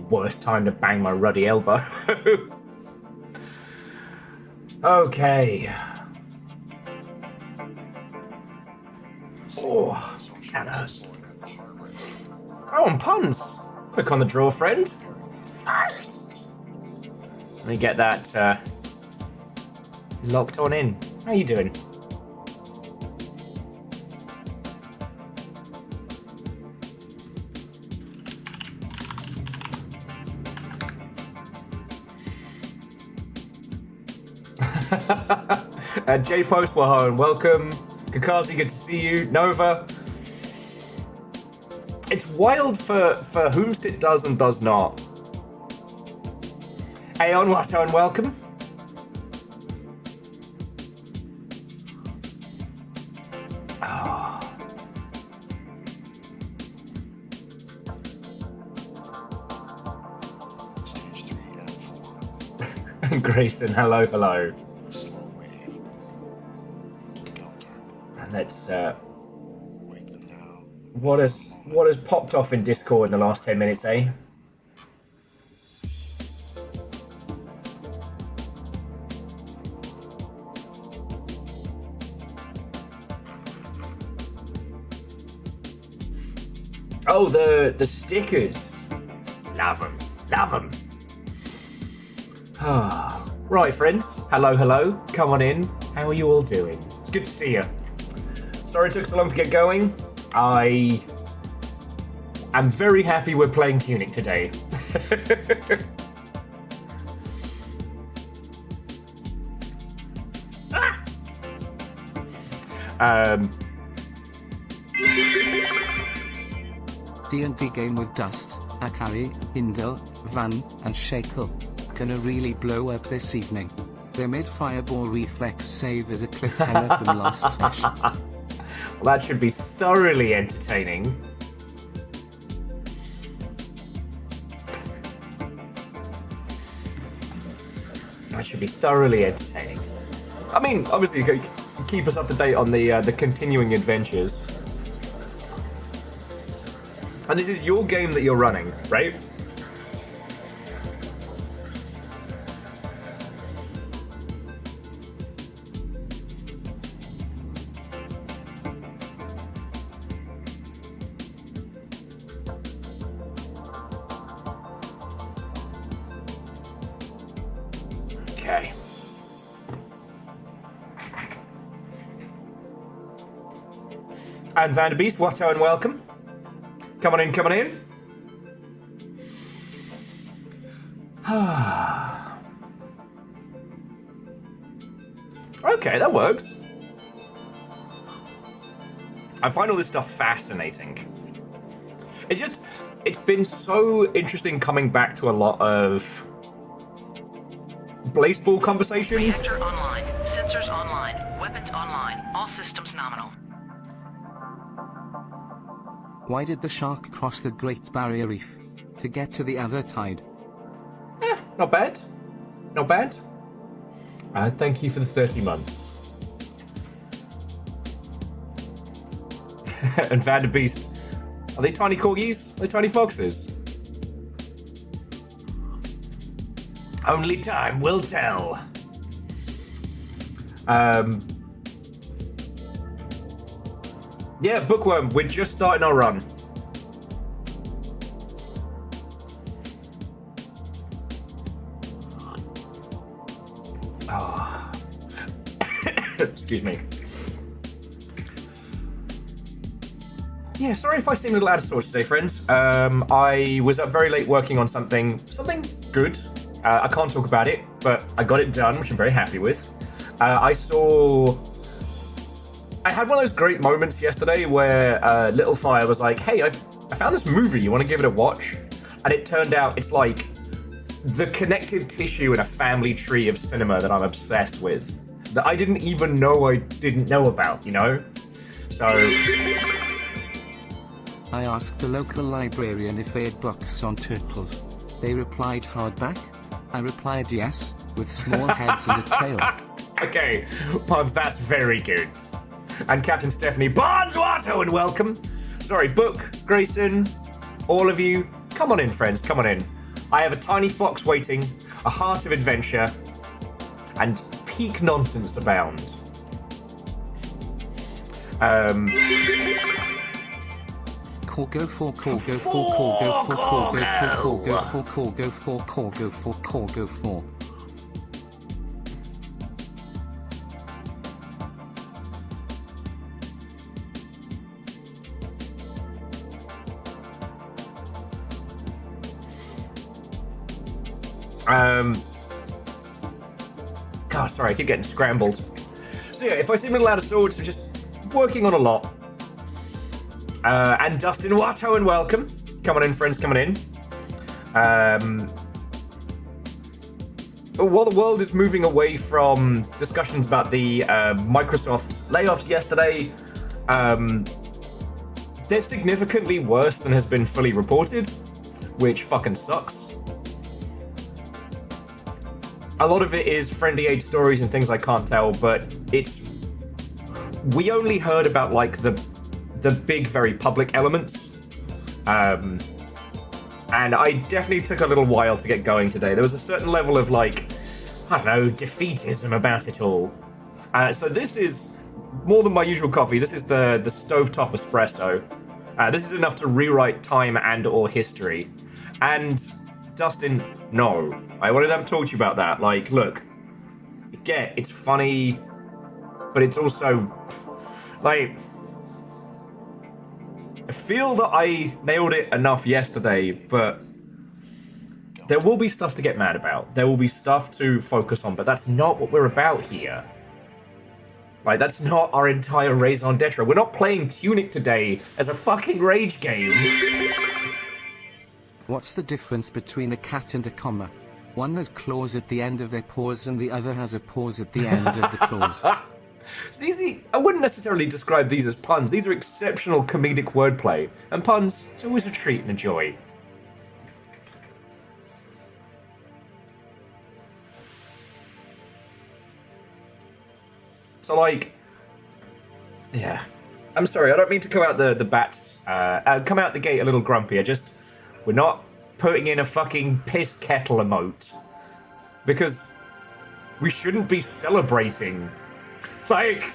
worst time to bang my ruddy elbow. Okay. Oh, that hurts. Oh, and puns. Quick on the draw, friend. First. Let me get that locked on in. How you doing? J Post Wahone, welcome. Kakazi, good to see you. Nova. It's wild for whomst it does and does not. Aeon Wahone, welcome. Oh. Grayson, hello, hello. Let's what has popped off in Discord in the last 10 minutes, eh? Oh, the stickers. Love them. Love them. Right, friends. Hello, hello. Come on in. How are you all doing? It's good to see you. Sorry it took so long to get going. I am very happy we're playing Tunic today. D&D game with Dust, Akari, Hindle, Van, and Shakel. Gonna really blow up this evening. Their mid-fireball reflex save is a cliffhanger from last session. Well, that should be thoroughly entertaining. That should be thoroughly entertaining. I mean, obviously, keep us up to date on the continuing adventures. And this is your game that you're running, right? Okay. And Vanderbeest, Watto and welcome. Come on in, come on in. Okay, that works. I find all this stuff fascinating. It's been so interesting coming back to a lot of baseball conversations. Reactor online, sensors online, weapons online, all systems nominal. Why did the shark cross the Great Barrier Reef? To get to the other tide. Not bad. Not bad. Thank you for the 30 months. And Vanderbeest. Are they tiny corgis? Are they tiny foxes? Only time will tell. Yeah, Bookworm, we're just starting our run. Oh. Excuse me. Yeah, sorry if I seem a little out of sorts today, friends. I was up very late working on something good. I can't talk about it, but I got it done, which I'm very happy with. I had one of those great moments yesterday where Little Fire was like, hey, I found this movie, you want to give it a watch? And it turned out it's like the connective tissue in a family tree of cinema that I'm obsessed with. That I didn't even know I didn't know about, you know? So... I asked the local librarian if they had books on turtles. They replied hardback. I replied yes, with small heads and a tail. Okay, Pods, that's very good. And Captain Stephanie Barnes Watto, and welcome. Sorry, Book, Grayson, all of you, come on in, friends, come on in. I have a tiny fox waiting, a heart of adventure, and peak nonsense abound. Corgo for Corgo for Corgo for Corgo for Corgo for Corgo for Corgo for. God, sorry, I keep getting scrambled. So yeah, if I seem a little out of sorts, I'm just working on a lot. And Dustin Watto, and welcome. Come on in, friends, coming in. While the world is moving away from discussions about the Microsoft layoffs yesterday, they're significantly worse than has been fully reported, which fucking sucks. A lot of it is friendly age stories and things I can't tell, but we only heard about like the big, very public elements. And I definitely took a little while to get going today. There was a certain level of like, I don't know, defeatism about it all. So this is more than my usual coffee. This is the stovetop espresso. This is enough to rewrite time and or history. And Dustin, no. I wanted to have a talk to you about that. Like, look, it's funny, but it's also, like, I feel that I nailed it enough yesterday, but there will be stuff to get mad about. There will be stuff to focus on, but that's not what we're about here. Like, that's not our entire raison d'etre. We're not playing Tunic today as a fucking rage game. What's the difference between a cat and a comma? One has claws at the end of their paws and the other has a pause at the end of the claws. See, I wouldn't necessarily describe these as puns. These are exceptional comedic wordplay. And puns, it's always a treat and a joy. So, like, yeah. I'm sorry, I don't mean to come out the bats, come out the gate a little grumpy. We're not putting in a fucking piss kettle emote. Because we shouldn't be celebrating. Like,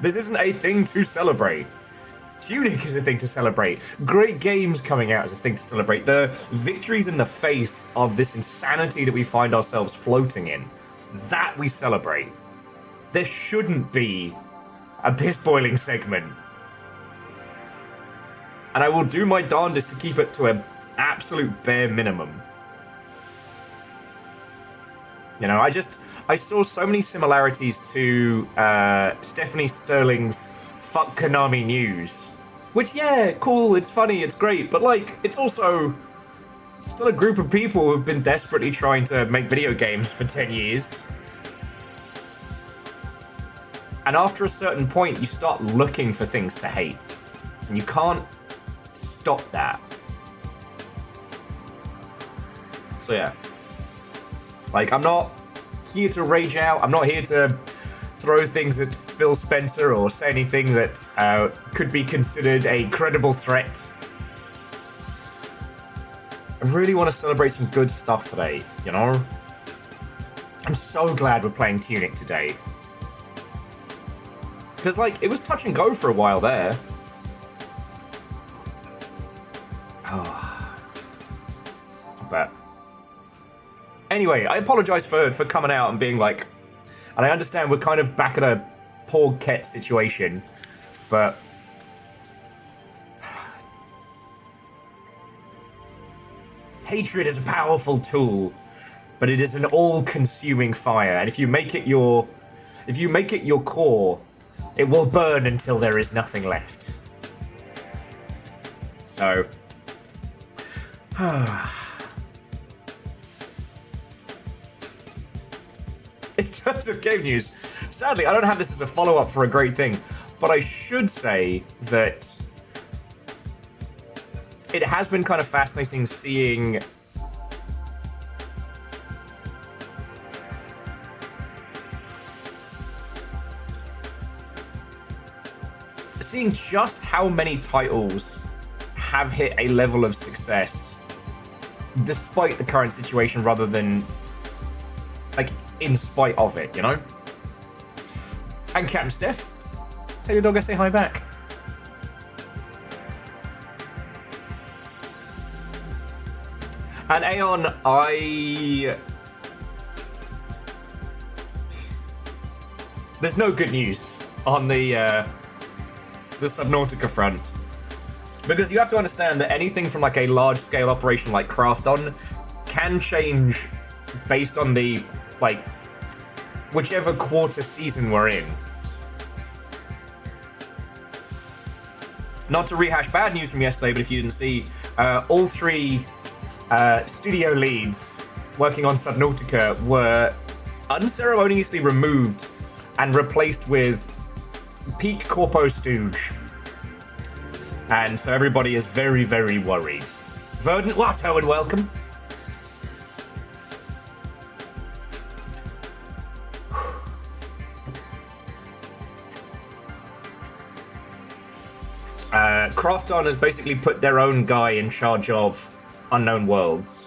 this isn't a thing to celebrate. Tunic is a thing to celebrate. Great games coming out is a thing to celebrate. The victories in the face of this insanity that we find ourselves floating in, that we celebrate. There shouldn't be a piss-boiling segment. And I will do my darndest to keep it to an absolute bare minimum. You know, I saw so many similarities to Stephanie Sterling's Fuck Konami News. Which, yeah, cool, it's funny, it's great, but, like, it's also still a group of people who've been desperately trying to make video games for 10 years. And after a certain point, you start looking for things to hate. And you can't stop that. So, yeah. Like, I'm not here to rage out. I'm not here to throw things at Phil Spencer or say anything that could be considered a credible threat. I really want to celebrate some good stuff today, you know? I'm so glad we're playing Tunic today. Because, like, it was touch and go for a while there. Oh. But anyway, I apologize for coming out and being like, and I understand we're kind of back at a poor Ket situation, but hatred is a powerful tool, but it is an all-consuming fire, and if you make it your core, it will burn until there is nothing left. So, in terms of game news, sadly, I don't have this as a follow-up for a great thing, but I should say that it has been kind of fascinating seeing just how many titles have hit a level of success despite the current situation rather than, like, in spite of it, you know? And Captain Steph, tell your dog I say hi back. And Aeon, there's no good news on the Subnautica front. Because you have to understand that anything from like a large-scale operation like Crafton can change based on the, like, whichever quarter season we're in. Not to rehash bad news from yesterday, but if you didn't see, all three studio leads working on Subnautica were unceremoniously removed and replaced with peak corpo stooge. And so everybody is very, very worried. Verdant Watto, and welcome. Crafton has basically put their own guy in charge of Unknown Worlds.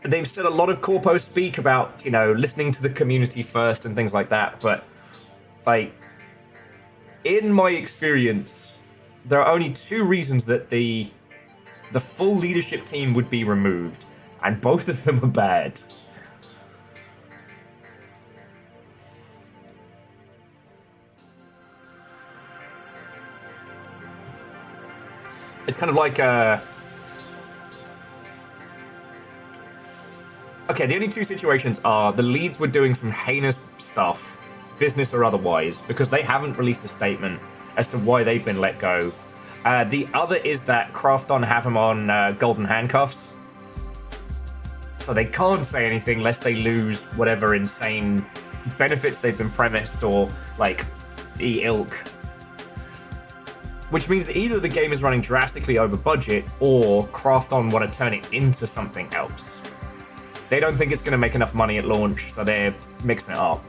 They've said a lot of corpo speak about, you know, listening to the community first and things like that, but, like, in my experience, there are only two reasons that the full leadership team would be removed, and both of them are bad. It's kind of like okay, the only two situations are the leads were doing some heinous stuff, business or otherwise, because they haven't released a statement as to why they've been let go. The other is that Crafton have them on golden handcuffs. So they can't say anything lest they lose whatever insane benefits they've been premised or, like, the ilk. Which means either the game is running drastically over budget or Crafton want to turn it into something else. They don't think it's going to make enough money at launch, so they're mixing it up.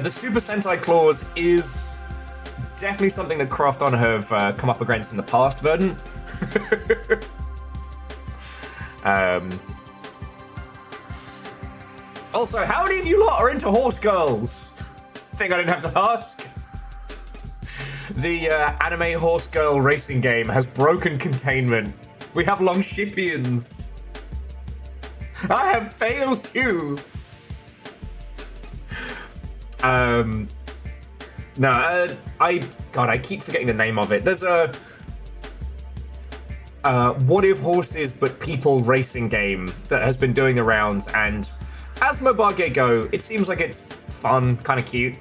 The Super Sentai clause is definitely something that Crafton have come up against in the past, Verdant. Also, how many of you lot are into horse girls? Think I didn't have to ask. The anime horse girl racing game has broken containment. We have Longshipians. I have failed you. I keep forgetting the name of it. There's a what if horses but people racing game that has been doing the rounds, and as Mobage go, it seems like it's fun, kind of cute.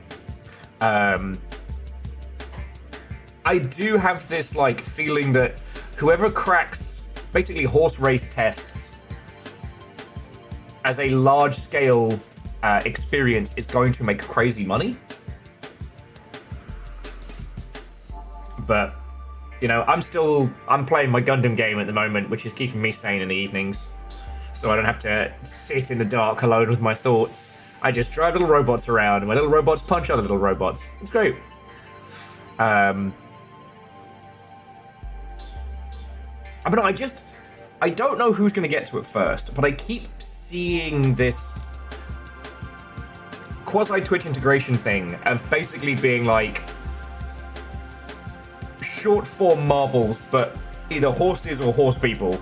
I do have this like feeling that whoever cracks basically horse race tests as a large-scale experience is going to make crazy money. But, you know, I'm playing my Gundam game at the moment, which is keeping me sane in the evenings. So I don't have to sit in the dark alone with my thoughts. I just drive little robots around, and my little robots punch other little robots. It's great. But I don't know who's going to get to it first, but I keep seeing this quasi-Twitch integration thing of basically being like short-form marbles, but either horses or horse people.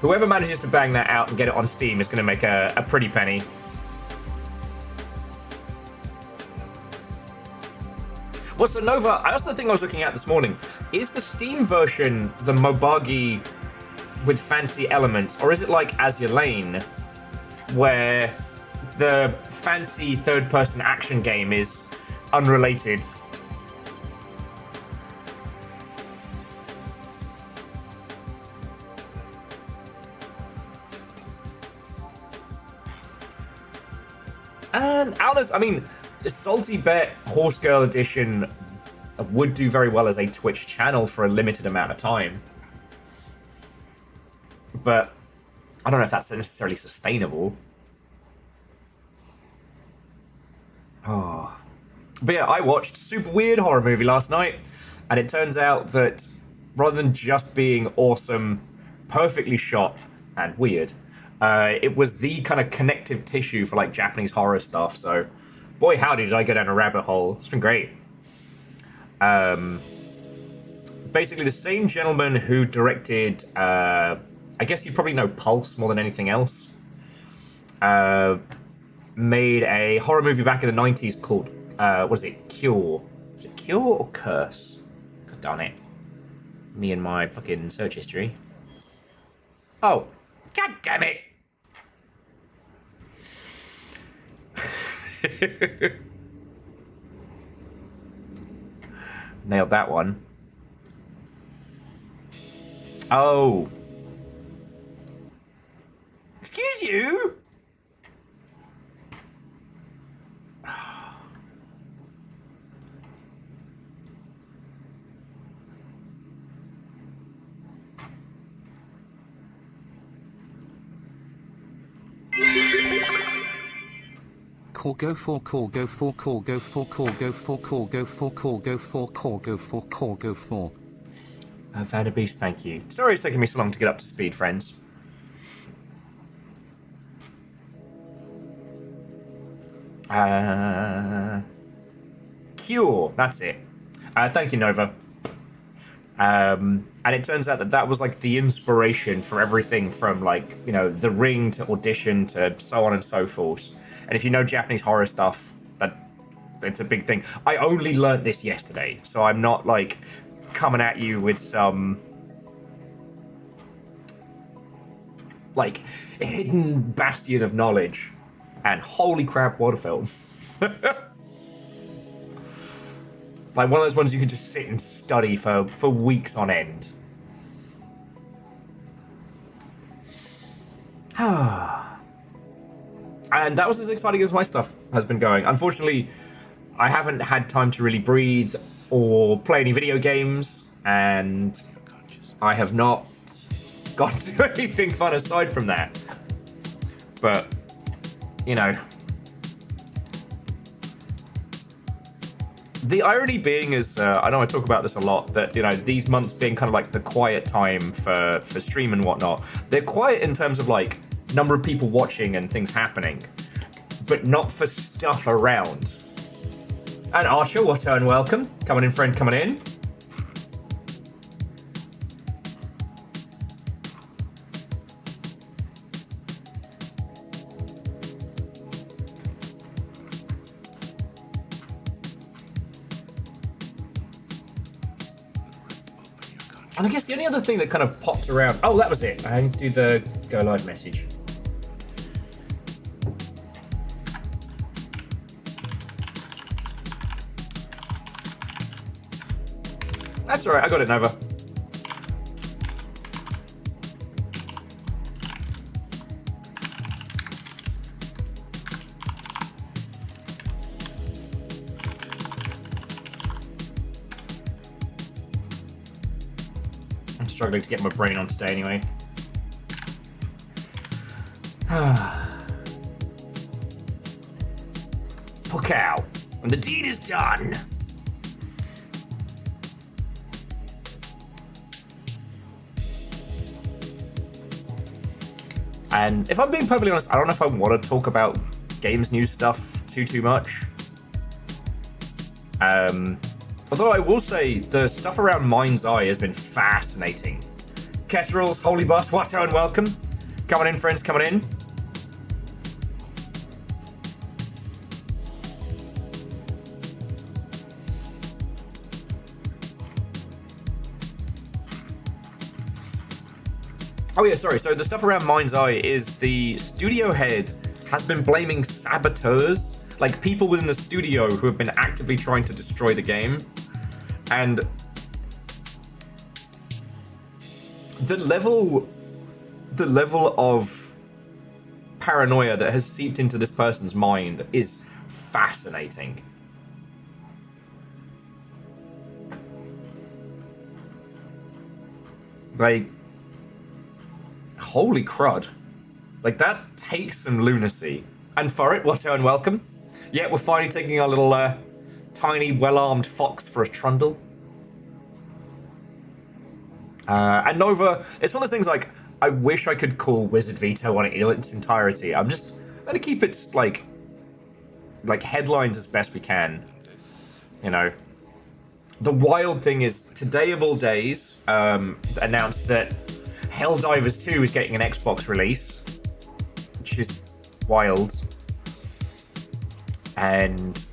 Whoever manages to bang that out and get it on Steam is going to make a pretty penny. Well, so Nova, that's the thing I was looking at this morning. Is the Steam version the Mobagi with fancy elements, or is it like Azure Lane, where the fancy third-person action game is unrelated? And Alice, I mean, the Salty Bet Horse Girl Edition would do very well as a Twitch channel for a limited amount of time. But I don't know if that's necessarily sustainable. But yeah, I watched a super weird horror movie last night, and it turns out that rather than just being awesome, perfectly shot, and weird, it was the kind of connective tissue for like Japanese horror stuff. So, boy howdy did I go down a rabbit hole. It's been great. Basically the same gentleman who directed, I guess you probably know Pulse more than anything else, made a horror movie back in the 90s called, what is it, Cure? Is it Cure or Curse? God darn it. Me and my fucking search history. Oh, god damn it! Nailed that one. Oh. Excuse you? Call go for call go for call go for call go for call go for call go for call go for call go for. Found a beast, thank you. Sorry it's taking me so long to get up to speed, friends. Cure, that's it. Thank you, Nova. And it turns out that that was like the inspiration for everything from like, you know, The Ring to Audition to so on and so forth. And if you know Japanese horror stuff, it's a big thing. I only learnt this yesterday, so I'm not like coming at you with some like hidden bastion of knowledge. And holy crap, what a film. Like one of those ones you could just sit and study for weeks on end. And that was as exciting as my stuff has been going. Unfortunately, I haven't had time to really breathe or play any video games, and I have not got to anything fun aside from that. But, you know. The irony being is, I know I talk about this a lot, that, you know, these months being kind of like the quiet time for stream and whatnot, they're quiet in terms of like number of people watching and things happening, but not for stuff around. And Archer, what and welcome. Coming in, friend, coming in. And I guess the only other thing that kind of popped around... Oh, that was it. I need to do the go live message. That's alright, I got it, Nova. I'm struggling to get my brain on today anyway. Poor cow. And the deed is done. And if I'm being perfectly honest, I don't know if I want to talk about games news stuff too much. Although I will say the stuff around Mind's Eye has been fascinating. Kestrels, Holy Bus, Watto and welcome. Coming in, friends, coming in. Oh yeah, sorry. So the stuff around Mind's Eye is the studio head has been blaming saboteurs, like people within the studio who have been actively trying to destroy the game. And the level of paranoia that has seeped into this person's mind is fascinating. Like, holy crud. Like, that takes some lunacy. And for it, what's and welcome. Yeah, we're finally taking our little tiny, well-armed fox for a trundle. And Nova, it's one of those things like, I wish I could call Wizard Veto on it in its entirety. I'm just going to keep its, like headlines as best we can. You know. The wild thing is, today of all days, announced that Helldivers 2 is getting an Xbox release, which is wild. And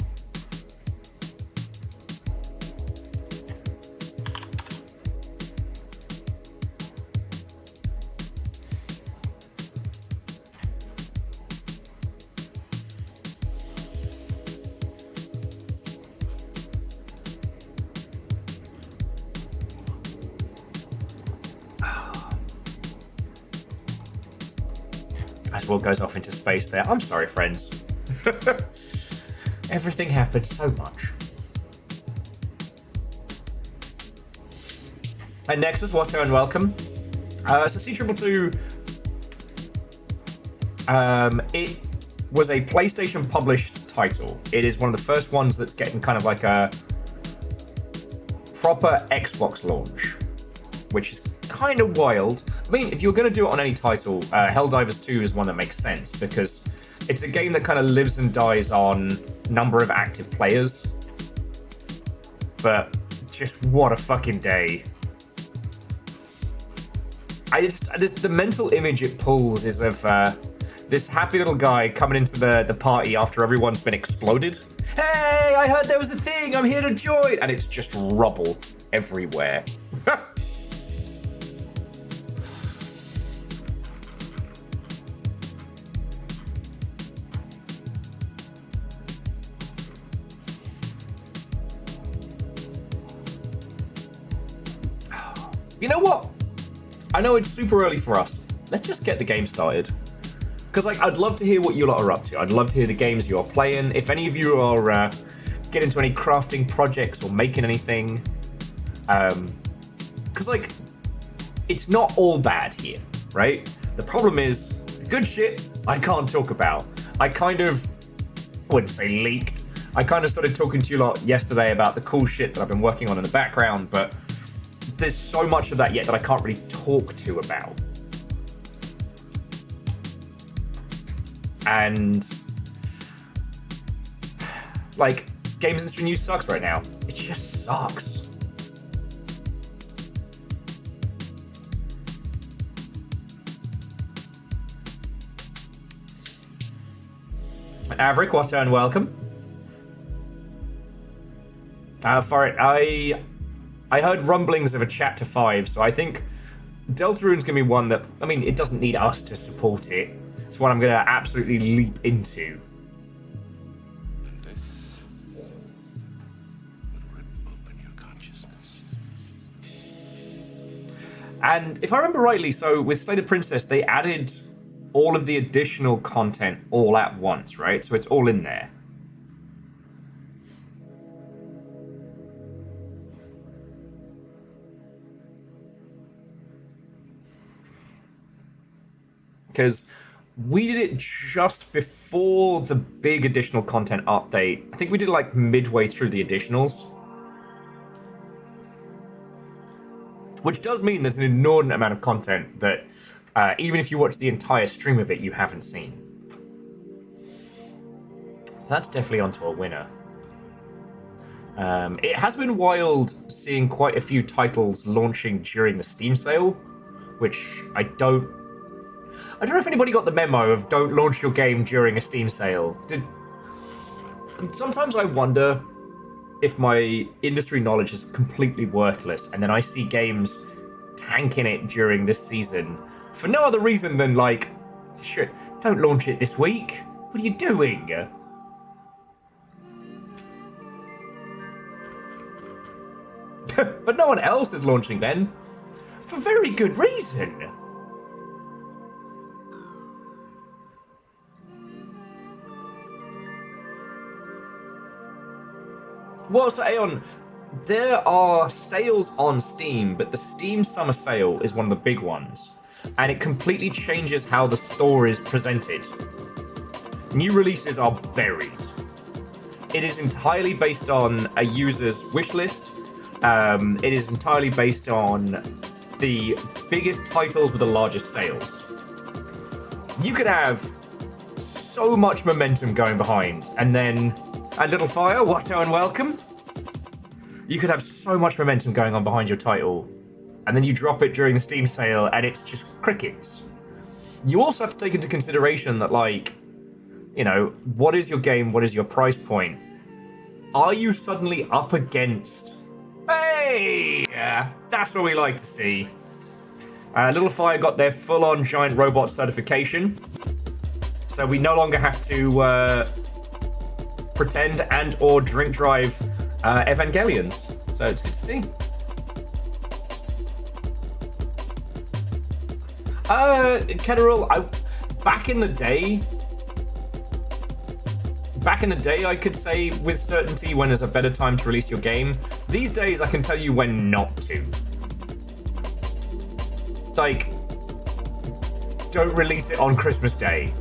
as Will goes off into space there. I'm sorry, friends. Everything happened so much. And Nexus, Watto, and welcome. So C222, it was a PlayStation published title. It is one of the first ones that's getting kind of like a proper Xbox launch, which is kind of wild. I mean, if you're going to do it on any title, Helldivers 2 is one that makes sense, because it's a game that kind of lives and dies on number of active players. But just what a fucking day. The mental image it pulls is of this happy little guy coming into the party after everyone's been exploded. Hey, I heard there was a thing, I'm here to join! And it's just rubble everywhere. You know what? I know it's super early for us. Let's just get the game started. Because, like, I'd love to hear what you lot are up to. I'd love to hear the games you're playing. If any of you are getting into any crafting projects or making anything. Because, like, it's not all bad here, right? The problem is, the good shit I can't talk about. I wouldn't say leaked. I kind of started talking to you lot yesterday about the cool shit that I've been working on in the background, but there's so much of that yet that I can't really talk to about. And, like, games industry news sucks right now. It just sucks. Averick, what and welcome. For it, I heard rumblings of a Chapter 5, so I think Deltarune's going to be one that, I mean, it doesn't need us to support it. It's one I'm going to absolutely leap into. And this would rip open your consciousness. And if I remember rightly, so with Slay the Princess, they added all of the additional content all at once, right? So it's all in there. Because we did it just before the big additional content update. I think we did it like midway through the additionals. Which does mean there's an inordinate amount of content that even if you watch the entire stream of it, you haven't seen. So that's definitely onto a winner. It has been wild seeing quite a few titles launching during the Steam sale, which I don't know if anybody got the memo of don't launch your game during a Steam sale. Sometimes I wonder if my industry knowledge is completely worthless, and then I see games tanking it during this season for no other reason than, like, shit, don't launch it this week. What are you doing? But no one else is launching then. For very good reason. Well, so Aeon, there are sales on Steam, but the Steam Summer Sale is one of the big ones, and it completely changes how the store is presented. New releases are buried. it is entirely based on a user's wish list. It is entirely based on the biggest titles with the largest sales. You could have so much momentum going behind, and then a little fire, Watto and welcome. You could have so much momentum going on behind your title, and then you drop it during the Steam sale, and it's just crickets. You also have to take into consideration that, like, you know, what is your game? What is your price point? Are you suddenly up against... Hey! That's what we like to see. Little Fire got their full-on giant robot certification. So we no longer have to pretend and or drink drive Evangelions. So it's good to see. Ketteril, back in the day, I could say with certainty when there's a better time to release your game. These days, I can tell you when not to. Like, don't release it on Christmas Day.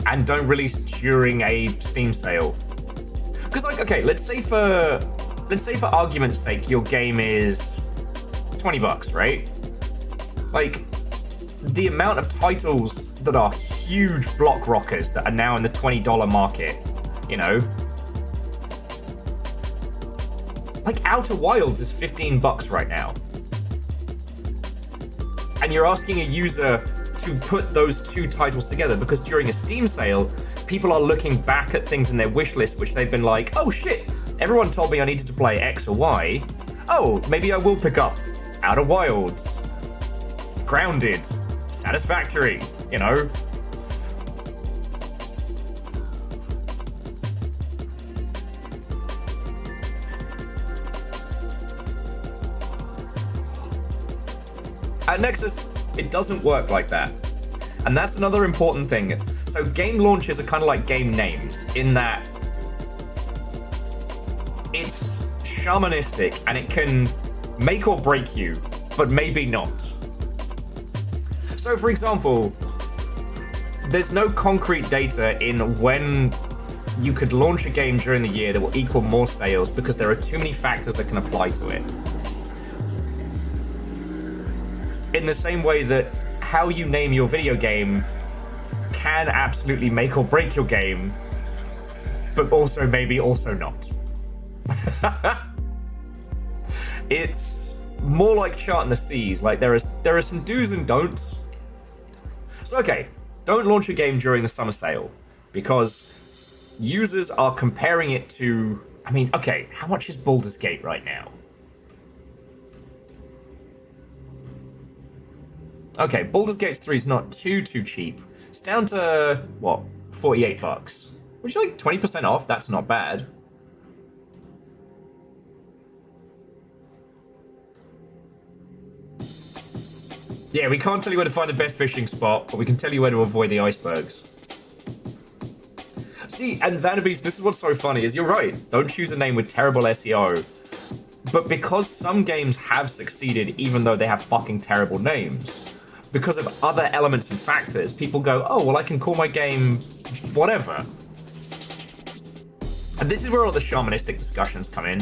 And don't release during a Steam sale. Because, like, okay, let's say for argument's sake, your game is $20, right? Like, the amount of titles that are huge block rockers that are now in the $20 market, you know? Like, Outer Wilds is $15 right now. And you're asking a user to put those two titles together because during a Steam sale, people are looking back at things in their wish list which they've been like, oh shit, everyone told me I needed to play X or Y. Oh, maybe I will pick up Outer Wilds, Grounded, Satisfactory, you know? At Nexus, it doesn't work like that. And that's another important thing. So game launches are kind of like game names in that it's shamanistic and it can make or break you, but maybe not. So for example, there's no concrete data in when you could launch a game during the year that will equal more sales because there are too many factors that can apply to it. In the same way that how you name your video game can absolutely make or break your game, but also maybe also not. It's more like charting the seas. Like there are some do's and don'ts. So okay, don't launch a game during the summer sale because users are comparing it to, I mean, okay, how much is Baldur's Gate right now? Okay, Baldur's Gate 3 is not too cheap. It's down to, what, $48? Which is like 20% off, that's not bad. Yeah, we can't tell you where to find the best fishing spot, but we can tell you where to avoid the icebergs. See, and Vanabees, this is what's so funny, is you're right. Don't choose a name with terrible SEO. But because some games have succeeded even though they have fucking terrible names, because of other elements and factors, people go, oh, well, I can call my game whatever. And this is where all the shamanistic discussions come in.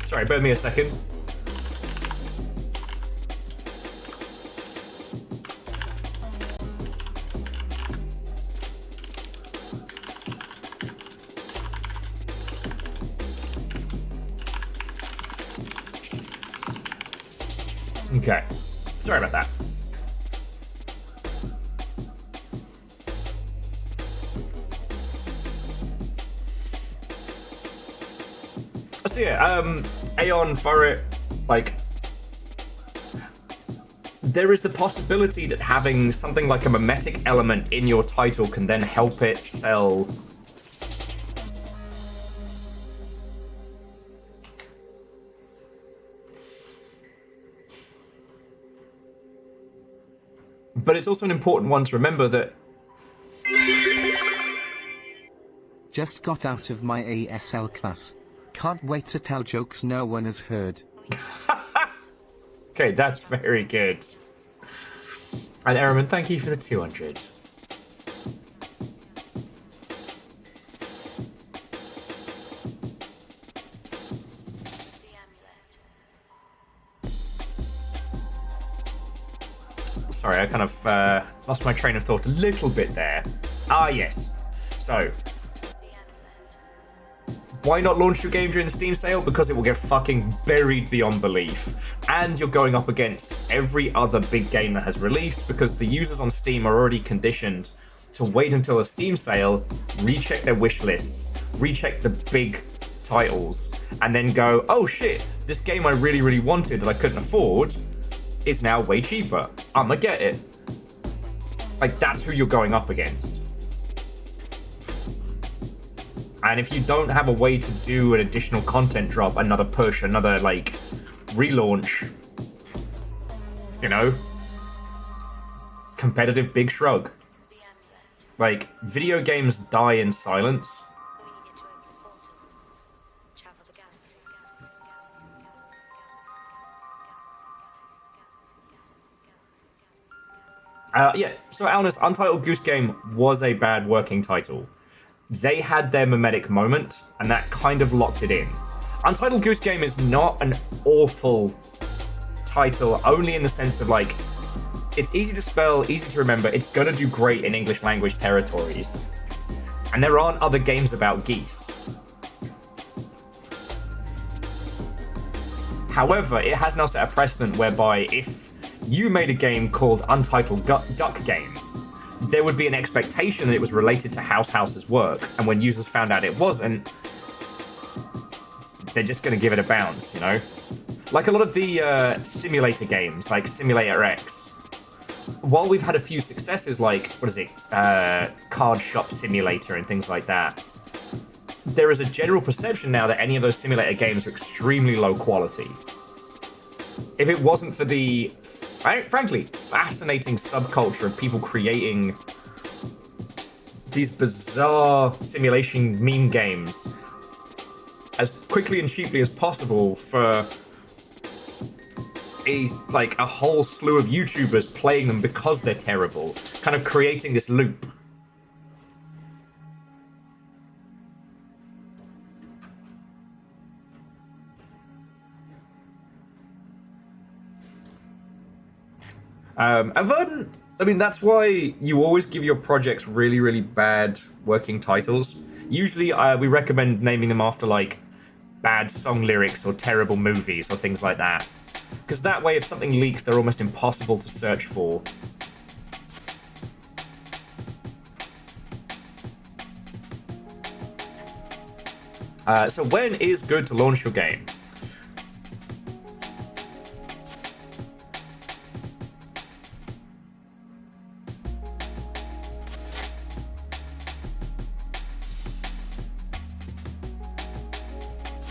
Sorry, bear with me a second. Okay. Sorry about that. So yeah, Aeon, Furret, like, there is the possibility that having something like a mimetic element in your title can then help it sell But it's also an important one to remember that... Just got out of my ASL class. Can't wait to tell jokes no one has heard. Okay, that's very good. And Ehrman, thank you for the 200. Sorry, I kind of lost my train of thought a little bit there. Ah, yes. So, why not launch your game during the Steam sale? Because it will get fucking buried beyond belief. And you're going up against every other big game that has released, because the users on Steam are already conditioned to wait until a Steam sale, recheck their wish lists, recheck the big titles, and then go, oh shit, this game I really, really wanted that I couldn't afford is now way cheaper. I'ma get it. Like, that's who you're going up against. And if you don't have a way to do an additional content drop, another push, another, like, relaunch, you know, competitive big shrug. Like, video games die in silence. Yeah, so Alnus, Untitled Goose Game was a bad working title. They had their mimetic moment, and that kind of locked it in. Untitled Goose Game is not an awful title, only in the sense of, like, it's easy to spell, easy to remember, it's gonna do great in English language territories. And there aren't other games about geese. However, it has now set a precedent whereby if you made a game called Untitled Duck Game, there would be an expectation that it was related to House's work, and when users found out it wasn't, they're just going to give it a bounce, you know? Like a lot of the simulator games, like Simulator X, while we've had a few successes like, Card Shop Simulator and things like that, there is a general perception now that any of those simulator games are extremely low quality. If it wasn't for the, frankly, fascinating subculture of people creating these bizarre simulation meme games as quickly and cheaply as possible for a whole slew of YouTubers playing them because they're terrible, kind of creating this loop. And then, I mean, that's why you always give your projects really, really bad working titles. Usually, we recommend naming them after, like, bad song lyrics or terrible movies or things like that. Because that way, if something leaks, they're almost impossible to search for. So when is good to launch your game?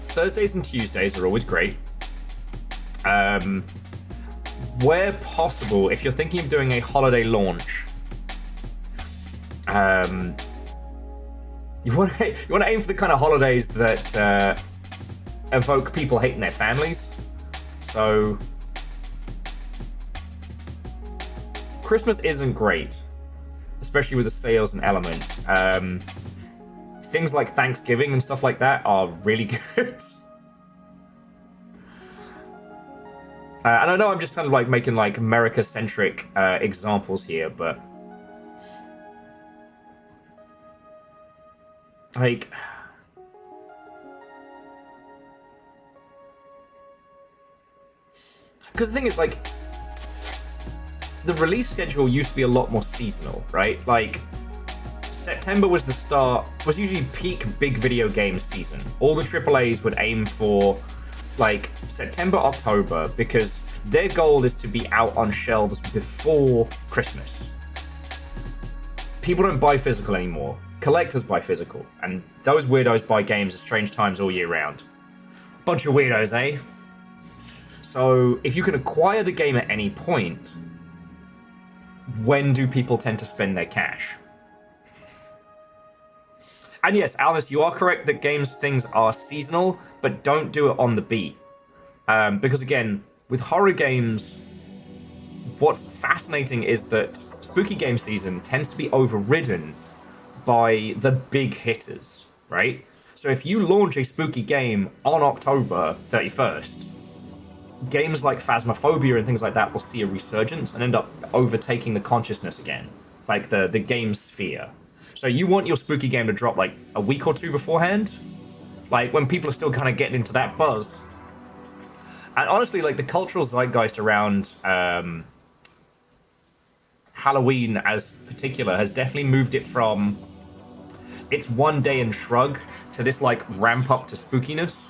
Thursdays and Tuesdays are always great. Where possible, if you're thinking of doing a holiday launch, you want to aim for the kind of holidays that evoke people hating their families. So Christmas isn't great, especially with the sales and elements. Things like Thanksgiving and stuff like that are really good. And I know I'm just kind of like making like America-centric examples here, but like, because the thing is, like, the release schedule used to be a lot more seasonal, right? Like, September was was usually peak big video game season. All the AAAs would aim for like September, October, because their goal is to be out on shelves before Christmas. People don't buy physical anymore. Collectors buy physical, and those weirdos buy games at strange times all year round. Bunch of weirdos, eh? So if you can acquire the game at any point, when do people tend to spend their cash? And yes, Alice, you are correct that things are seasonal, but don't do it on the beat. Because again, with horror games, what's fascinating is that spooky game season tends to be overridden by the big hitters, right? So if you launch a spooky game on October 31st, games like Phasmophobia and things like that will see a resurgence and end up overtaking the consciousness again, like the game sphere. So you want your spooky game to drop like a week or two beforehand, like when people are still kind of getting into that buzz. And honestly, like the cultural zeitgeist around Halloween as particular has definitely moved it from it's one day and shrug to this like ramp up to spookiness.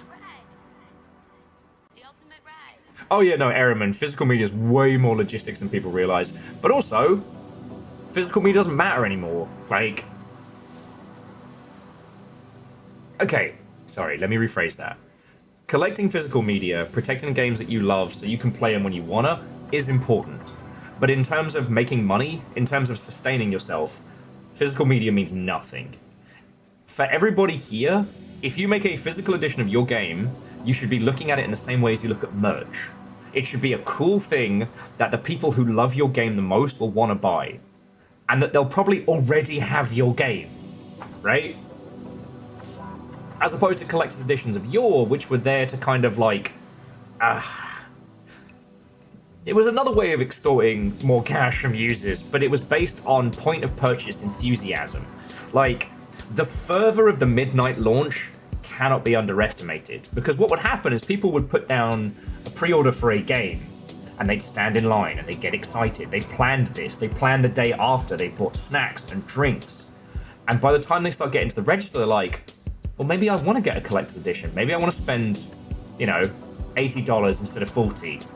Oh yeah, no, Ehrman, physical media is way more logistics than people realize. But also, physical media doesn't matter anymore. Like, okay, sorry, let me rephrase that. Collecting physical media, protecting the games that you love so you can play them when you wanna, is important. But in terms of making money, in terms of sustaining yourself, physical media means nothing. For everybody here, if you make a physical edition of your game, you should be looking at it in the same way as you look at merch. It should be a cool thing that the people who love your game the most will want to buy. And that they'll probably already have your game, right? As opposed to collector's editions of yore, which were there to kind of like... it was another way of extorting more cash from users, but it was based on point of purchase enthusiasm. Like, the fervor of the midnight launch cannot be underestimated, because what would happen is people would put down a pre-order for a game and they'd stand in line and they'd get excited. They planned this, they planned the day after, they bought snacks and drinks, and by the time they start getting to the register, they're like, well, maybe I want to get a collector's edition, maybe I want to spend, you know, $80 instead of $40,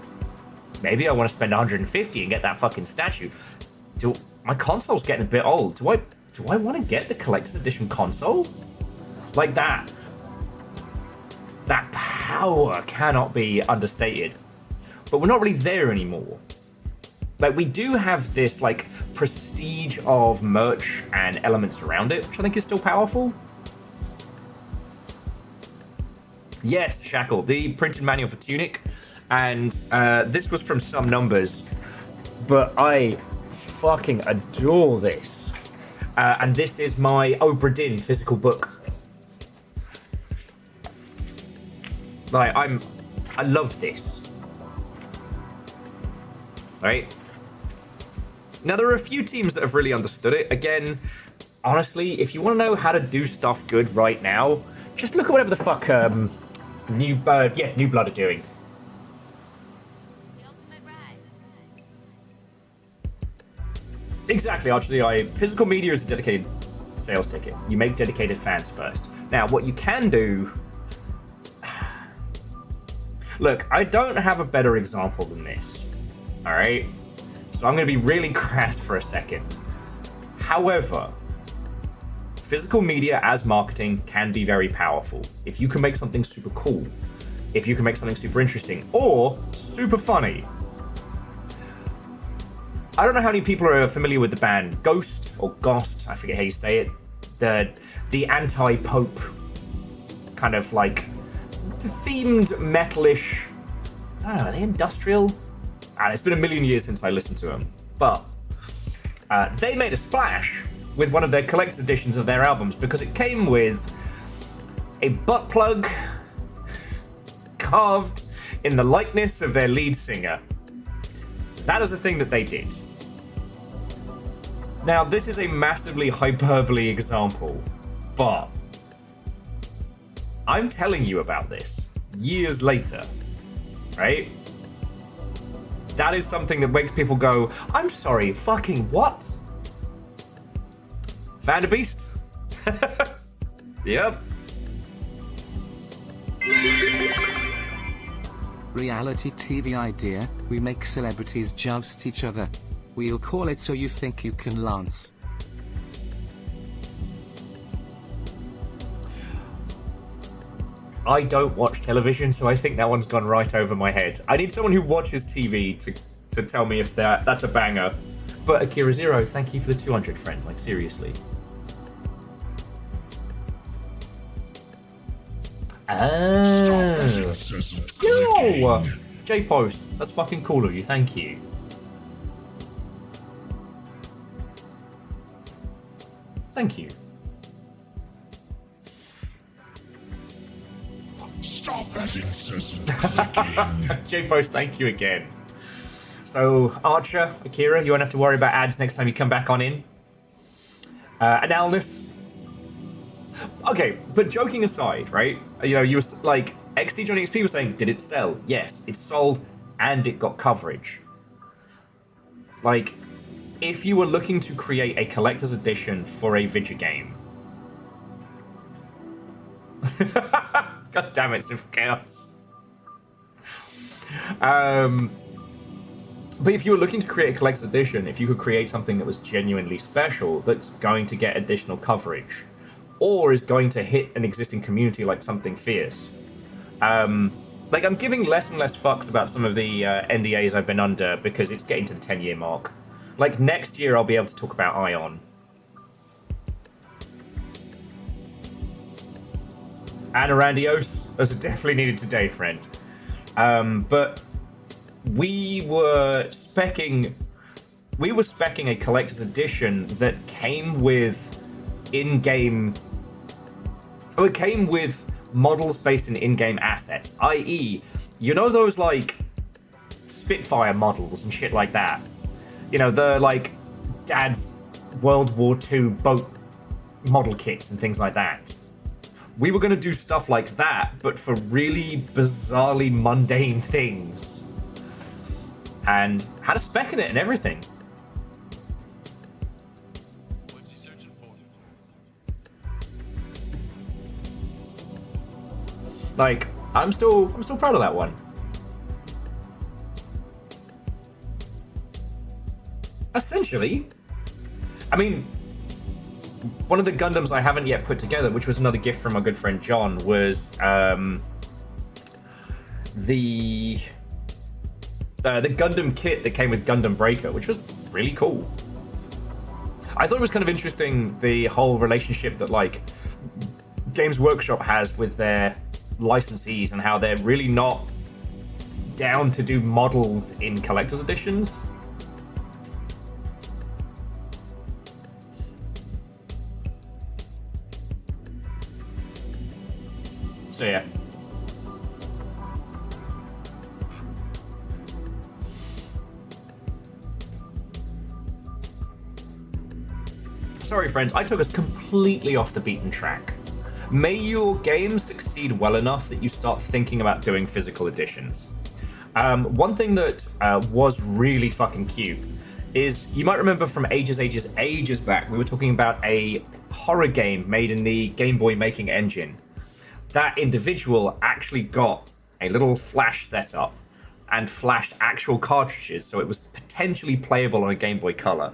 maybe I want to spend $150 and get that fucking statue. My console's getting a bit old, do I want to get the collector's edition console? Like that power cannot be understated. But we're not really there anymore. Like, we do have this, like, prestige of merch and elements around it, which I think is still powerful. Yes, Shackle, the printed manual for Tunic. And this was from Some Numbers, but I fucking adore this. And this is my Obra Dinn physical book. Like, I love this. Right? Now, there are a few teams that have really understood it. Again, honestly, if you want to know how to do stuff good right now, just look at whatever the fuck New Blood are doing. Exactly, actually, physical media is a dedicated sales ticket. You make dedicated fans first. Now, what you can do... Look, I don't have a better example than this, alright? So I'm going to be really crass for a second. However, physical media as marketing can be very powerful. If you can make something super cool, if you can make something super interesting, or super funny. I don't know how many people are familiar with the band Ghost, or Ghost, I forget how you say it. The anti-Pope kind of like themed metalish. I don't know, are they industrial? It's been a million years since I listened to them. But they made a splash with one of their collector's editions of their albums because it came with a butt plug carved in the likeness of their lead singer. That is a thing that they did. Now, this is a massively hyperbole example, but I'm telling you about this years later, right? That is something that makes people go, I'm sorry, fucking what? Vanderbeest? Yep. Reality TV idea, we make celebrities joust each other. We'll call it So You Think You Can Lance. I don't watch television, so I think that one's gone right over my head. I need someone who watches TV to tell me if that's a banger. But Akira Zero, thank you for the 200, friend. Like, seriously. Oh. Yo! J-Post, that's fucking cool of you, thank you. Thank you. Stop that incessant clicking. J-Post, thank you again. So, Archer, Akira, you won't have to worry about ads next time you come back on in. Analness. Okay, but joking aside, right? You know, you were like, XD Johnny XP was saying, did it sell? Yes, it sold and it got coverage. Like, if you were looking to create a collector's edition for a video game. God damn it, Simple Chaos. But if you were looking to create a collector's edition, if you could create something that was genuinely special, that's going to get additional coverage, or is going to hit an existing community like something fierce. Like, I'm giving less and less fucks about some of the NDAs I've been under because it's getting to the 10-year mark. Like, next year I'll be able to talk about Ion. And Arandios, those are definitely needed today, friend. But we were specking a collector's edition that came with in-game. Oh, it came with models based in in-game assets, i.e., you know those like Spitfire models and shit like that. You know, the like Dad's World War II boat model kits and things like that. We were going to do stuff like that, but for really bizarrely mundane things. And had a spec in it and everything. What's he searching for? Like, I'm still proud of that one. Essentially, I mean, one of the Gundams I haven't yet put together, which was another gift from my good friend John, was the Gundam kit that came with Gundam Breaker, which was really cool. I thought it was kind of interesting, the whole relationship that like Games Workshop has with their licensees and how they're really not down to do models in collector's editions. So yeah. Sorry friends, I took us completely off the beaten track. May your game succeed well enough that you start thinking about doing physical editions. One thing that was really fucking cute is, you might remember from ages back, we were talking about a horror game made in the Game Boy making engine. That individual actually got a little flash setup and flashed actual cartridges, so it was potentially playable on a Game Boy Color.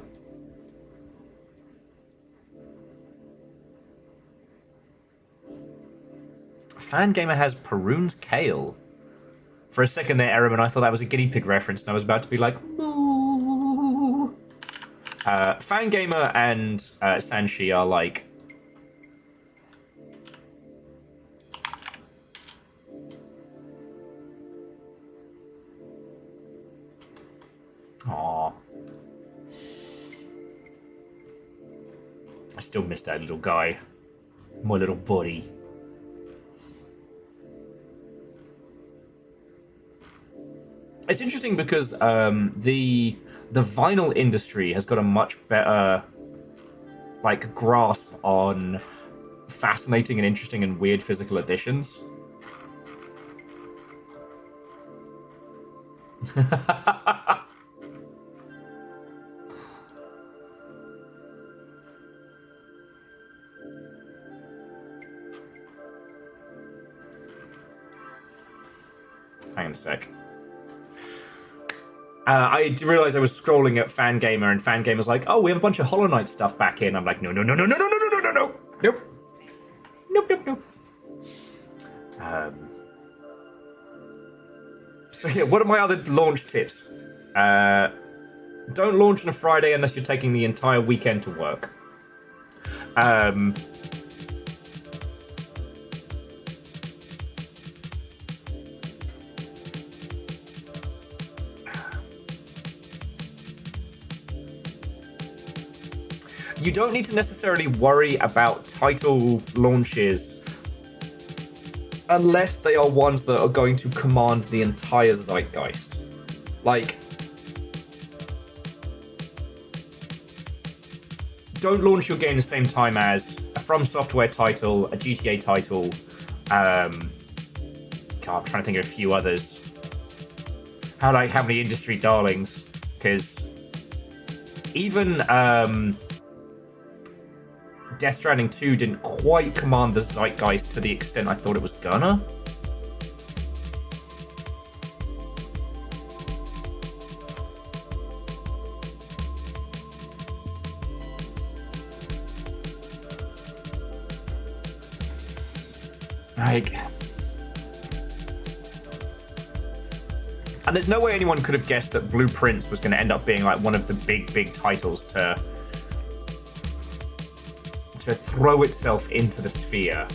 Fangamer has Perun's Kale. For a second there, Ereman, I thought that was a guinea pig reference, and I was about to be like, moo. Fangamer and Sanshi are like... Aww. I still miss that little guy. My little buddy. It's interesting because the vinyl industry has got a much better like grasp on fascinating and interesting and weird physical editions. Hang on a sec. I realized I was scrolling at Fangamer, and Fangamer's like, "Oh, we have a bunch of Hollow Knight stuff back in." I'm like, "No, nope. So yeah, what are my other launch tips? Don't launch on a Friday unless you're taking the entire weekend to work. You don't need to necessarily worry about title launches unless they are ones that are going to command the entire zeitgeist. Like, don't launch your game the same time as a From Software title, a GTA title, I'm trying to think of a few others. How many industry darlings? Because even Death Stranding 2 didn't quite command the zeitgeist to the extent I thought it was gonna. Like, and there's no way anyone could have guessed that Blueprints was going to end up being like one of the big titles to throw itself into the sphere.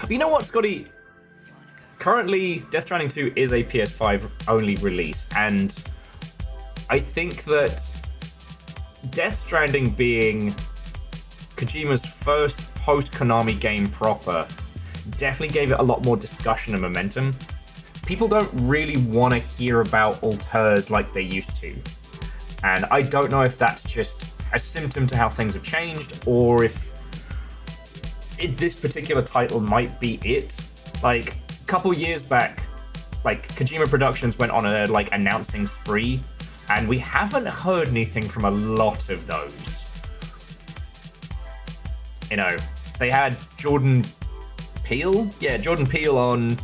You know what, Scotty? Currently, Death Stranding 2 is a PS5 only release, and I think that Death Stranding being Kojima's first post-Konami game proper definitely gave it a lot more discussion and momentum. People don't really want to hear about auteurs like they used to, and I don't know if that's just a symptom to how things have changed, or if this particular title might be it. Like, a couple years back, like, Kojima Productions went on a announcing spree, and we haven't heard anything from a lot of those. You know, they had Jordan Peele on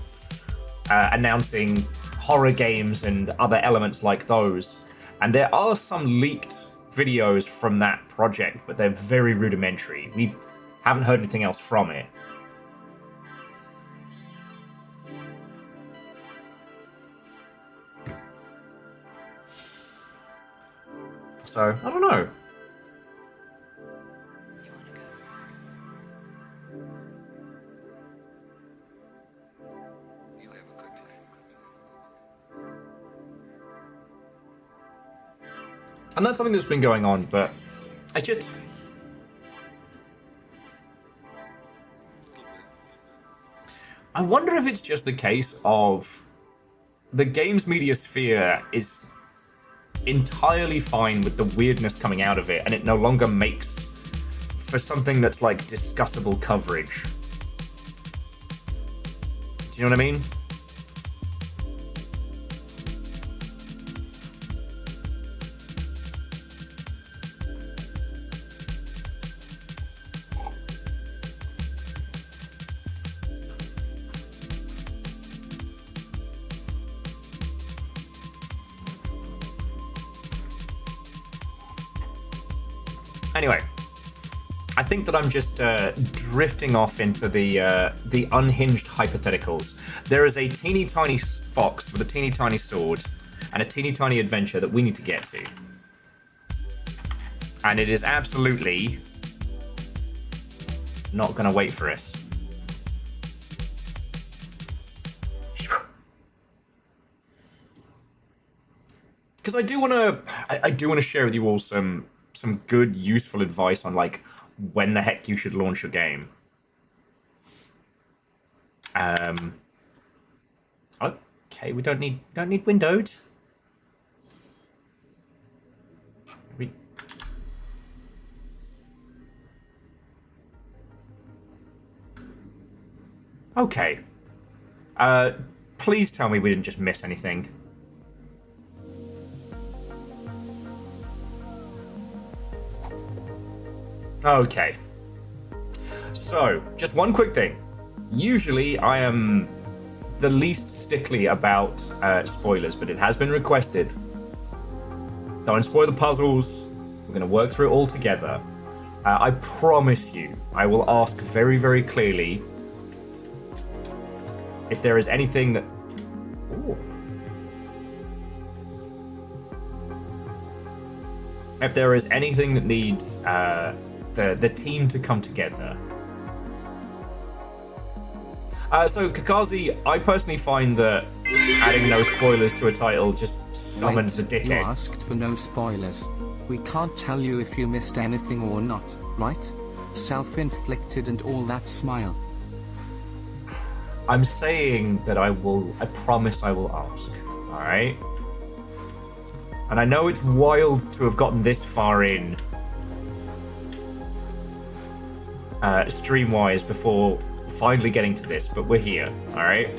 announcing horror games and other elements like those, and there are some leaked videos from that project, but they're very rudimentary. We haven't heard anything else from it. So, I don't know. You have a good time. And that's something that's been going on, but I just... I wonder if it's just the case of the games media sphere is entirely fine with the weirdness coming out of it, and it no longer makes for something that's like discussable coverage. Do you know what I mean? Anyway, I think that I'm just drifting off into the unhinged hypotheticals. There is a teeny tiny fox with a teeny tiny sword and a teeny tiny adventure that we need to get to. And it is absolutely not going to wait for us. Because I do want to share with you all some good, useful advice on like when the heck you should launch your game. Okay, we don't need windowed. Okay. Please tell me we didn't just miss anything. Okay. So, just one quick thing. Usually I am the least stickly about spoilers, but it has been requested. Don't spoil the puzzles. We're going to work through it all together. I promise you, I will ask very, very clearly if there is anything that... Ooh. If there is anything that needs the team to come together. So, Kakazi, I personally find that adding no spoilers to a title just summons the dickheads. You asked for no spoilers. We can't tell you if you missed anything or not, right? Self-inflicted and all that smile. I'm saying that I promise I will ask, alright? And I know it's wild to have gotten this far in, stream-wise, before finally getting to this, but we're here, alright?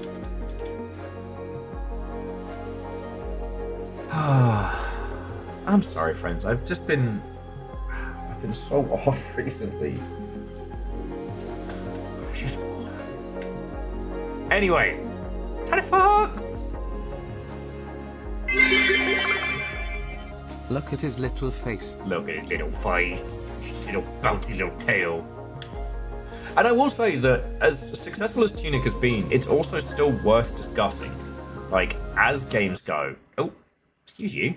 I'm sorry, friends. I've been so off recently. Anyway, Tiny Fox! Look at his little face. Look at his little face, his little bouncy little tail. And I will say that as successful as Tunic has been, it's also still worth discussing. Like, as games go. Oh, excuse you.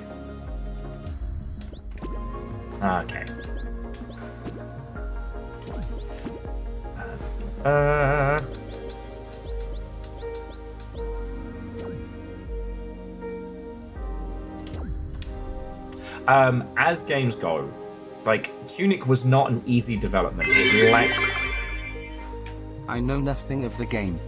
Okay. As games go, like, Tunic was not an easy development. I know nothing of the game.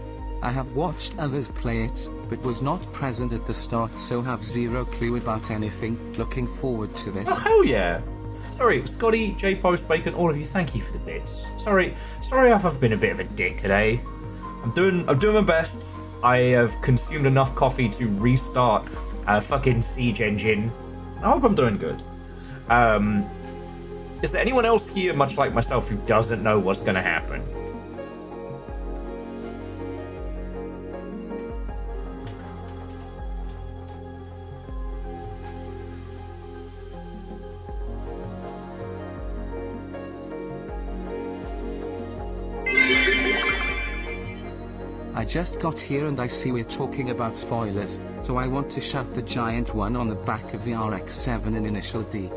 I have watched others play it, but was not present at the start, so have zero clue about anything. Looking forward to this. Oh, hell yeah. Sorry, Scotty, J Post, Bacon, all of you, thank you for the bits. Sorry I've been a bit of a dick today. I'm doing my best. I have consumed enough coffee to restart a fucking siege engine. I hope I'm doing good. Is there anyone else here, much like myself, who doesn't know what's gonna happen? I just got here and I see we're talking about spoilers, so I want to shout the giant one on the back of the RX-7 in Initial D.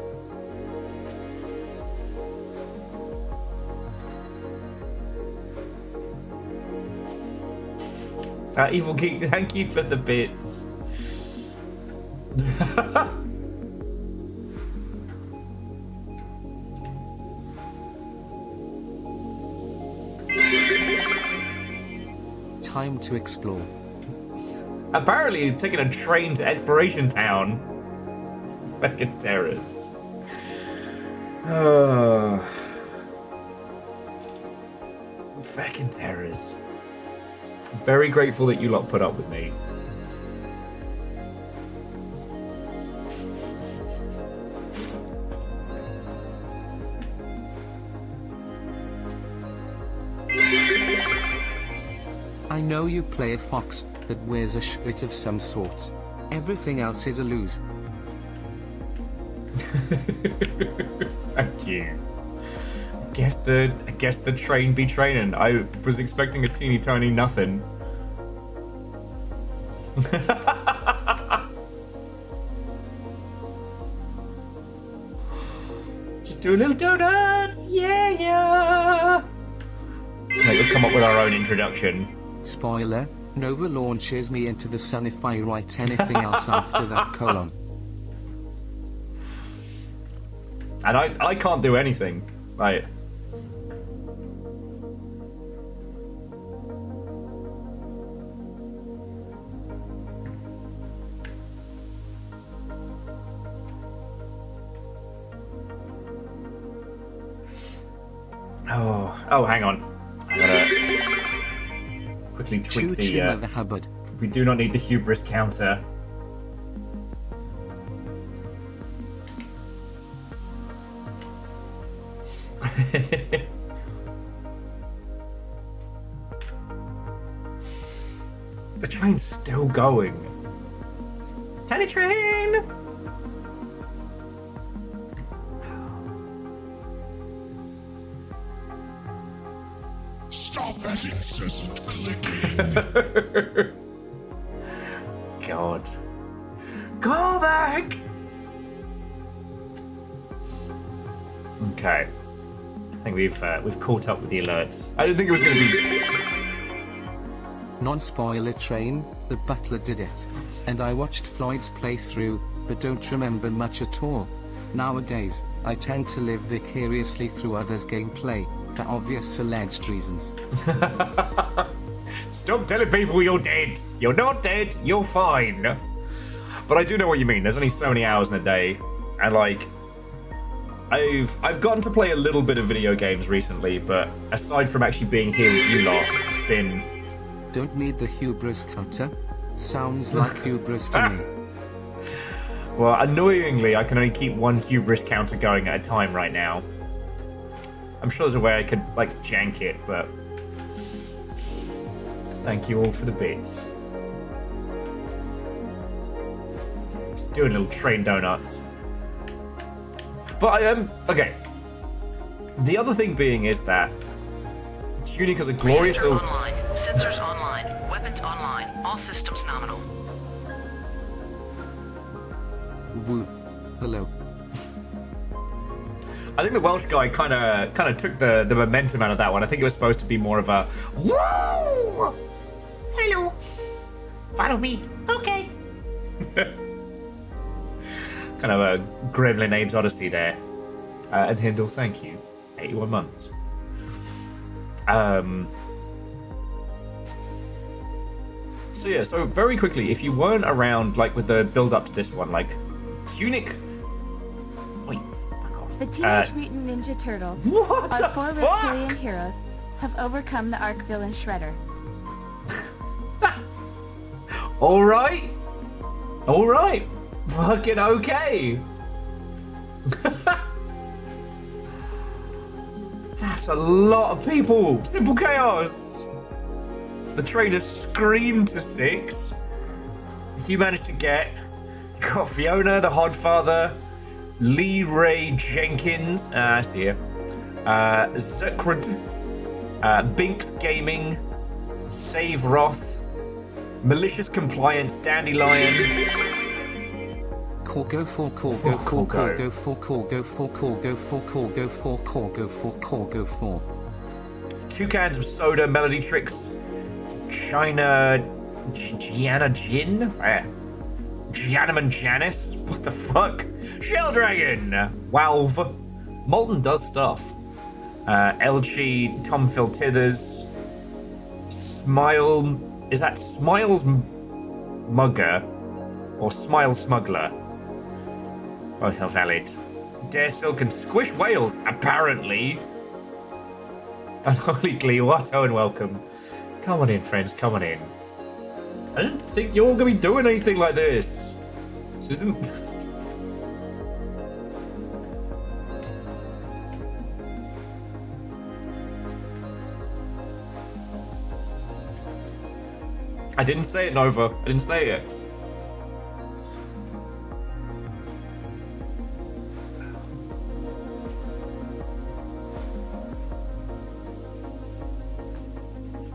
Evil Geek, thank you for the bits. Time to explore. Apparently, you're taking a train to Exploration Town. Fucking terrors. Fucking terrors. I'm very grateful that you lot put up with me. I know you play a fox that wears a shirt of some sort. Everything else is a lose. Thank you. I guess the train be training. I was expecting a teeny tiny nothing. Just do a little donuts, yeah. Like, we'll come up with our own introduction. Spoiler, Nova launches me into the sun if I write anything else after that colon. And I can't do anything. Like... Oh, hang on. I gotta quickly tweak the Mother Hubbard. We do not need the hubris counter. The train's still going. Tiny train! Stop that incessant clicking. God. Go back! Okay. I think we've caught up with the alerts. I didn't think it was going to be... Non-spoiler train, the butler did it. And I watched Floyd's playthrough, but don't remember much at all. Nowadays, I tend to live vicariously through others' gameplay, for obvious alleged reasons. Stop telling people you're dead. You're not dead. You're fine. But I do know what you mean. There's only so many hours in a day, and like, I've gotten to play a little bit of video games recently, but aside from actually being here with you lot, it's been... Don't need the hubris counter. Sounds like hubris to me. Well, annoyingly, I can only keep one hubris counter going at a time right now. I'm sure there's a way I could, like, jank it, but... Thank you all for the bits. Just doing little train donuts. But I am... okay. The other thing being is that Tunic has a glorious Reactor little... online. Sensors online. Weapons online. All systems nominal. Woo. Hello. I think the Welsh guy kind of took the momentum out of that one. I think it was supposed to be more of a woo. Hello. Follow me. Okay. Kind of a Gremlin Abe's Odyssey there. And Hindle, thank you. 81 months. So yeah, so very quickly, if you weren't around, like, with the build-up to this one, like, Tunic... Wait, fuck off. The Teenage Mutant Ninja Turtles, What our the four fuck? reptilian heroes, have overcome the arch villain Shredder. Alright. Alright. Fucking okay. That's a lot of people. Simple chaos. The trainer screamed to 6. You managed to get... You got Fiona, the Hodfather, Lee Ray Jenkins, I see you. Zuckrud, Binks Gaming, Save Roth, Malicious Compliance, Dandelion. Corgo for Corgo for Corgo for Corgo for Corgo for Corgo for Corgo for Corgo for 2 cans of soda, Melody Tricks, China, Gianna Jin, Giannaman Janice, what the fuck? Shell Dragon, Walve, Molten does stuff, Elchi, Tom Phil Tithers, Smile, is that Smiles Mugger or Smile Smuggler? Both are valid. Dare Silk and Squish Whales, apparently. Unholy Glee, Watto and welcome. Come on in, friends, come on in. I didn't think you all gonna be doing anything like this. This isn't... I didn't say it, Nova. I didn't say it.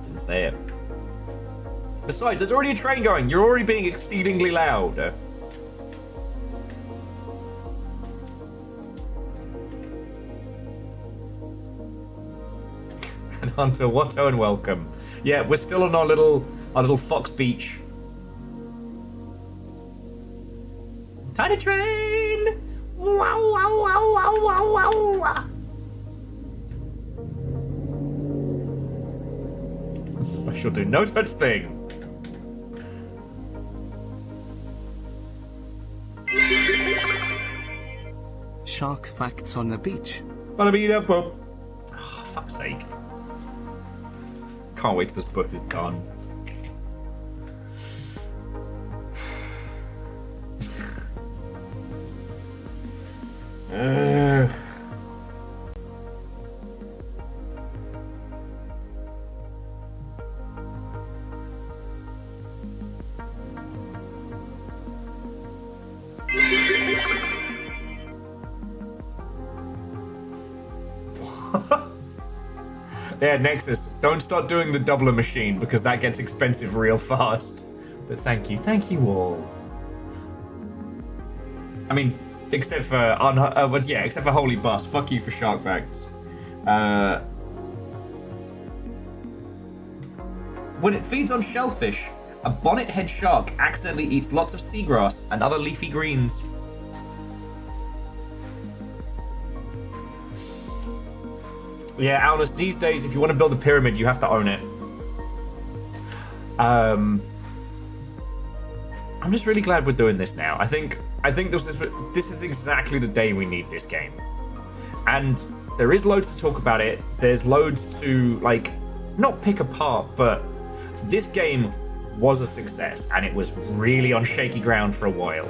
Didn't say it. Besides, there's already a train going. You're already being exceedingly loud. And Hunter, Watto and welcome. Yeah, we're still on our little Fox Beach. Tiny train! Wow, wow, wow, wow, wow, wow. I shall do no such thing. Shark facts on the beach. Oh, fuck's sake. Can't wait till this book is done. Yeah, Nexus, don't start doing the doubler machine because that gets expensive real fast. But thank you all. I mean, except for except for Holy Bus. Fuck you for shark facts. When it feeds on shellfish, a bonnet-head shark accidentally eats lots of seagrass and other leafy greens. Yeah, Alnus, these days, if you want to build a pyramid, you have to own it. I'm just really glad we're doing this now. I think this is exactly the day we need this game. And there is loads to talk about it. There's loads to, like, not pick apart, but this game was a success, and it was really on shaky ground for a while.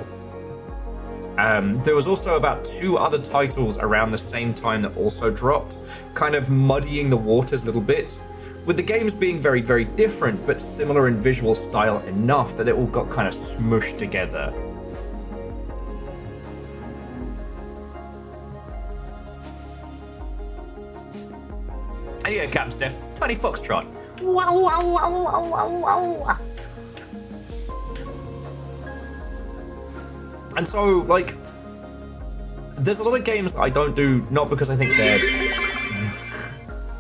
There was also about 2 other titles around the same time that also dropped, kind of muddying the waters a little bit, with the games being very, very different, but similar in visual style enough that it all got kind of smushed together. And yeah, Captain Steph, Tiny Foxtrot. Wow, wow, wow, wow, wow, wow. And so, like, there's a lot of games I don't do, not because I think they're...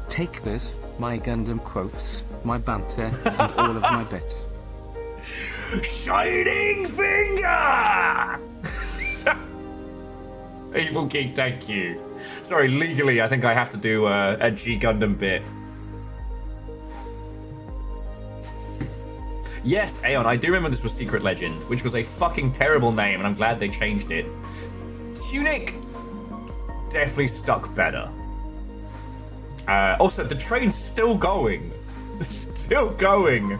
Take this, my Gundam quotes, my banter, and all of my bits. Shining Finger! Evil Geek, thank you. Sorry, legally, I think I have to do a G Gundam bit. Yes, Aeon, I do remember this was Secret Legend, which was a fucking terrible name, and I'm glad they changed it. Tunic definitely stuck better. Also, the train's still going. Still going.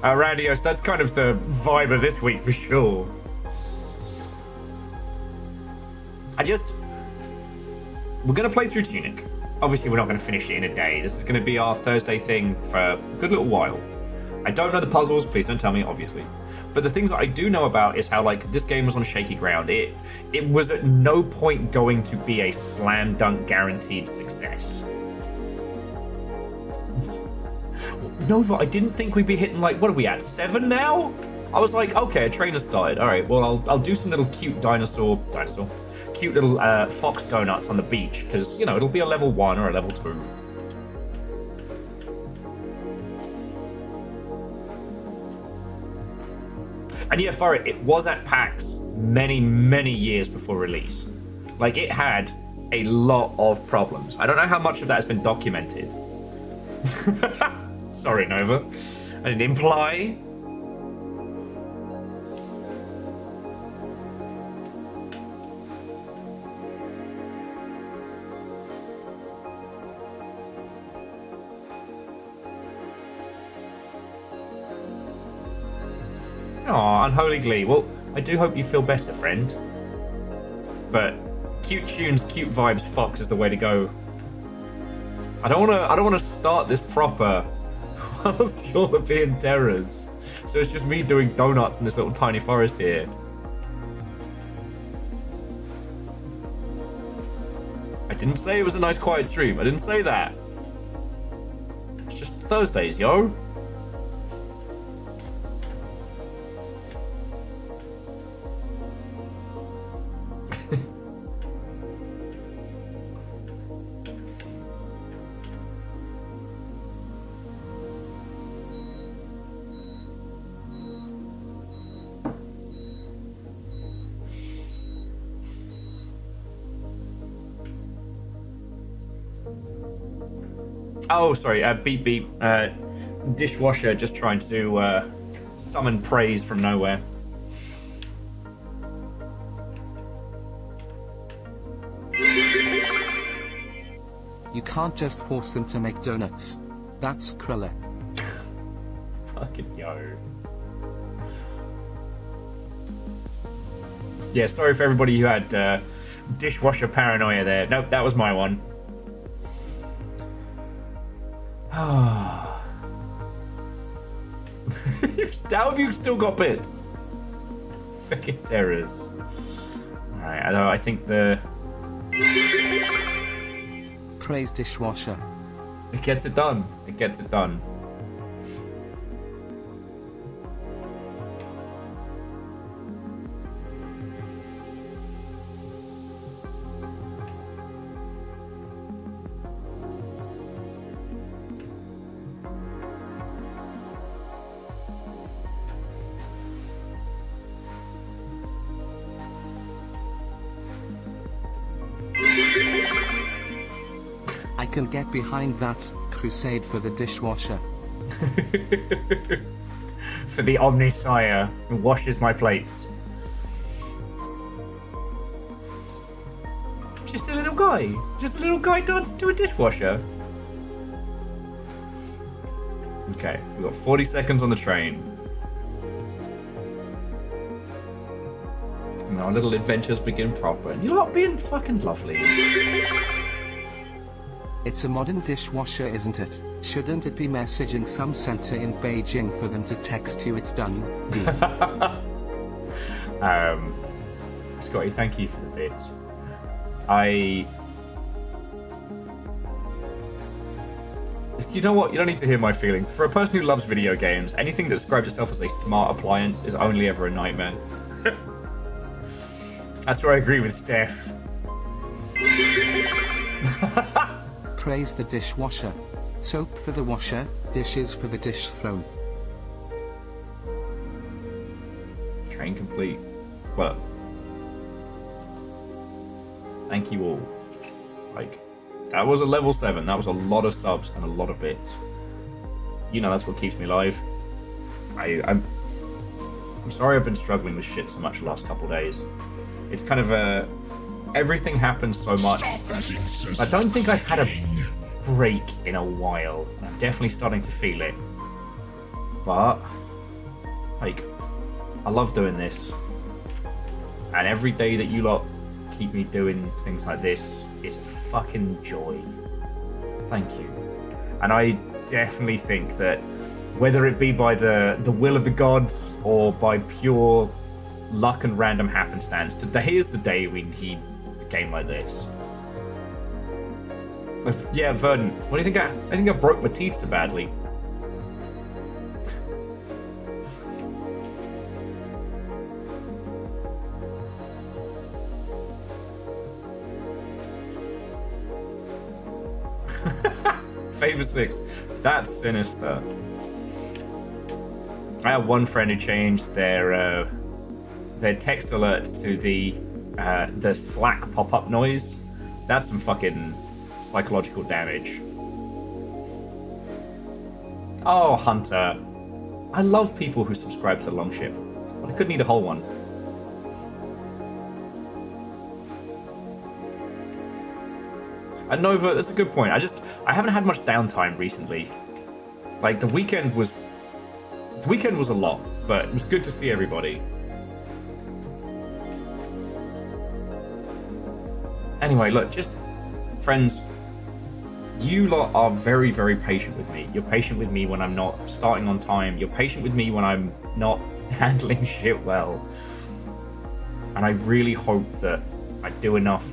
Randios, that's kind of the vibe of this week for sure. We're going to play through Tunic. Obviously, we're not going to finish it in a day. This is going to be our Thursday thing for a good little while. I don't know the puzzles, please don't tell me, obviously. But the things that I do know about is how, like, this game was on shaky ground. It was at no point going to be a slam dunk guaranteed success. Nova, I didn't think we'd be hitting, like, what are we at, 7 now? I was like, okay, a trainer started. All right, well, I'll do some little cute cute little fox donuts on the beach, because, you know, it'll be a level 1 or a level 2. And yeah, for it was at PAX many, many years before release. Like, it had a lot of problems. I don't know how much of that has been documented. Sorry, Nova. I didn't imply. Aw, unholy glee. Well, I do hope you feel better, friend. But cute tunes, cute vibes, Fox is the way to go. I don't wanna start this proper whilst you're being terrors. So it's just me doing donuts in this little tiny forest here. I didn't say it was a nice quiet stream. I didn't say that. It's just Thursdays, yo. Oh, sorry, beep beep. Dishwasher just trying to summon praise from nowhere. You can't just force them to make donuts. That's Krilla. Fucking yo. Yeah, sorry for everybody who had dishwasher paranoia there. Nope, that was my one. How have you still got bits? Fucking terrors. Alright, I think the... Praise dishwasher. It gets it done. It gets it done. I can get behind that crusade for the dishwasher. For the Omnisire who washes my plates. Just a little guy. Just a little guy dancing to a dishwasher. Okay, we've got 40 seconds on the train. And our little adventures begin proper. And you lot being fucking lovely. It's a modern dishwasher, isn't it? Shouldn't it be messaging some center in Beijing for them to text you it's done? D. Scotty, thank you for the bits. You know what? You don't need to hear my feelings. For a person who loves video games, anything that describes itself as a smart appliance is only ever a nightmare. That's where I agree with Steph. Praise the dishwasher. Soap for the washer, dishes for the dish throne. Train complete. Well, thank you all. Like, that was a level 7. That was a lot of subs and a lot of bits. You know, that's what keeps me alive. I'm sorry I've been struggling with shit so much the last couple days. It's kind of a... Everything happens so much. I don't think I've had a break in a while. I'm definitely starting to feel it. But, like, I love doing this. And every day that you lot keep me doing things like this is a fucking joy. Thank you. And I definitely think that whether it be by the will of the gods or by pure luck and random happenstance, today is the day we need a game like this. Yeah, Verdant, what do you think? I think I broke my teeth so badly. Favor 6. That's sinister. I have one friend who changed their text alert to the Slack pop-up noise. That's some fucking psychological damage. Oh, Hunter. I love people who subscribe to Longship, but I could need a whole one. And Nova, that's a good point. I haven't had much downtime recently. Like, the weekend was a lot, but it was good to see everybody. Anyway, look, just friends, you lot are very, very patient with me. You're patient with me when I'm not starting on time. You're patient with me when I'm not handling shit well. And I really hope that I do enough.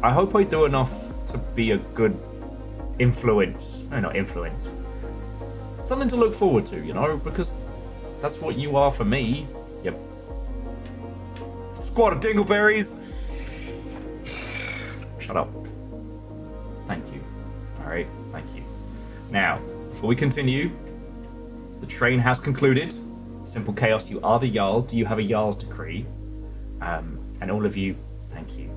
I hope I do enough to be a good influence. No, not influence. Something to look forward to, you know, because that's what you are for me. Yep. Squad of dingleberries! Shut up. Thank you. Alright, thank you. Now, before we continue, the train has concluded. Simple Chaos, you are the Jarl. Do you have a Jarl's decree? And all of you, thank you.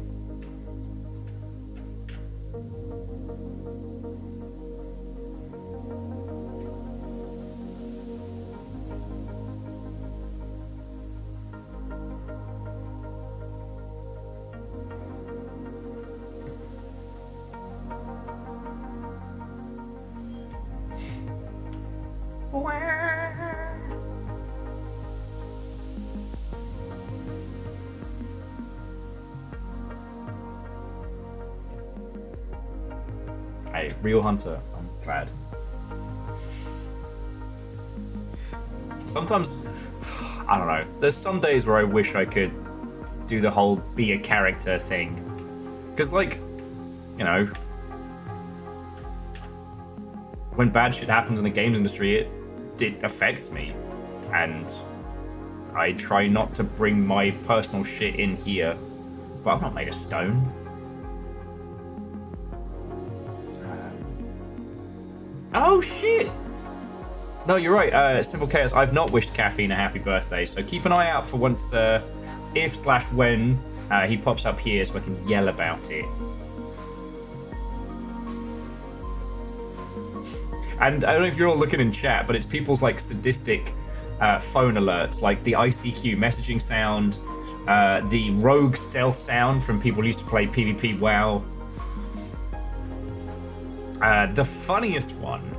Hey, real Hunter, I'm glad. Sometimes, I don't know, there's some days where I wish I could do the whole be a character thing. Because, like, you know, when bad shit happens in the games industry, it affects me, and I try not to bring my personal shit in here. But I'm not made of stone. Oh shit! No, you're right. Simple Chaos. I've not wished Caffeine a happy birthday, so keep an eye out for once, if/when he pops up here, so I can yell about it. And I don't know if you're all looking in chat, but it's people's like sadistic phone alerts, like the ICQ messaging sound, the rogue stealth sound from people who used to play PvP WoW. The funniest one.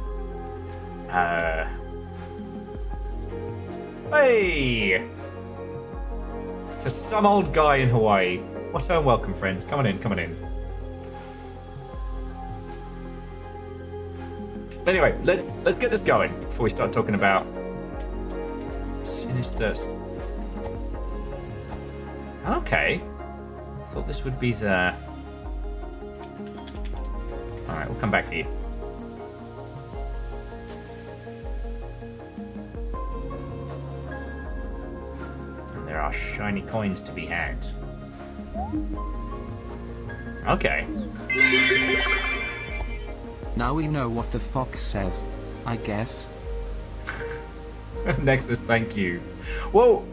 Hey! To some old guy in Hawaii. What a welcome, friends. Come on in, come on in. Anyway, let's get this going before we start talking about sinister. Okay, thought this would be the. All right, we'll come back to you. And there are shiny coins to be had. Okay. Now we know what the fox says, I guess. Nexus, thank you. Well,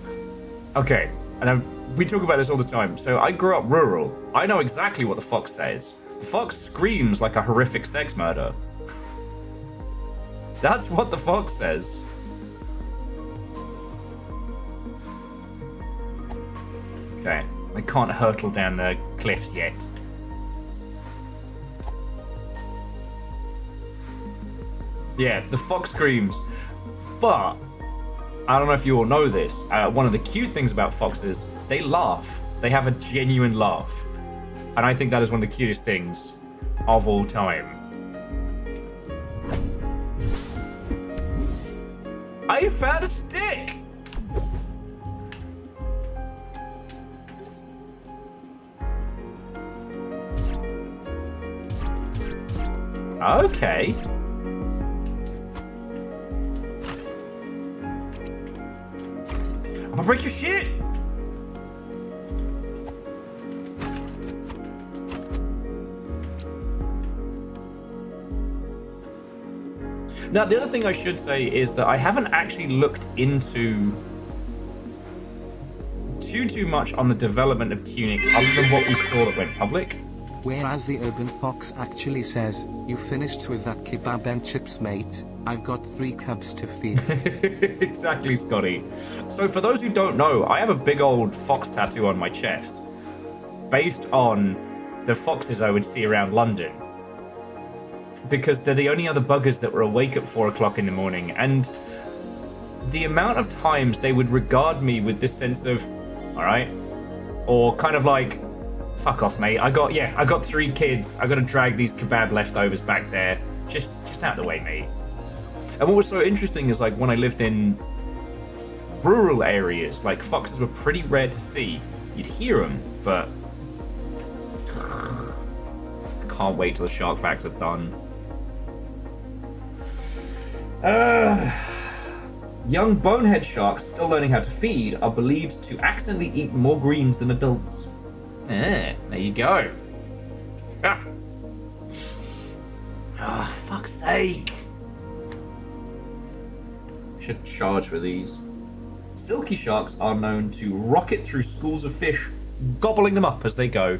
okay, and we talk about this all the time. So I grew up rural. I know exactly what the fox says. The fox screams like a horrific sex murder. That's what the fox says. Okay, I can't hurtle down the cliffs yet. Yeah, the fox screams. But, I don't know if you all know this, one of the cute things about foxes, they laugh. They have a genuine laugh. And I think that is one of the cutest things of all time. I found a stick! Okay. I'm gonna break your shit! Now, the other thing I should say is that I haven't actually looked into too much on the development of Tunic other than what we saw that went public. Whereas the urban fox actually says, "You finished with that kebab and chips, mate? I've got 3 cubs to feed." Exactly, Scotty. So for those who don't know, I have a big old fox tattoo on my chest, based on the foxes I would see around London. Because they're the only other buggers that were awake at 4 o'clock in the morning, and the amount of times they would regard me with this sense of, alright, or kind of like, fuck off, mate. I got 3 kids. I gotta drag these kebab leftovers back there. Just out of the way, mate. And what was so interesting is, like, when I lived in rural areas, like, foxes were pretty rare to see. You'd hear them, but can't wait till the shark facts are done. Young bonehead sharks still learning how to feed are believed to accidentally eat more greens than adults. There you go. Ah, fuck's sake. Should charge for these. Silky sharks are known to rocket through schools of fish, gobbling them up as they go.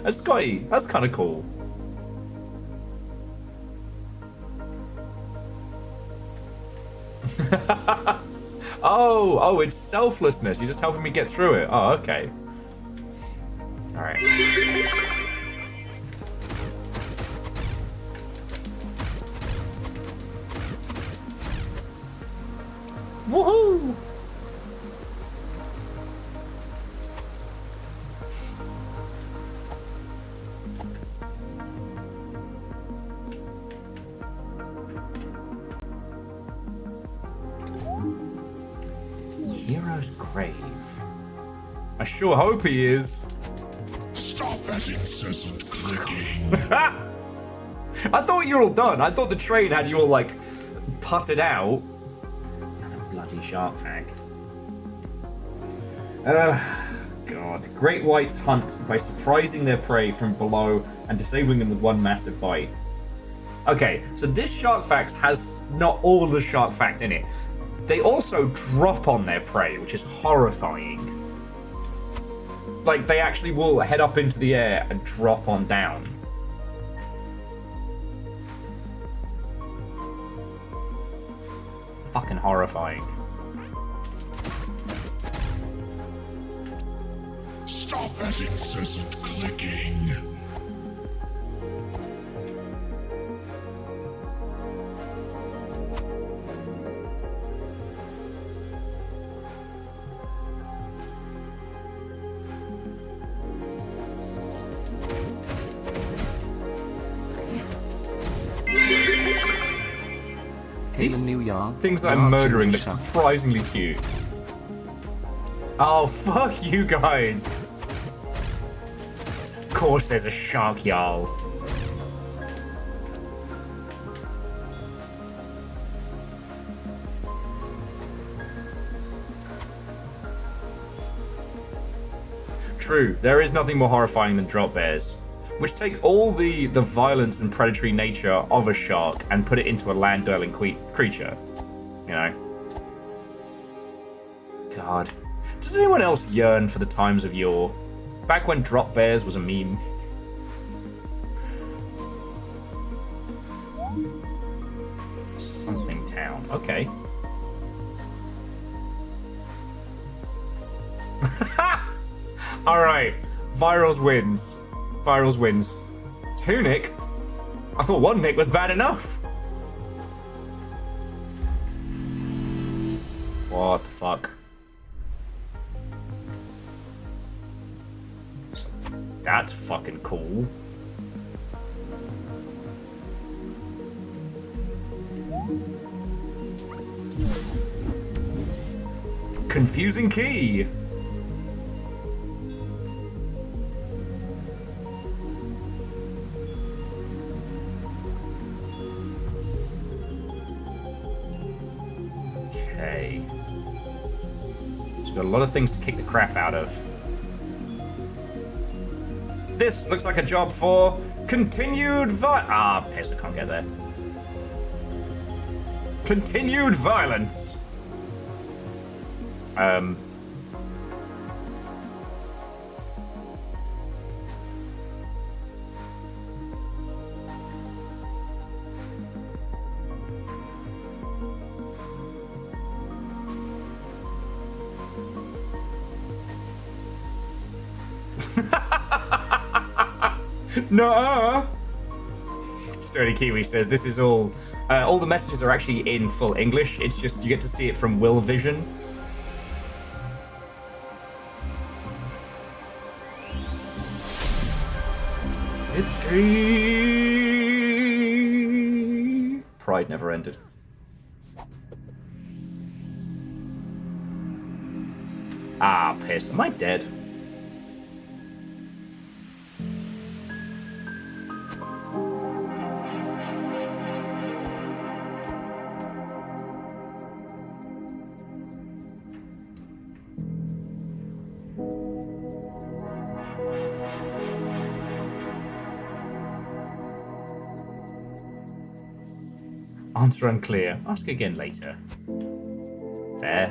That's Scotty. That's kind of cool. Oh, it's selflessness. You're just helping me get through it. Oh, okay. All right. Woohoo! Hero's Grave. I sure hope he is. Stop that incessant clicking. I thought you were all done. I thought the train had you all, like, putted out. Another bloody shark fact. God. Great whites hunt by surprising their prey from below and disabling them with one massive bite. Okay, so this shark fact has not all the shark facts in it. They also drop on their prey, which is horrifying. Like, they actually will head up into the air and drop on down. Fucking horrifying. Stop that incessant clicking. These These New York. things that I'm murdering look surprisingly cute. Oh, fuck you guys. Of course there's a shark, y'all. True, there is nothing more horrifying than drop bears, which take all the violence and predatory nature of a shark and put it into a land-dwelling creature. You know? God. Does anyone else yearn for the times of yore? Back when drop bears was a meme. Something town. Okay. Alright. Virals wins. Virals wins. Tunic? I thought one nick was bad enough. What the fuck? That's fucking cool. Confusing key. Okay. So we've got a lot of things to kick the crap out of. This looks like a job for continued piss, I can't get there. Continued violence. No. Sturdy Kiwi says this is all the messages are actually in full English. It's just you get to see it from Will Vision. It's key. Pride never ended. Ah, piss. Am I dead? Answer unclear. Ask again later. Fair.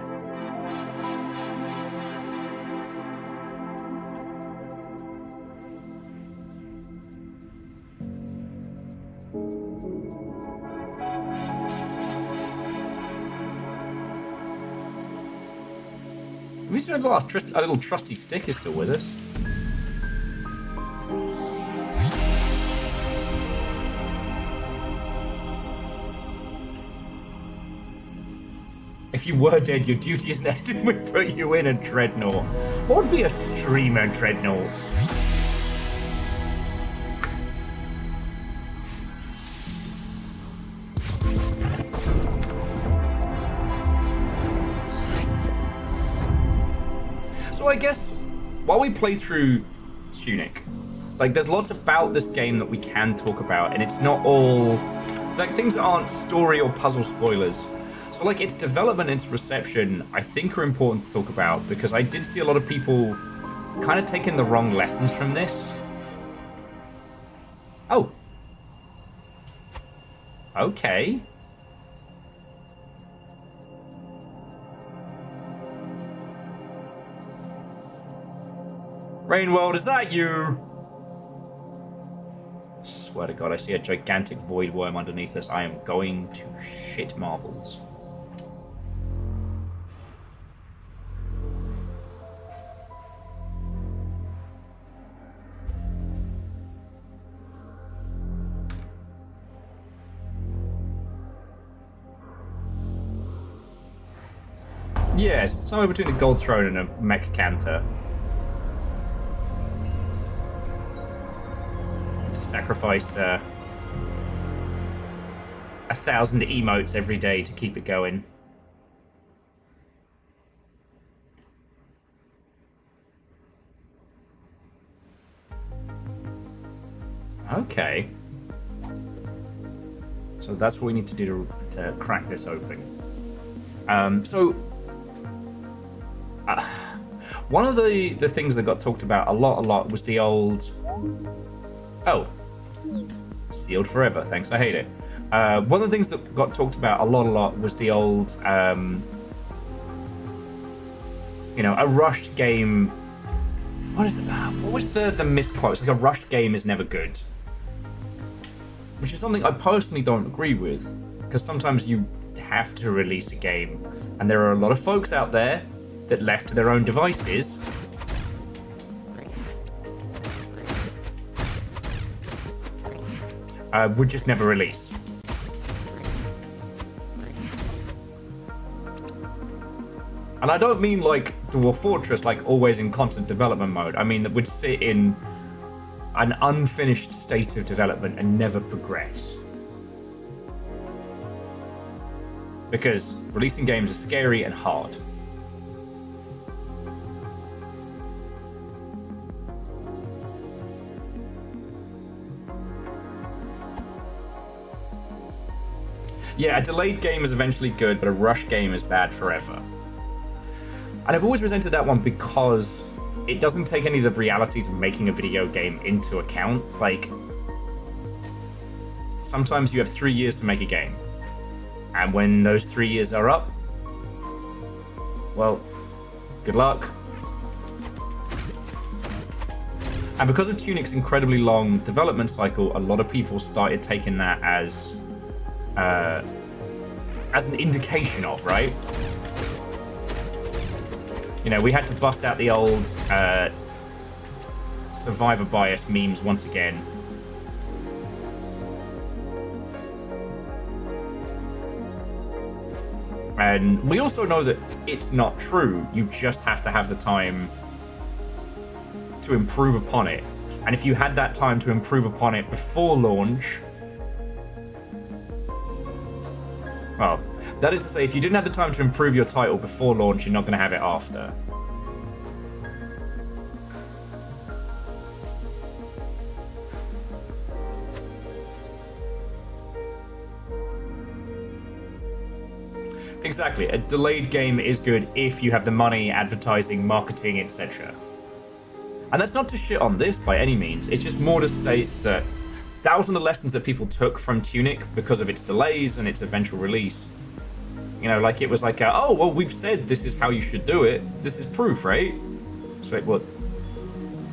We still have a little trusty stick is still with us. If you were dead, your duty isn't ended. We put you in a dreadnought. What would be a streamer dreadnought? So I guess while we play through Tunic, like, there's lots about this game that we can talk about, and it's not all, like, things that aren't story or puzzle spoilers. So, like, its development and its reception, I think, are important to talk about, because I did see a lot of people kind of taking the wrong lessons from this. Oh. Okay. Rainworld, is that you? Swear to God, I see a gigantic void worm underneath us. I am going to shit marbles. Yes, somewhere between the Gold Throne and a Mech Canter. To sacrifice 1,000 emotes every day to keep it going. Okay. So that's what we need to do to crack this open. One of the things that got talked about a lot was the old... Oh. Sealed forever, thanks, I hate it. One of the things that got talked about a lot was the old, you know, a rushed game... What is it? What was the misquote? It's like a rushed game is never good. Which is something I personally don't agree with. Because sometimes you have to release a game. And there are a lot of folks out there that left to their own devices would just never release. And I don't mean like Dwarf Fortress, like always in constant development mode. I mean that would sit in an unfinished state of development and never progress. Because releasing games is scary and hard. Yeah, a delayed game is eventually good, but a rushed game is bad forever. And I've always resented that one because it doesn't take any of the realities of making a video game into account. Like, sometimes you have 3 years to make a game. And when those 3 years are up, well, good luck. And because of Tunic's incredibly long development cycle, a lot of people started taking that as an indication of, right? You know, we had to bust out the old survivor bias memes once again. And we also know that it's not true. You just have to have the time to improve upon it. And if you had that time to improve upon it before launch, well, that is to say, if you didn't have the time to improve your title before launch, you're not going to have it after. Exactly, a delayed game is good if you have the money, advertising, marketing, etc. And that's not to shit on this by any means, it's just more to state that that was one of the lessons that people took from Tunic because of its delays and its eventual release. You know, like it was like, oh, well, we've said this is how you should do it. This is proof, right? It's like, well,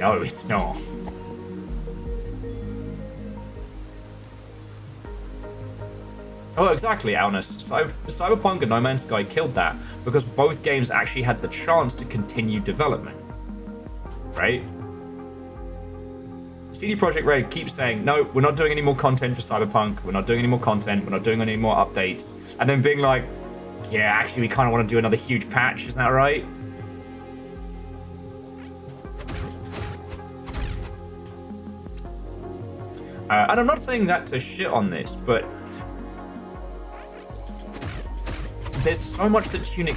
no, it's not. Oh, exactly, Alnus. Cyberpunk and No Man's Sky killed that because both games actually had the chance to continue development, right? CD Projekt Red keeps saying, no, we're not doing any more content for Cyberpunk, we're not doing any more content, we're not doing any more updates, and then being like, yeah, actually we kind of want to do another huge patch, isn't that right? And I'm not saying that to shit on this, but there's so much that Tunic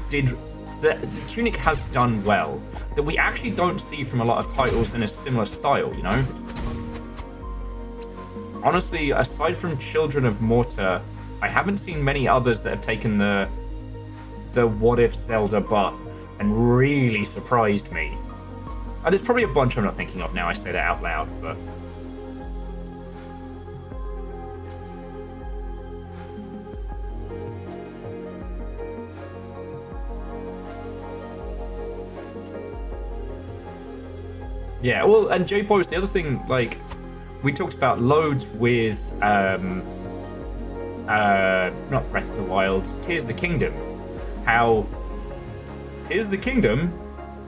did that the Tunic has done well that we actually don't see from a lot of titles in a similar style, you know? Honestly, aside from Children of Morta, I haven't seen many others that have taken the what if Zelda but and really surprised me. And there's probably a bunch I'm not thinking of now I say that out loud, but... Yeah, well, and J-Post, the other thing, like, we talked about loads with, not Breath of the Wild, Tears of the Kingdom. How Tears of the Kingdom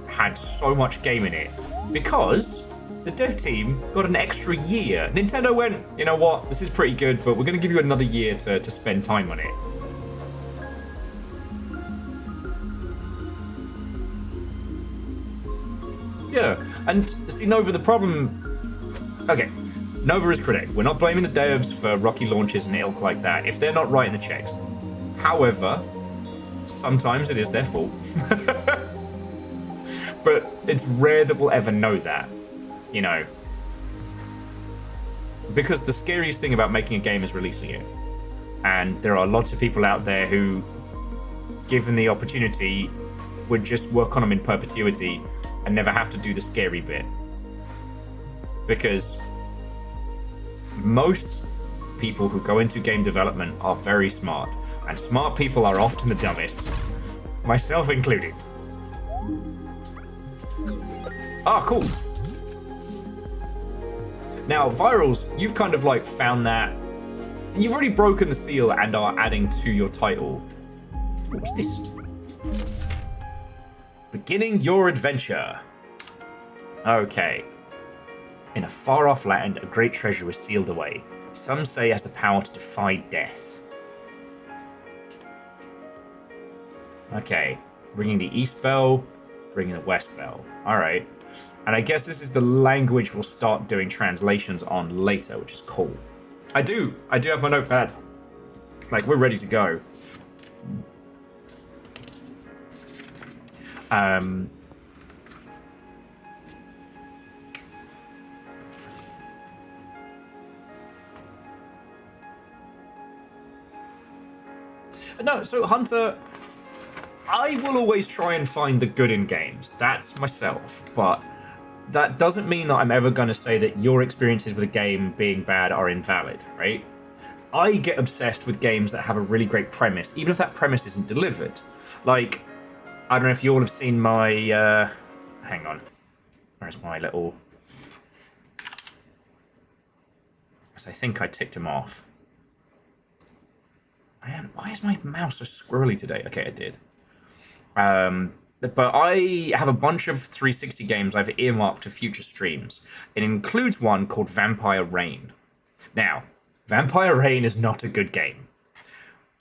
had so much game in it because the dev team got an extra year. Nintendo went, you know what, this is pretty good, but we're going to give you another year to spend time on it. Yeah, and see, Nova, the problem... Okay, Nova is correct. We're not blaming the devs for rocky launches and ilk like that, if they're not writing the checks. However, sometimes it is their fault. But it's rare that we'll ever know that, you know. Because the scariest thing about making a game is releasing it. And there are lots of people out there who, given the opportunity, would just work on them in perpetuity and never have to do the scary bit. Because most people who go into game development are very smart, and smart people are often the dumbest, myself included. Ah, cool. Now, Virals, you've kind of like found that, and you've already broken the seal and are adding to your title. What's this? Beginning your adventure. Okay. In a far-off land, a great treasure was sealed away. Some say it has the power to defy death. Okay. Ringing the east bell, ringing the west bell. Alright. And I guess this is the language we'll start doing translations on later, which is cool. I do have my notepad. Like, we're ready to go. No, so Hunter, I will always try and find the good in games. That's myself, but that doesn't mean that I'm ever going to say that your experiences with a game being bad are invalid, right? I get obsessed with games that have a really great premise, even if that premise isn't delivered. Like, I don't know if you all have seen my, hang on. Where's my little... Yes, I think I ticked him off. Man, why is my mouse so squirrely today? Okay, I did. But I have a bunch of 360 games I've earmarked to future streams. It includes one called Vampire Reign. Now, Vampire Reign is not a good game,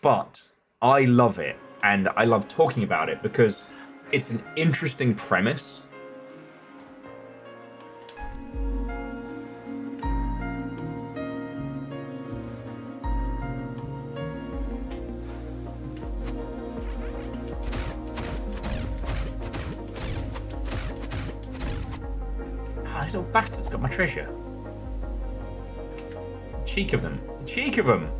but I love it, and I love talking about it because it's an interesting premise. These little bastards got my treasure. Cheek of them. Cheek of them!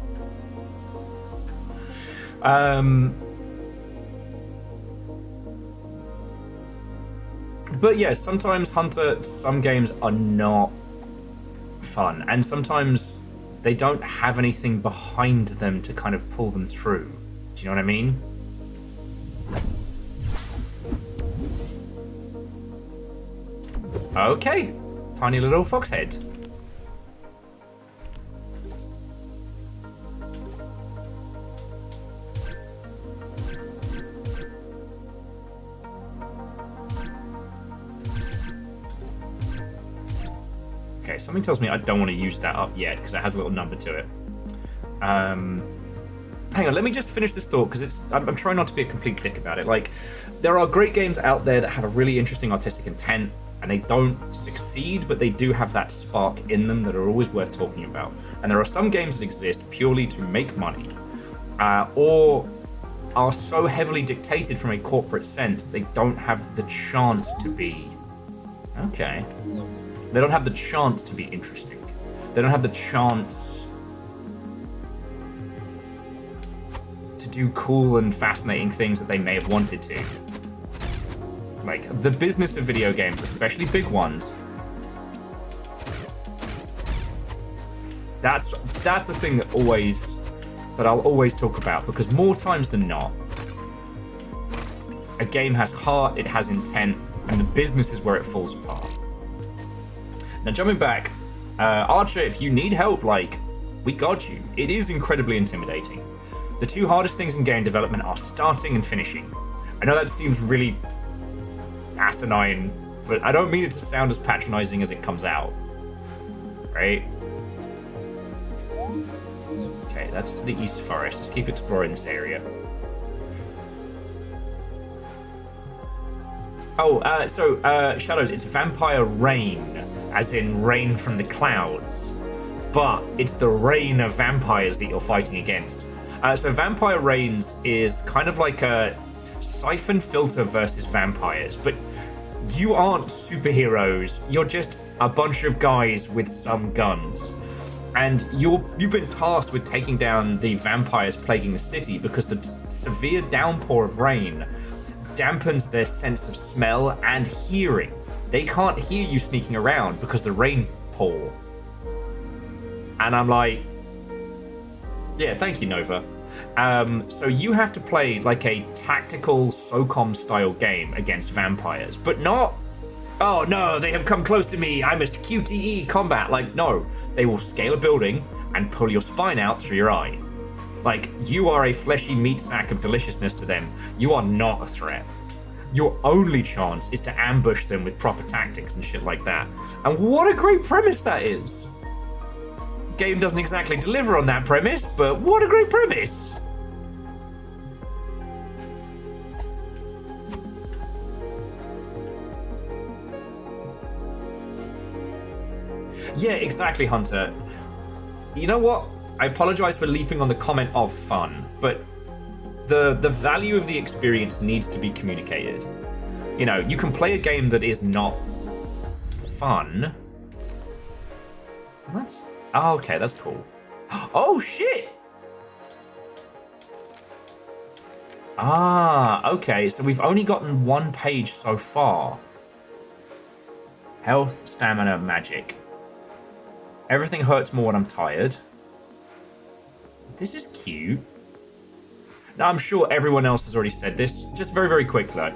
But yeah, sometimes, Hunter, some games are not fun. And sometimes they don't have anything behind them to kind of pull them through. Do you know what I mean? Okay, tiny little fox head. Okay, something tells me I don't want to use that up yet because it has a little number to it. Hang on, let me just finish this thought because I'm trying not to be a complete dick about it. Like, there are great games out there that have a really interesting artistic intent, and they don't succeed, but they do have that spark in them that are always worth talking about. And there are some games that exist purely to make money, or are so heavily dictated from a corporate sense, they don't have the chance to be... Okay. They don't have the chance to be interesting. They don't have the chance to do cool and fascinating things that they may have wanted to. Like, the business of video games, especially big ones, that's a thing that I'll always talk about, because more times than not, a game has heart, it has intent, and the business is where it falls apart. Now, jumping back, Archer, if you need help, like, we got you. It is incredibly intimidating. The two hardest things in game development are starting and finishing. I know that seems really asinine, but I don't mean it to sound as patronizing as it comes out. Right? Okay, that's to the East Forest. Let's keep exploring this area. Oh, Shadows, it's vampire rain, as in rain from the clouds. But it's the rain of vampires that you're fighting against. So Vampire Reigns is kind of like a Siphon Filter versus vampires, but you aren't superheroes. You're just a bunch of guys with some guns. And you've been tasked with taking down the vampires plaguing the city because the severe downpour of rain dampens their sense of smell and hearing. They can't hear you sneaking around because the rain pour. And I'm like, yeah, thank you, Nova. So you have to play like a tactical SOCOM style game against vampires, but not, oh no, they have come close to me, I must QTE combat. Like, no, they will scale a building and pull your spine out through your eye. Like, you are a fleshy meat sack of deliciousness to them. You are not a threat. Your only chance is to ambush them with proper tactics and shit like that. And what a great premise that is. Game doesn't exactly deliver on that premise, but what a great premise. Yeah, exactly, Hunter. You know what? I apologize for leaping on the comment of fun, but the value of the experience needs to be communicated. You know, you can play a game that is not fun. That's... Oh, okay, that's cool. Oh, shit! Ah, okay, so we've only gotten one page so far. Health, stamina, magic. Everything hurts more when I'm tired. This is cute. Now, I'm sure everyone else has already said this. Just very, very quick, though.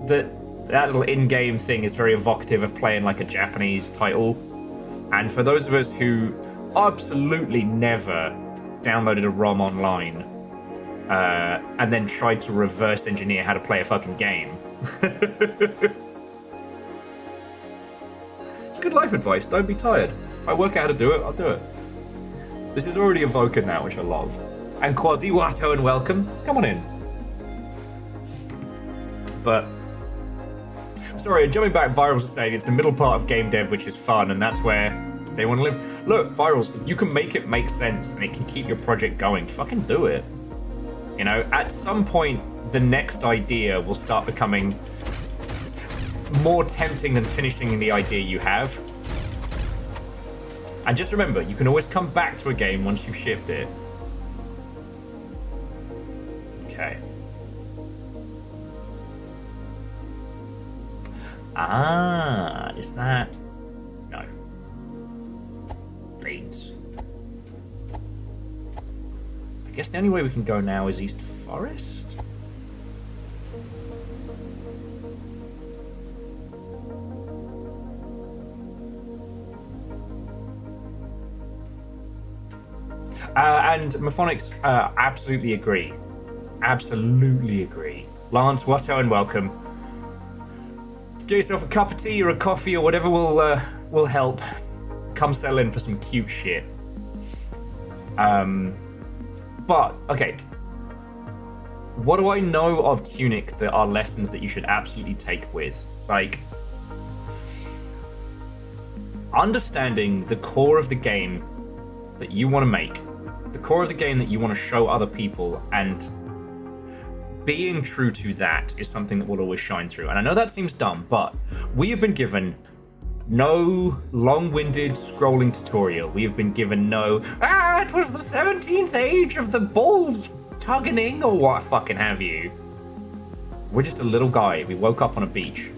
That little in-game thing is very evocative of playing like a Japanese title. And for those of us who absolutely never downloaded a ROM online and then tried to reverse engineer how to play a fucking game. It's good life advice. Don't be tired. If I work out how to do it, I'll do it. This is already evoking now, which I love. And Quasi Watto and welcome. Come on in. But sorry, jumping back, Virals is saying it's the middle part of game dev which is fun, and that's where they want to live. Look, Virals, if you can make it make sense and it can keep your project going, fucking do it. You know, at some point, the next idea will start becoming more tempting than finishing the idea you have. And just remember, you can always come back to a game once you've shipped it. Okay. Ah, is that... No. Beans. I guess the only way we can go now is East Forest? And Mephonics, absolutely agree. Absolutely agree. Lance, Watto, and welcome. Get yourself a cup of tea or a coffee or whatever will help. Come settle in for some cute shit. But, okay. What do I know of Tunic that are lessons that you should absolutely take with? Like, understanding the core of the game that you want to make the core of the game that you want to show other people, and being true to that is something that will always shine through. And I know that seems dumb, but we have been given no long-winded scrolling tutorial. We have been given no, it was the 17th age of the ball tugging or what fucking have you. We're just a little guy. We woke up on a beach.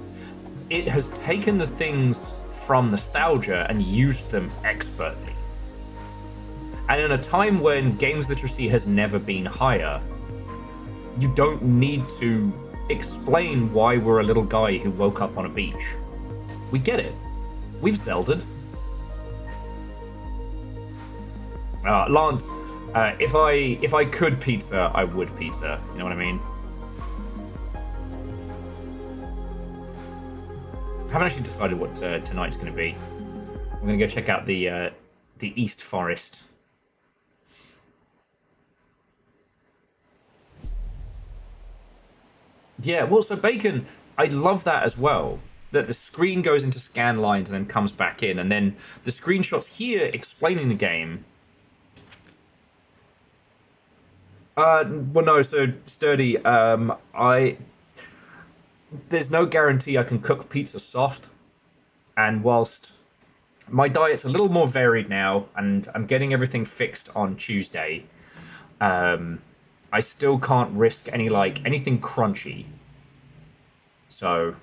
It has taken the things from nostalgia and used them expertly. And in a time when games literacy has never been higher, you don't need to explain why we're a little guy who woke up on a beach. We get it. We've Zelda'd. Lance, if I could pizza, I would pizza. You know what I mean? Haven't actually decided what tonight's going to be. I'm going to go check out the East Forest. Yeah, well, so Bacon, I love that as well. That the screen goes into scan lines and then comes back in, and then the screenshots here explaining the game. Well, no, so Sturdy, there's no guarantee I can cook pizza soft, and whilst my diet's a little more varied now, and I'm getting everything fixed on Tuesday, I still can't risk anything crunchy. So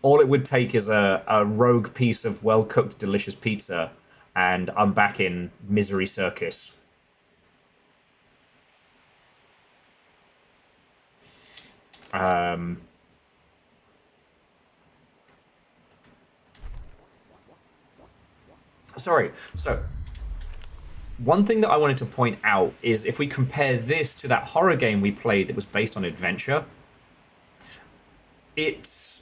all it would take is a rogue piece of well-cooked, delicious pizza, and I'm back in Misery Circus. Sorry, so one thing that I wanted to point out is if we compare this to that horror game we played that was based on adventure, it's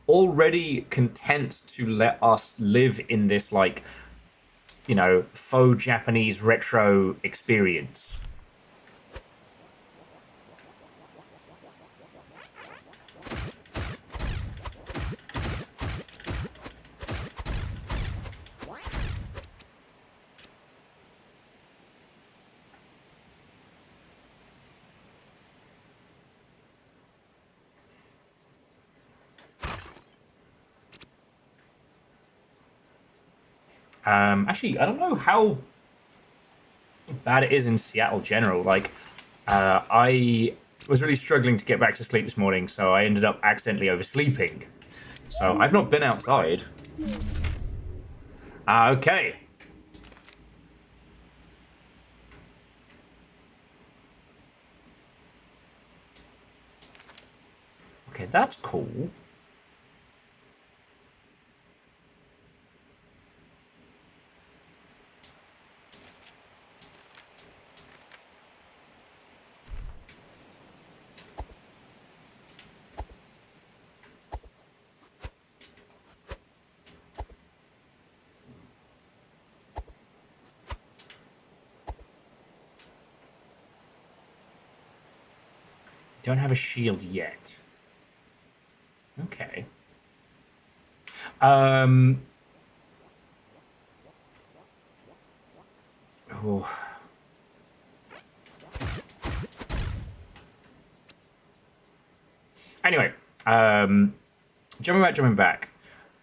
already content to let us live in this, faux Japanese retro experience. Actually, I don't know how bad it is in Seattle general. I was really struggling to get back to sleep this morning, so I ended up accidentally oversleeping. So I've not been outside. Okay. Okay, that's cool. Don't have a shield yet. Okay. Oh. Anyway, jumping back.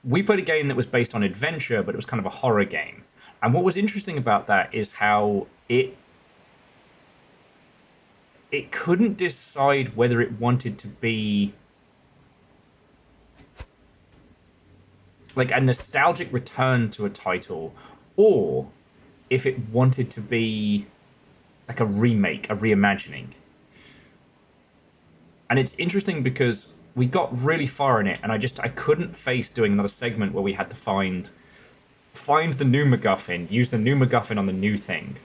We played a game that was based on adventure, but it was kind of a horror game. And what was interesting about that is how it couldn't decide whether it wanted to be like a nostalgic return to a title, or if it wanted to be like a remake, a reimagining. And it's interesting because we got really far in it, and I couldn't face doing another segment where we had to find the new MacGuffin, use the new MacGuffin on the new thing.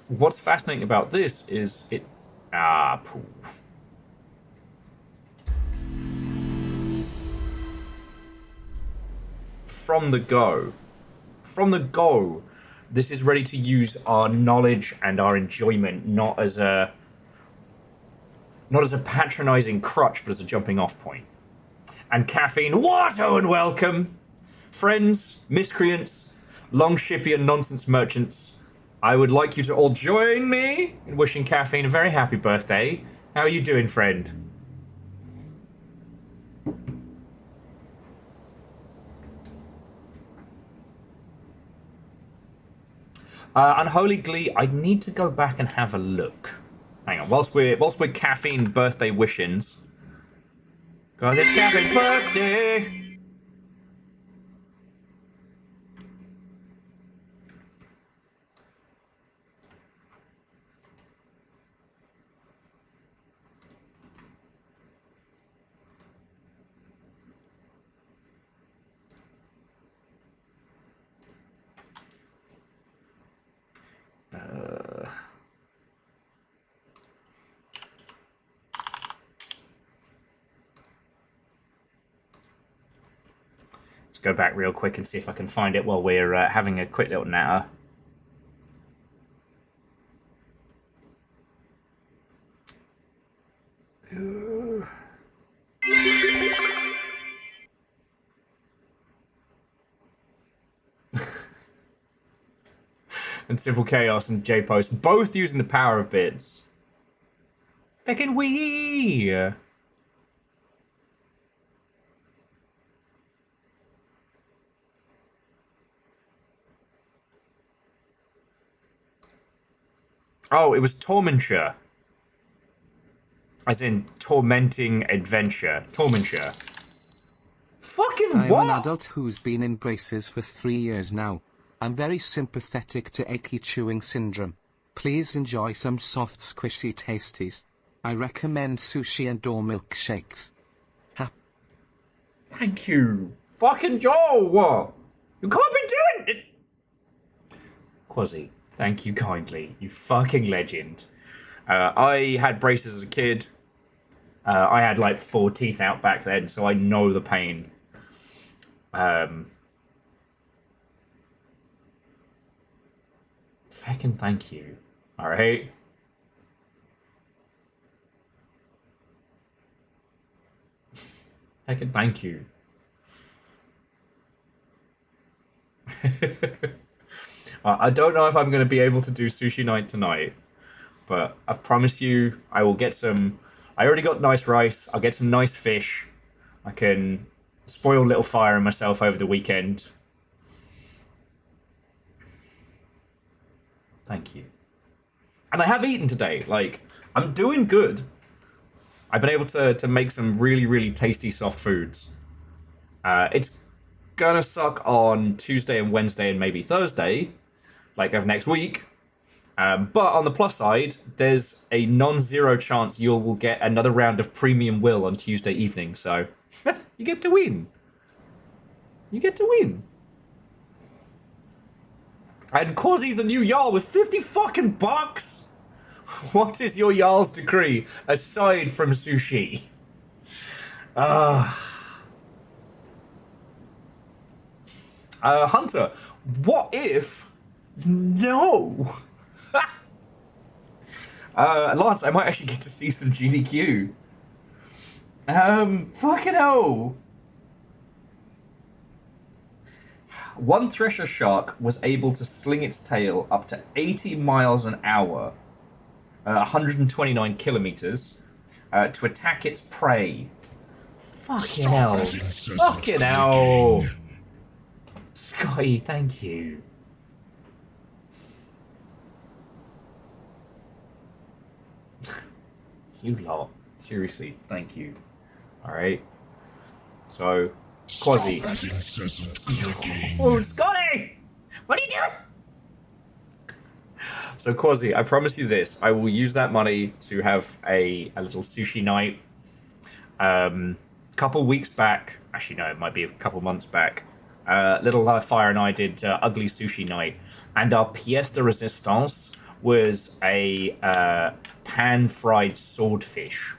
What's fascinating about this is it... Pooh. From the go, this is ready to use our knowledge and our enjoyment, not as a patronizing crutch, but as a jumping off point. and caffeine. What? Oh, and welcome. Friends, miscreants, Longshipian nonsense merchants, I would like you to all join me in wishing Caffeine a very happy birthday. How are you doing, friend? Unholy Glee, I need to go back and have a look. Hang on, whilst we're Caffeine birthday wishings. Because it's Caffeine's birthday! Let's go back real quick and see if I can find it while we're having a quick little natter. And Simple Chaos and J-Post, both using the power of bids. Fucking wee! Oh, it was Tormenture. As in, tormenting adventure. Tormenture. Fucking I'm what? an adult who's been in braces for 3 years now. I'm very sympathetic to achy chewing syndrome. Please enjoy some soft squishy tasties. I recommend sushi and or milkshakes. Thank you. Fucking Joe! You can't be doing it! Quasi, thank you kindly. You fucking legend. I had braces as a kid. I had like 4 teeth out back then, so I know the pain. Fucking thank you. Alright? Fucking thank you. I don't know if I'm going to be able to do sushi night tonight, but I promise you I will get some... I already got nice rice. I'll get some nice fish. I can spoil Little Fire and myself over the weekend. Thank you. And I have eaten today. Like, I'm doing good. I've been able to make some really, really tasty soft foods. It's gonna suck on Tuesday and Wednesday and maybe Thursday, like of next week. But on the plus side, there's a non-zero chance you will get another round of Premium Will on Tuesday evening. So, you get to win. You get to win. And Quasi's the new Jarl with 50 fucking bucks. What is your Jarl's decree aside from sushi? Hunter, what if? No. Lance, I might actually get to see some GDQ. Fucking hell. One thresher shark was able to sling its tail up to 80 miles an hour, 129 kilometers, to attack its prey. Fucking hell. Fucking hell. Scotty, thank you. You lot. Seriously, thank you. Alright. So, Quasi. Stop that incessant clicking. Oh, Scotty! What are you doing? So, Quasi, I promise you this. I will use that money to have a little sushi night. Couple weeks back, actually no, it might be a couple months back, Little Fire and I did Ugly Sushi Night, and our pièce de résistance was a pan-fried swordfish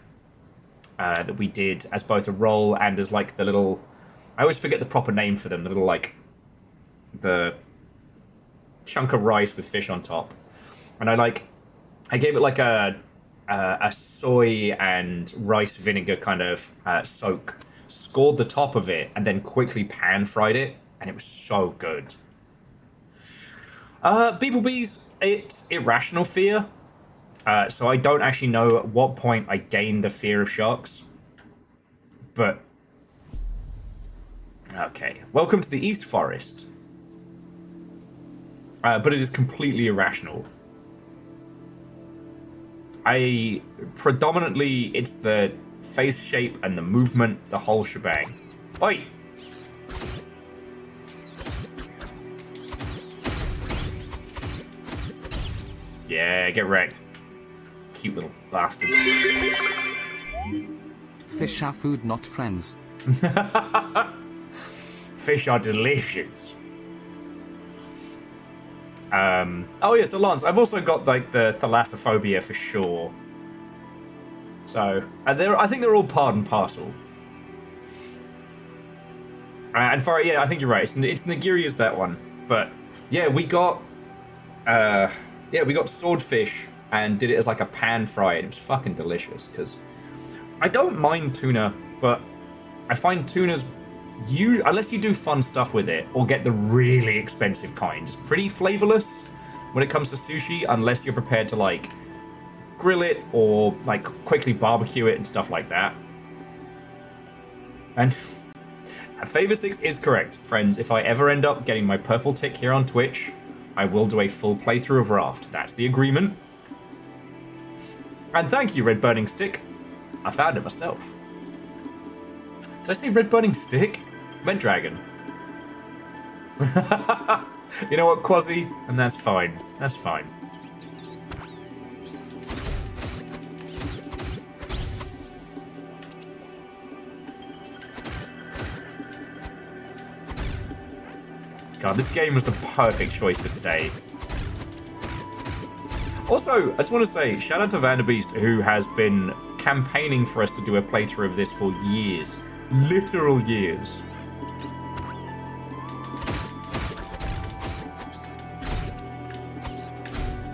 that we did as both a roll and as like the little... I always forget the proper name for them, the little like... the chunk of rice with fish on top. And I gave it like a soy and rice vinegar kind of soak. scored the top of it, and then quickly pan-fried it, and it was so good. Beebles, it's irrational fear. So I don't actually know at what point I gained the fear of sharks. But... okay. Welcome to the East Forest. But it is completely irrational. Predominantly, it's the face shape and the movement, the whole shebang. Oi! Yeah, get wrecked. Cute little bastards. Fish are food, not friends. Fish are delicious. Oh yeah, so Lance, I've also got like the thalassophobia for sure. So, I think they're all part and parcel. And for yeah, I think you're right. It's Nigiria's that one, but yeah, we got swordfish and did it as like a pan fry. And it was fucking delicious because I don't mind tuna, but I find tuna's unless you do fun stuff with it or get the really expensive kind, it's pretty flavorless when it comes to sushi unless you're prepared to like grill it or like quickly barbecue it and stuff like that. And Favor 6 is correct, friends. If I ever end up getting my purple tick here on Twitch, I will do a full playthrough of Raft. That's the agreement. And thank you, Red Burning Stick. I found it myself. Did I say Red Burning Stick? I meant dragon. You know what, Quasi? And that's fine. That's fine. God, this game was the perfect choice for today. Also, I just want to say, shout out to Vanderbeest, who has been campaigning for us to do a playthrough of this for years. Literal years.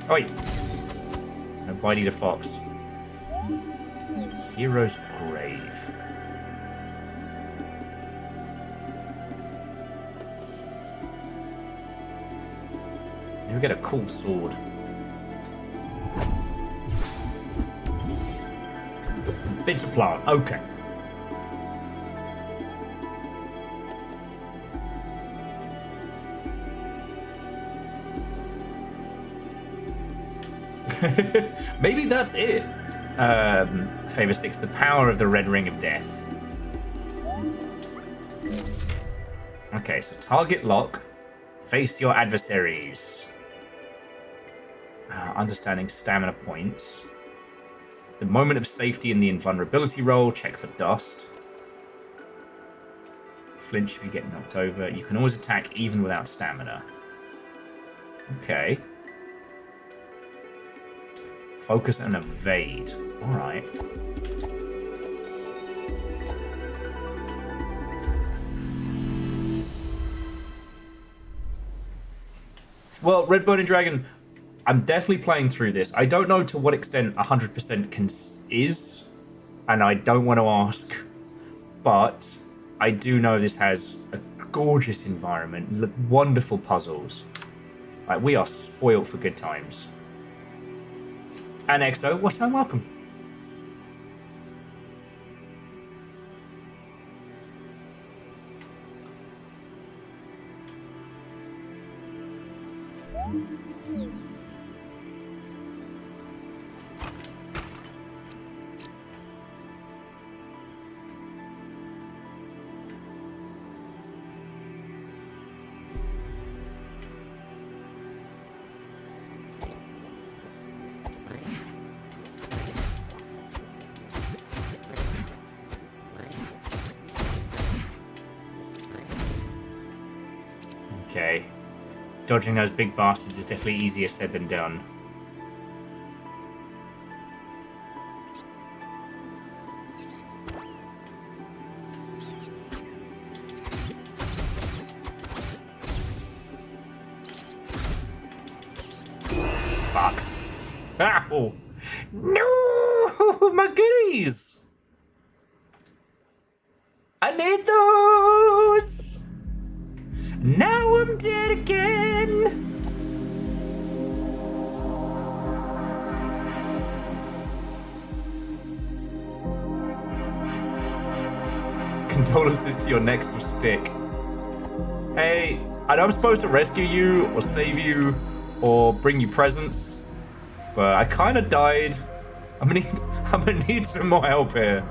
Oi! No Bitey the Fox. Hero's Grave. Maybe we get a cool sword. Bits of plant, okay. Maybe that's it. Favor 6, the power of the Red Ring of Death. Okay, so target lock. Face your adversaries. Understanding stamina points. The moment of safety in the invulnerability roll. Check for dust. Flinch if you get knocked over. You can always attack even without stamina. Okay. Focus and evade. Alright. Well, Red Burning Dragon, I'm definitely playing through this. I don't know to what extent 100% is, and I don't want to ask, but I do know this has a gorgeous environment, wonderful puzzles. Like, we are spoiled for good times. And Exo, what time welcome? Okay. Dodging those big bastards is definitely easier said than done. Fuck. Ow! No! My goodies! And need those. Now I'm dead again. Condolences to your next of stick. Hey, I know I'm supposed to rescue you or save you or bring you presents, but I kind of died. I'm gonna need some more help here.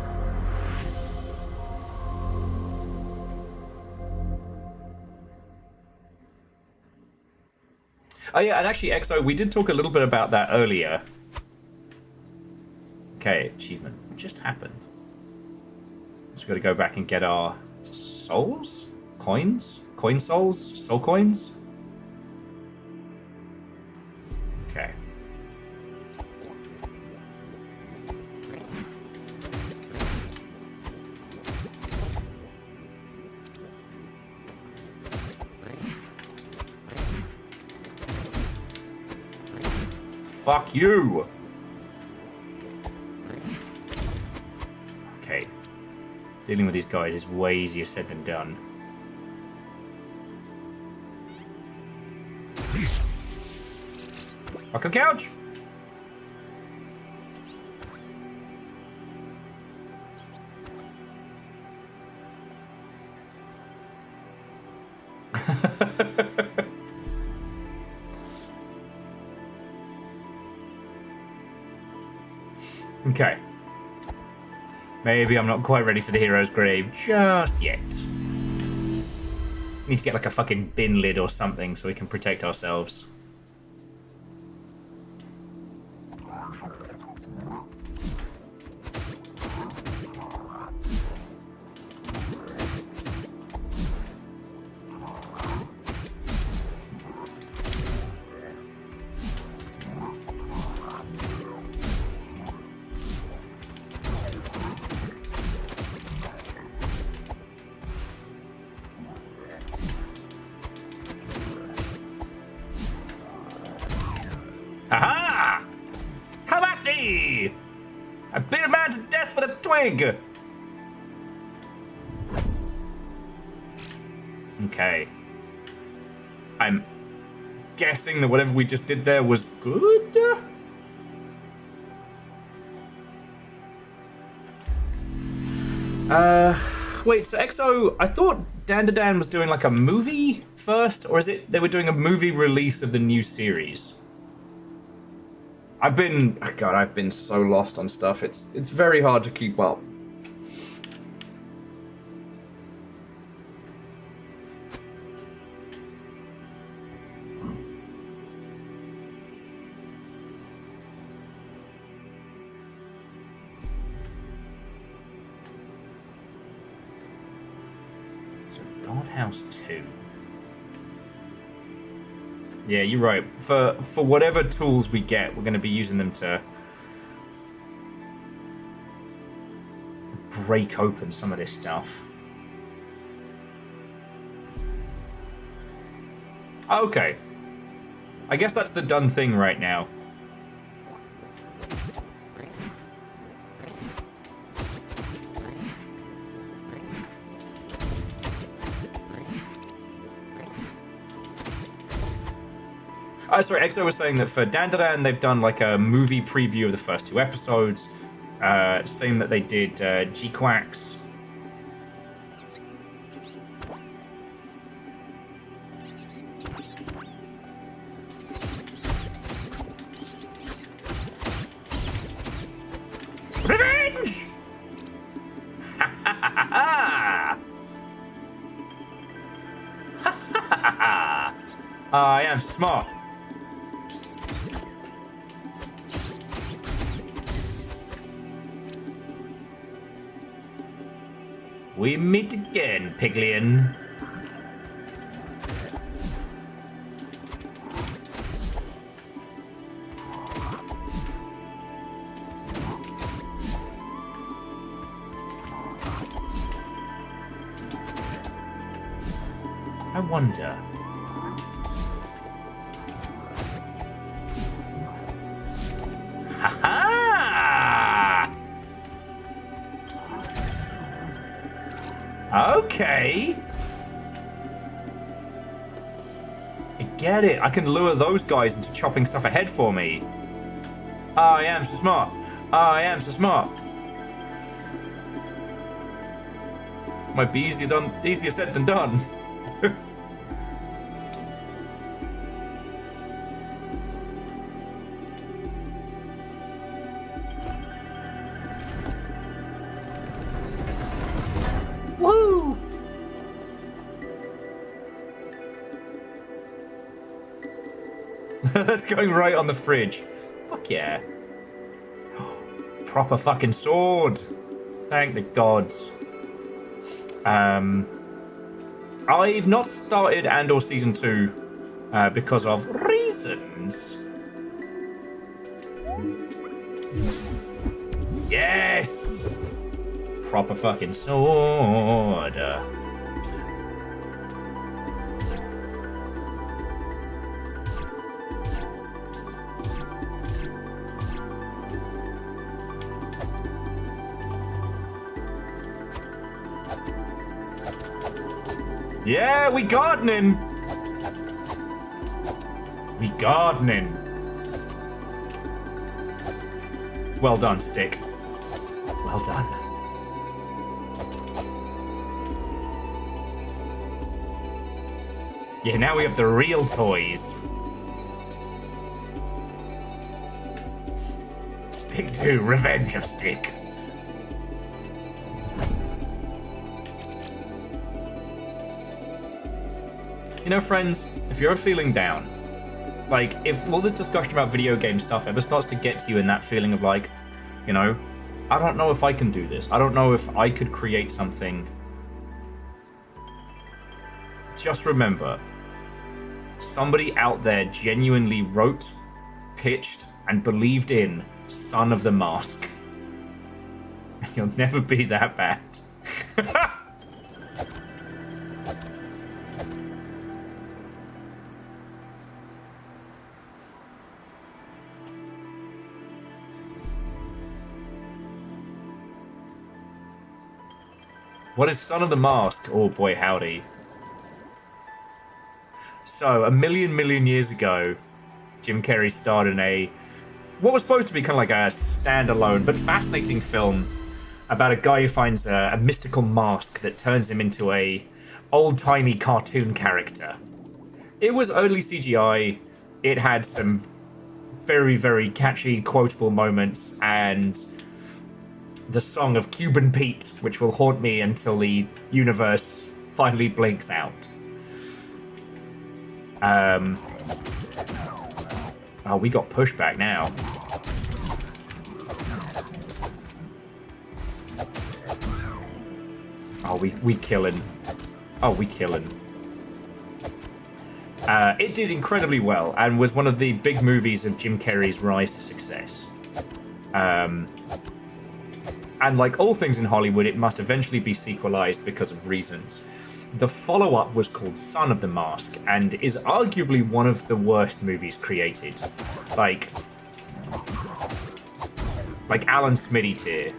Oh yeah, and actually, EXO, we did talk a little bit about that earlier. Okay, achievement. What just happened? So we've got to go back and get our souls? Coins? Coin souls? Soul coins? Okay. Fuck you! Okay. Dealing with these guys is way easier said than done. Fuck a couch! Okay. Maybe I'm not quite ready for the hero's grave just yet. Need to get like a fucking bin lid or something so we can protect ourselves. Aha! How about thee? I beat a man to death with a twig! Okay. I'm guessing that whatever we just did there was good? Wait, so EXO, I thought Dandadan was doing like a movie first, or is it they were doing a movie release of the new series? I've been so lost on stuff. It's very hard to keep up. So God House 2. Yeah, you're right. For whatever tools we get, we're going to be using them to break open some of this stuff. Okay. I guess that's the done thing right now. Sorry, EXO was saying that for Dandadan, they've done like a movie preview of the first 2 episodes. Same that they did G-Quacks. Revenge! Ha ha ha ha! Ha ha ha ha! I am smart. We meet again, Piglian. I wonder. Ha ha! Okay. I get it. I can lure those guys into chopping stuff ahead for me. I am so smart. I am so smart. Might be easier said than done. Woo! That's going right on the fridge. Fuck yeah. Proper fucking sword. Thank the gods. I've not started Andor Season 2 because of reasons. Yes! Proper fucking sword. Yeah, we gardening. We gardening. Well done, Stick. Well done. Yeah, now we have the real toys. Stick 2, Revenge of Stick. You know, friends, if you're feeling down, like, if all this discussion about video game stuff ever starts to get to you in that feeling of like, you know, I don't know if I can do this. I don't know if I could create something. Just remember, somebody out there genuinely wrote, pitched, and believed in Son of the Mask. And you'll never be that bad. What is Son of the Mask? Oh boy, howdy. So, a million years ago, Jim Carrey starred in what was supposed to be kind of like a standalone but fascinating film about a guy who finds a mystical mask that turns him into a old-timey cartoon character. It was early CGI. It had some very catchy, quotable moments, and the song of Cuban Pete, which will haunt me until the universe finally blinks out. Oh, we got pushback now. Oh, we killing. Oh, we killing. It did incredibly well and was one of the big movies of Jim Carrey's rise to success. And like all things in Hollywood, it must eventually be sequelized because of reasons. The follow-up was called Son of the Mask, and is arguably one of the worst movies created. Like Alan Smitty tier.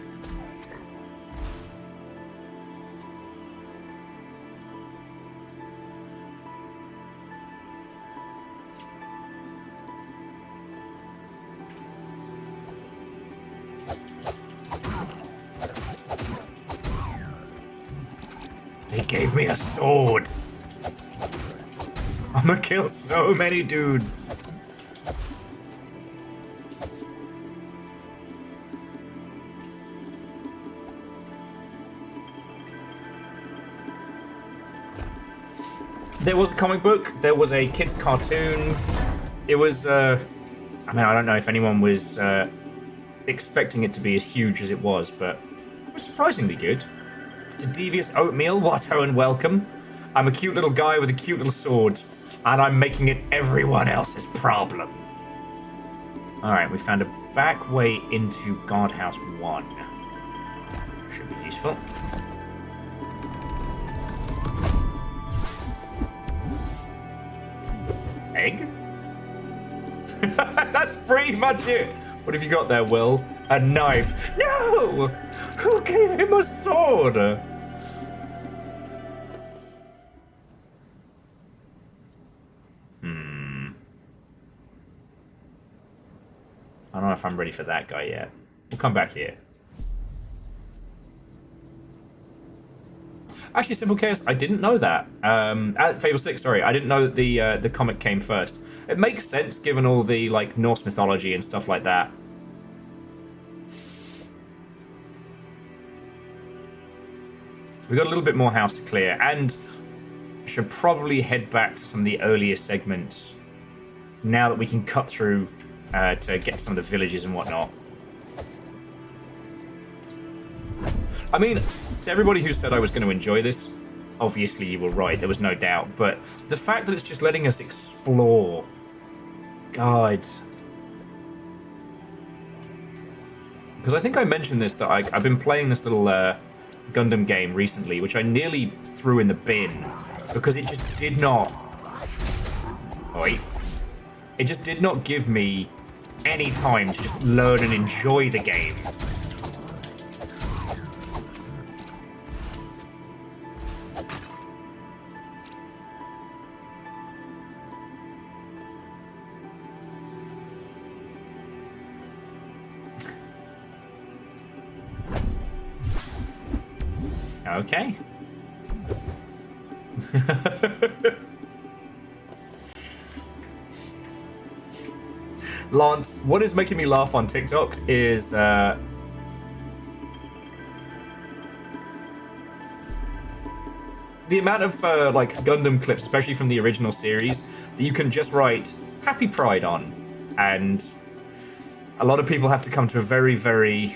They gave me a sword. I'm gonna kill so many dudes. There was a comic book, there was a kid's cartoon. It was, I mean, I don't know if anyone was expecting it to be as huge as it was, but it was surprisingly good. To Devious Oatmeal, Watto and welcome. I'm a cute little guy with a cute little sword, and I'm making it everyone else's problem. Alright, we found a back way into Guardhouse 1. Should be useful. Egg? That's pretty much it. What have you got there, Will? A knife. No! Who gave him a sword? I don't know if I'm ready for that guy yet. We'll come back here. Actually, Simple Chaos, I didn't know that. At Fable 6, sorry, I didn't know that the comic came first. It makes sense given all the like Norse mythology and stuff like that. We got a little bit more house to clear, and should probably head back to some of the earlier segments now that we can cut through to get some of the villages and whatnot. I mean, to everybody who said I was going to enjoy this, obviously you were right, there was no doubt, but the fact that it's just letting us explore, God. Because I think I mentioned this, that I've been playing this little Gundam game recently, which I nearly threw in the bin, because it just did not... Oh, wait. It just did not give me any time to just learn and enjoy the game. Okay. Lance, what is making me laugh on TikTok is the amount of like Gundam clips, especially from the original series, that you can just write Happy Pride on, and a lot of people have to come to a very, very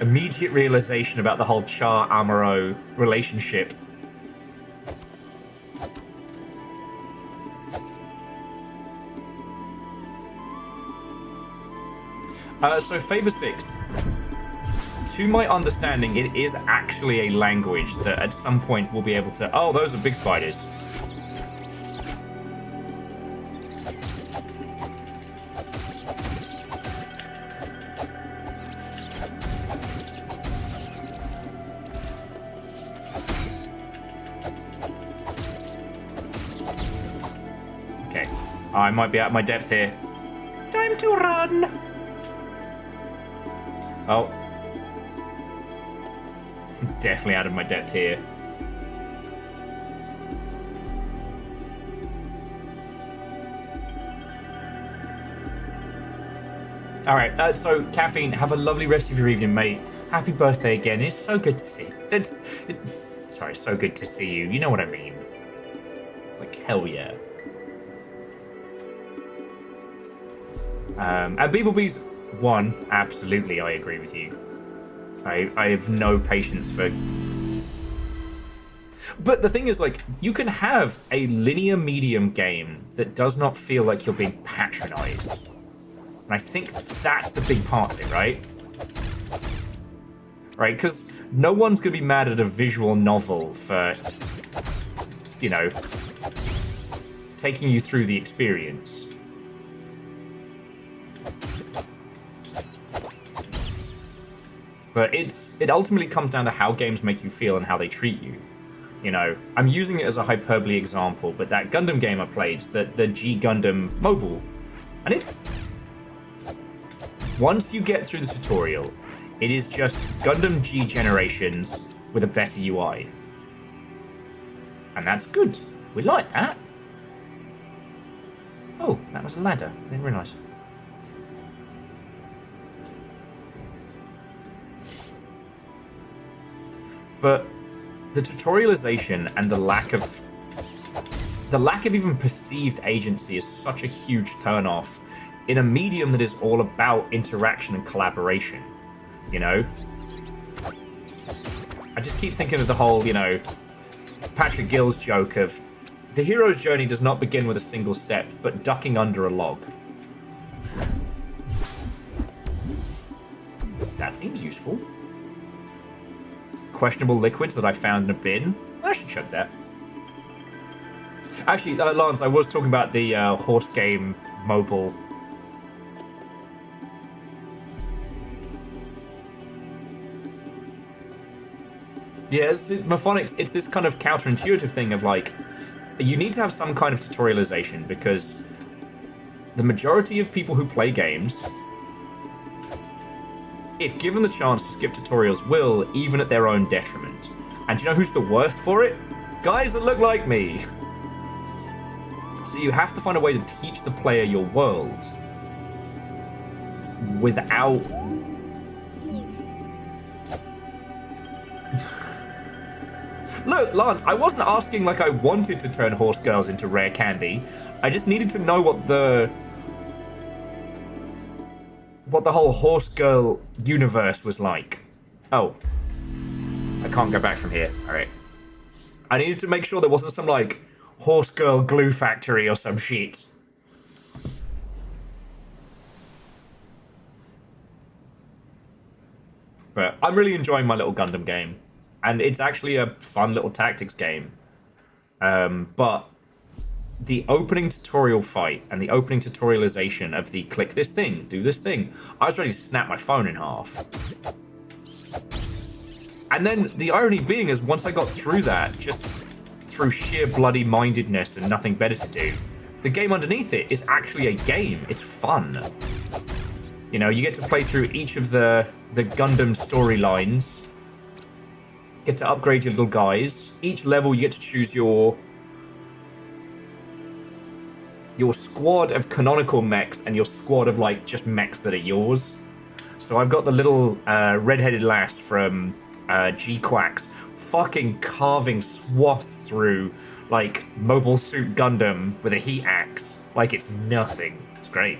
immediate realization about the whole Char-Amuro relationship. So Fable 6, to my understanding, it is actually a language that at some point we'll be able to... Oh, those are big spiders. Okay, I might be out of my depth here. Time to run! Oh. Definitely out of my depth here. Alright, so Caffeine, have a lovely rest of your evening, mate. Happy birthday again. It's so good to see. Sorry, so good to see you. You know what I mean. Like, hell yeah. And Beeblebees 1, absolutely, I agree with you. I have no patience for... But the thing is, like, you can have a linear medium game that does not feel like you're being patronized. And I think that's the big part of it, right? Right, because no one's going to be mad at a visual novel for, you know, taking you through the experience. But it ultimately comes down to how games make you feel and how they treat you. You know, I'm using it as a hyperbole example, but that Gundam game I played, the G Gundam mobile, and it's... Once you get through the tutorial, it is just Gundam G generations with a better UI. And that's good. We like that. Oh, that was a ladder. I didn't realise. But the tutorialization and the lack of even perceived agency is such a huge turnoff in a medium that is all about interaction and collaboration. You know? I just keep thinking of the whole, you know, Patrick Gill's joke of the hero's journey does not begin with a single step, but ducking under a log. That seems useful. Questionable liquids that I found in a bin. I should check that. Actually, Lance, I was talking about the horse game mobile. Yeah, Mophonics, it's this kind of counterintuitive thing of like, you need to have some kind of tutorialization because the majority of people who play games if given the chance to skip tutorials, will, even at their own detriment. And do you know who's the worst for it? Guys that look like me. So you have to find a way to teach the player your world without... Look, Lance, I wasn't asking like I wanted to turn horse girls into rare candy. I just needed to know what the whole horse girl universe was like. Oh. I can't go back from here. Alright. I needed to make sure there wasn't some, like, horse girl glue factory or some shit. But I'm really enjoying my little Gundam game. And it's actually a fun little tactics game. But the opening tutorial fight and the opening tutorialization of the click this thing, do this thing, I was ready to snap my phone in half. And then the irony being is once I got through that, just through sheer bloody mindedness and nothing better to do, the game underneath it is actually a game. It's fun. You know, you get to play through each of the Gundam storylines. Get to upgrade your little guys. Each level you get to choose your squad of canonical mechs and your squad of like just mechs that are yours. So I've got the little red-headed lass from G-Quacks fucking carving swaths through like Mobile Suit Gundam with a heat axe like it's nothing. It's great.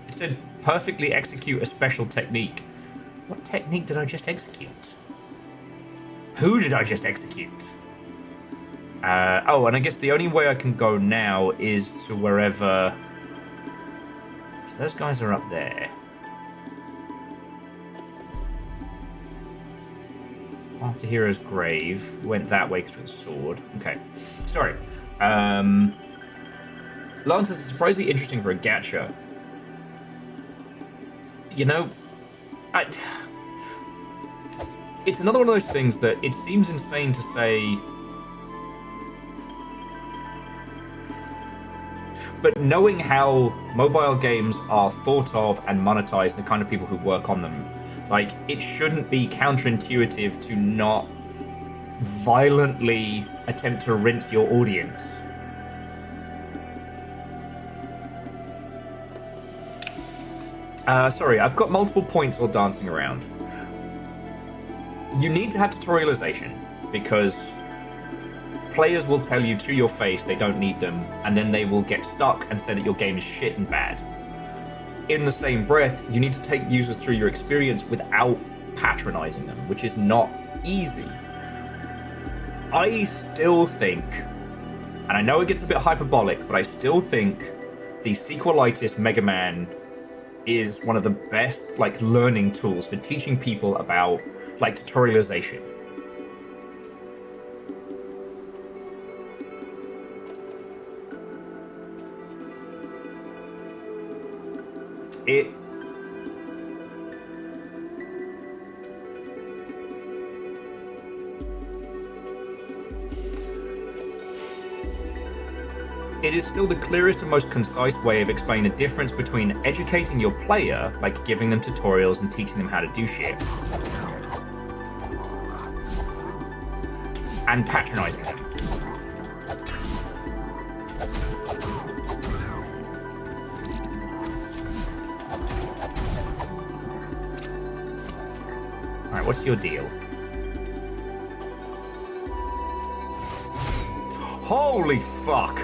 It said perfectly execute a special technique. What technique did I just execute? Who did I just execute? Oh, and I guess the only way I can go now is to wherever... So those guys are up there. After Hero's grave. Went that way because with a sword. Okay. Sorry. Lance is surprisingly interesting for a gacha. You know, it's another one of those things that it seems insane to say, but knowing how mobile games are thought of and monetized, the kind of people who work on them, like, it shouldn't be counterintuitive to not violently attempt to rinse your audience. Sorry, I've got multiple points all dancing around. You need to have tutorialization, because players will tell you to your face they don't need them, and then they will get stuck and say that your game is shit and bad. In the same breath, you need to take users through your experience without patronizing them, which is not easy. I still think, and I know it gets a bit hyperbolic, but I still think the sequelitis Mega Man is one of the best, like, learning tools for teaching people about, like, tutorialization. It is still the clearest and most concise way of explaining the difference between educating your player, like giving them tutorials and teaching them how to do shit, and patronizing them. Alright, what's your deal? Holy fuck!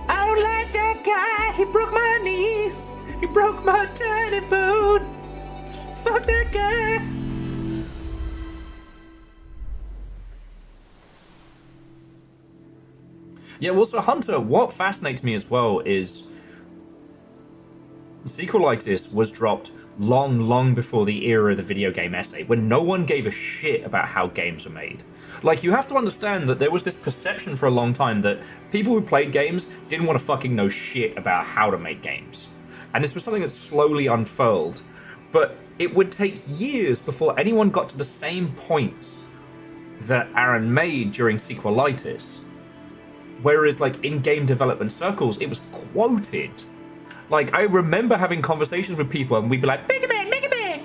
I don't like that guy, he broke my knees, he broke my tiny bones. Fuck that guy. Yeah, well, so Hunter, what fascinates me as well is sequelitis was dropped long, long before the era of the video game essay, when no one gave a shit about how games were made. Like, you have to understand that there was this perception for a long time that people who played games didn't want to fucking know shit about how to make games. And this was something that slowly unfurled. But it would take years before anyone got to the same points that Aaron made during Sequelitis. Whereas, like, in game development circles, it was quoted. Like, I remember having conversations with people and we'd be like, Mega Man, Mega Man!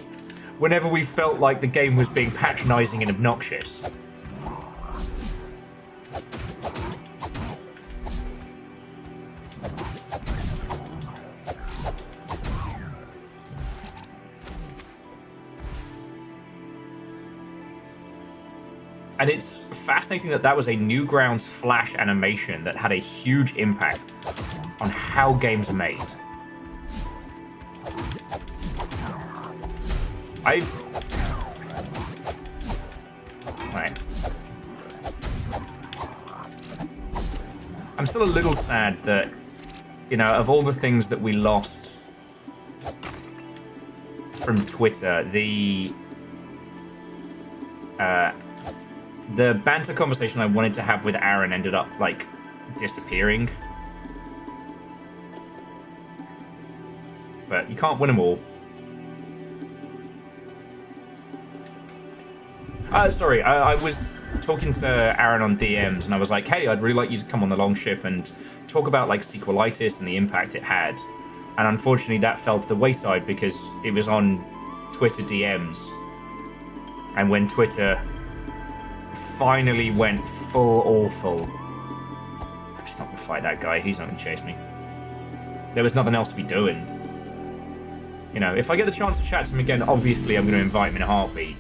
Whenever we felt like the game was being patronizing and obnoxious. And it's fascinating that that was a Newgrounds Flash animation that had a huge impact on how games are made. Right. I'm still a little sad that, you know, of all the things that we lost from Twitter, the banter conversation I wanted to have with Aaron ended up, like, disappearing. But you can't win them all. Sorry, I was talking to Aaron on DMs, and I was like, hey, I'd really like you to come on the Longship and talk about, like, Sequelitis and the impact it had. And unfortunately, that fell to the wayside because it was on Twitter DMs. And when Twitter finally went full awful, I'm just not gonna fight that guy. He's not gonna chase me. There was nothing else to be doing. You know, if I get the chance to chat to him again, obviously I'm gonna invite him in a heartbeat.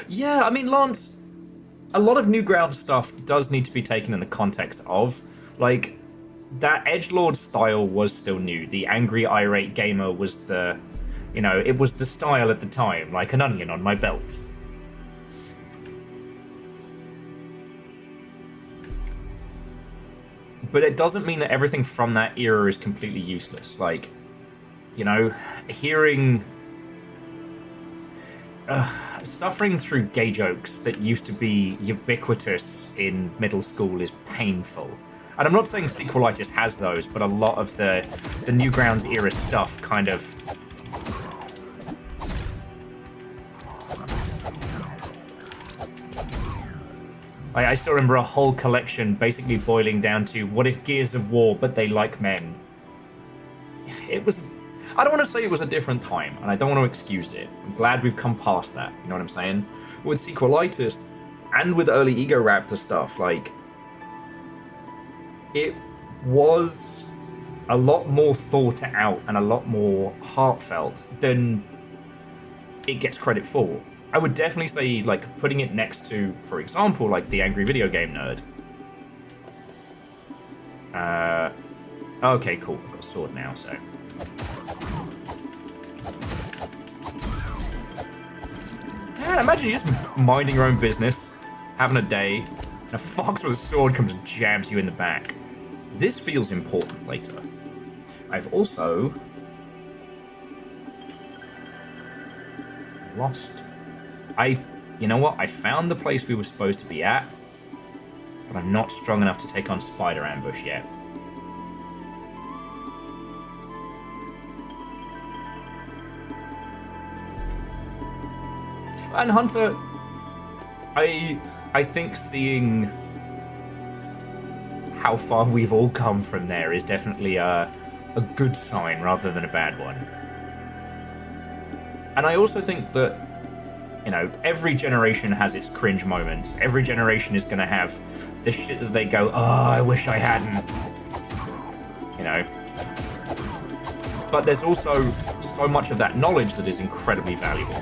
Yeah, I mean, Lance, a lot of Newgrounds stuff does need to be taken in the context of, like, that edgelord style was still new. The angry, irate gamer was the, you know, it was the style at the time, like an onion on my belt. But it doesn't mean that everything from that era is completely useless. Like, you know, hearing... suffering through gay jokes that used to be ubiquitous in middle school is painful. And I'm not saying Sequelitis has those, but a lot of the Newgrounds era stuff kind of... I still remember a whole collection basically boiling down to, what if Gears of War, but they like men? It was... I don't want to say it was a different time, and I don't want to excuse it. I'm glad we've come past that, you know what I'm saying? But with Sequelitis, and with early Ego Raptor stuff, like... it was a lot more thought out and a lot more heartfelt than it gets credit for. I would definitely say, like, putting it next to, for example, like, The Angry Video Game Nerd. Okay, cool. I've got a sword now, so... yeah, imagine you just minding your own business, having a day, and a fox with a sword comes and jabs you in the back. This feels important later. I've also... lost... you know what? I found the place we were supposed to be at, but I'm not strong enough to take on Spider Ambush yet. And Hunter, I think seeing how far we've all come from there is definitely a good sign rather than a bad one. And I also think that, you know, every generation has its cringe moments. Every generation is going to have the shit that they go, oh, I wish I hadn't. You know. But there's also so much of that knowledge that is incredibly valuable.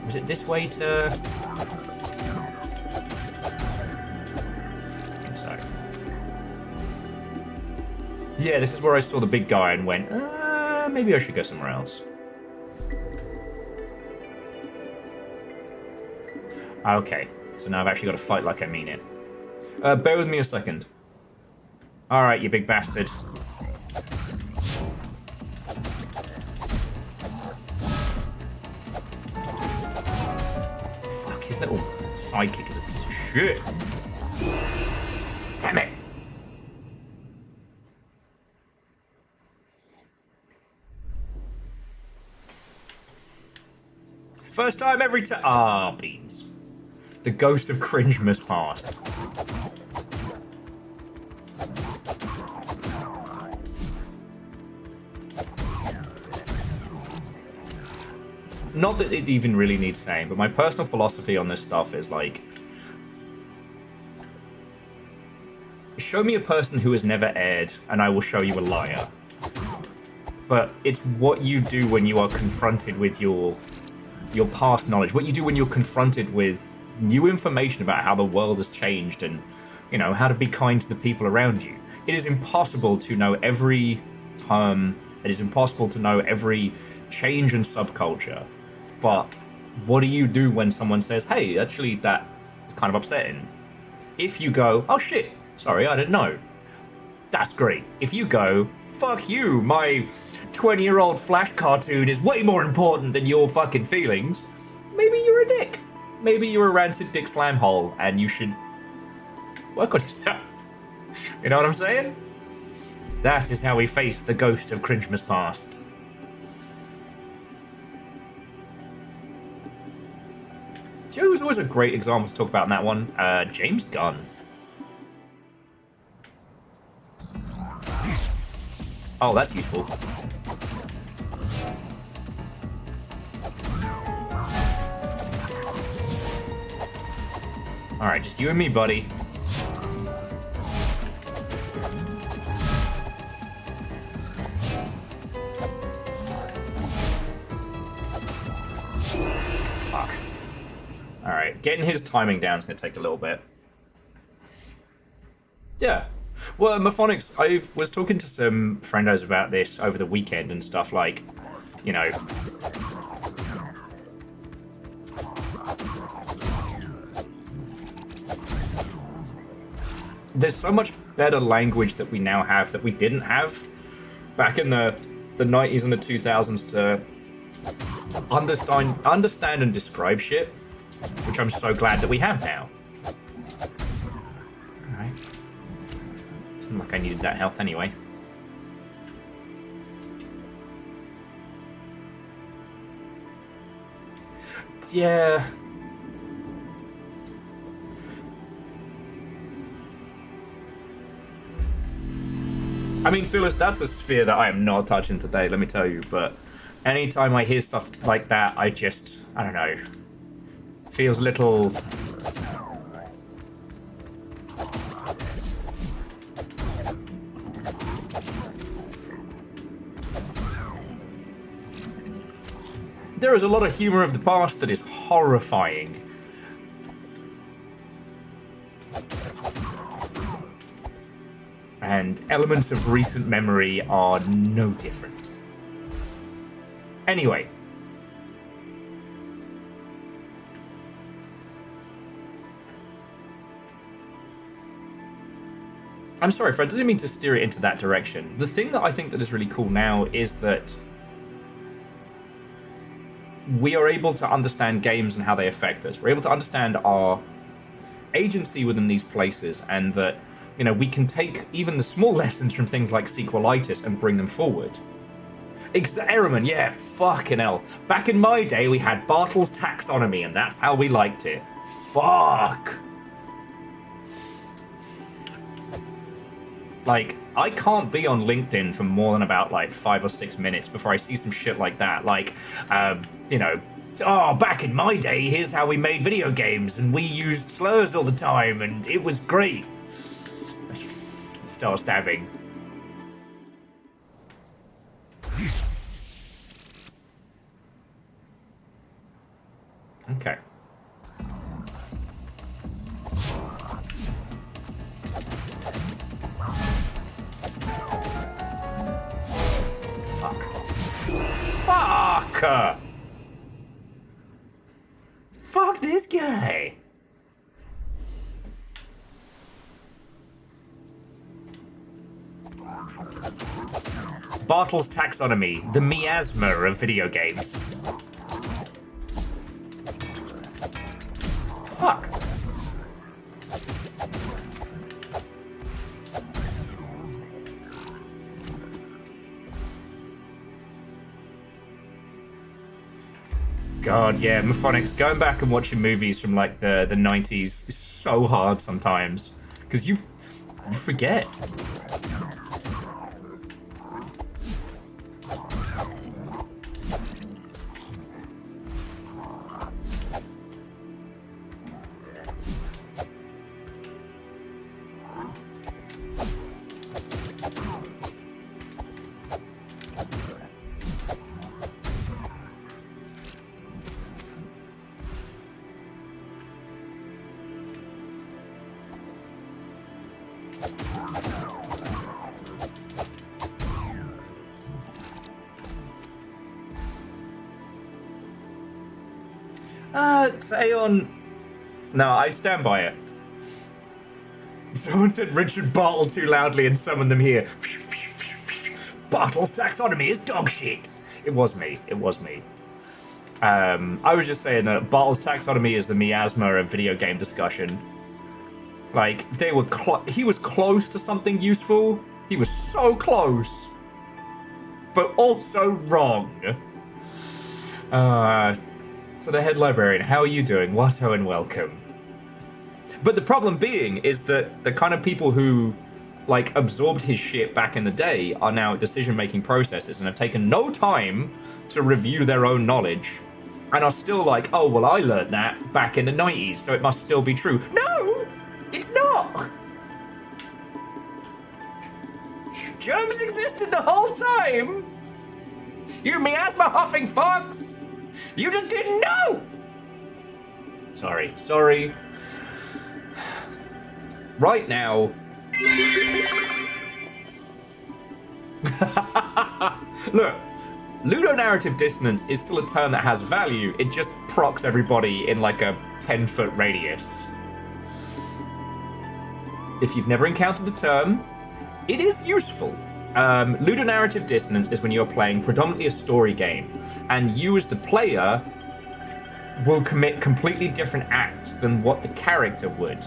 Was it this way to... I think so. Yeah, this is where I saw the big guy and went, maybe I should go somewhere else. Okay, so now I've actually got to fight like I mean it. Bear with me a second. Alright, you big bastard. Fuck, his little sidekick is a piece of shit. Damn it! First time every time. Ah, beans. The ghost of cringe must pass. Not that it even really needs saying, but my personal philosophy on this stuff is like, show me a person who has never erred, and I will show you a liar. But it's what you do when you are confronted with your past knowledge, what you do when you're confronted with new information about how the world has changed and, you know, how to be kind to the people around you. It is impossible to know every term. It is impossible to know every change in subculture. But what do you do when someone says, hey, actually, that's kind of upsetting? If you go, oh shit, sorry, I didn't know. That's great. If you go, fuck you, my 20-year-old Flash cartoon is way more important than your fucking feelings, maybe you're a dick. Maybe you're a rancid dick slam hole and you should work on yourself. You know what I'm saying? That is how we face the ghost of Cringemas Past. Do you know who's always a great example to talk about in that one? James Gunn. Oh, that's useful. Alright, just you and me, buddy. Fuck. Alright, getting his timing down is going to take a little bit. Yeah. Well, Maphonics, I was talking to some friendos about this over the weekend and stuff like, you know... There's so much better language that we now have that we didn't have back in the 90s and the 2000s to understand and describe shit, which I'm so glad that we have now. Alright. Seemed like I needed that health anyway. Yeah. I mean, Phyllis, that's a sphere that I am not touching today, let me tell you, but anytime I hear stuff like that, I don't know, feels a little... There is a lot of humor of the past that is horrifying. And elements of recent memory are no different. Anyway. I'm sorry, friends, I didn't mean to steer it into that direction. The thing that I think that is really cool now is that we are able to understand games and how they affect us. We're able to understand our agency within these places, and that, you know, we can take even the small lessons from things like sequelitis and bring them forward. Ehrman, yeah, fucking hell. Back in my day, we had Bartle's taxonomy, and that's how we liked it. Fuck. Like, I can't be on LinkedIn for more than about, like, 5 or 6 minutes before I see some shit like that. Like, you know, oh, back in my day, here's how we made video games, and we used slurs all the time, and it was great. Start stabbing. Okay. Fuck. Fuck! Fuck this guy! Bartle's taxonomy, the miasma of video games. Fuck. God, yeah, Mphonics, going back and watching movies from like the 90s is so hard sometimes. Because you forget. Aeon. No, I'd stand by it. Someone said Richard Bartle too loudly and summoned them here. Bartle's taxonomy is dog shit. It was me. It was me. I was just saying that Bartle's taxonomy is the miasma of video game discussion. Like, they were he was close to something useful. He was so close. But also wrong. So the head librarian, how are you doing? Watto and welcome. But the problem being is that the kind of people who, like, absorbed his shit back in the day are now decision-making processes and have taken no time to review their own knowledge and are still like, oh, well, I learned that back in the 90s, so it must still be true. No! It's not! Germs existed the whole time! You miasma huffing fox! You just didn't know! Sorry. Right now... Look, ludonarrative dissonance is still a term that has value, it just procs everybody in like a 10-foot radius. If you've never encountered the term, it is useful. Ludonarrative dissonance is when you're playing predominantly a story game, and you as the player will commit completely different acts than what the character would.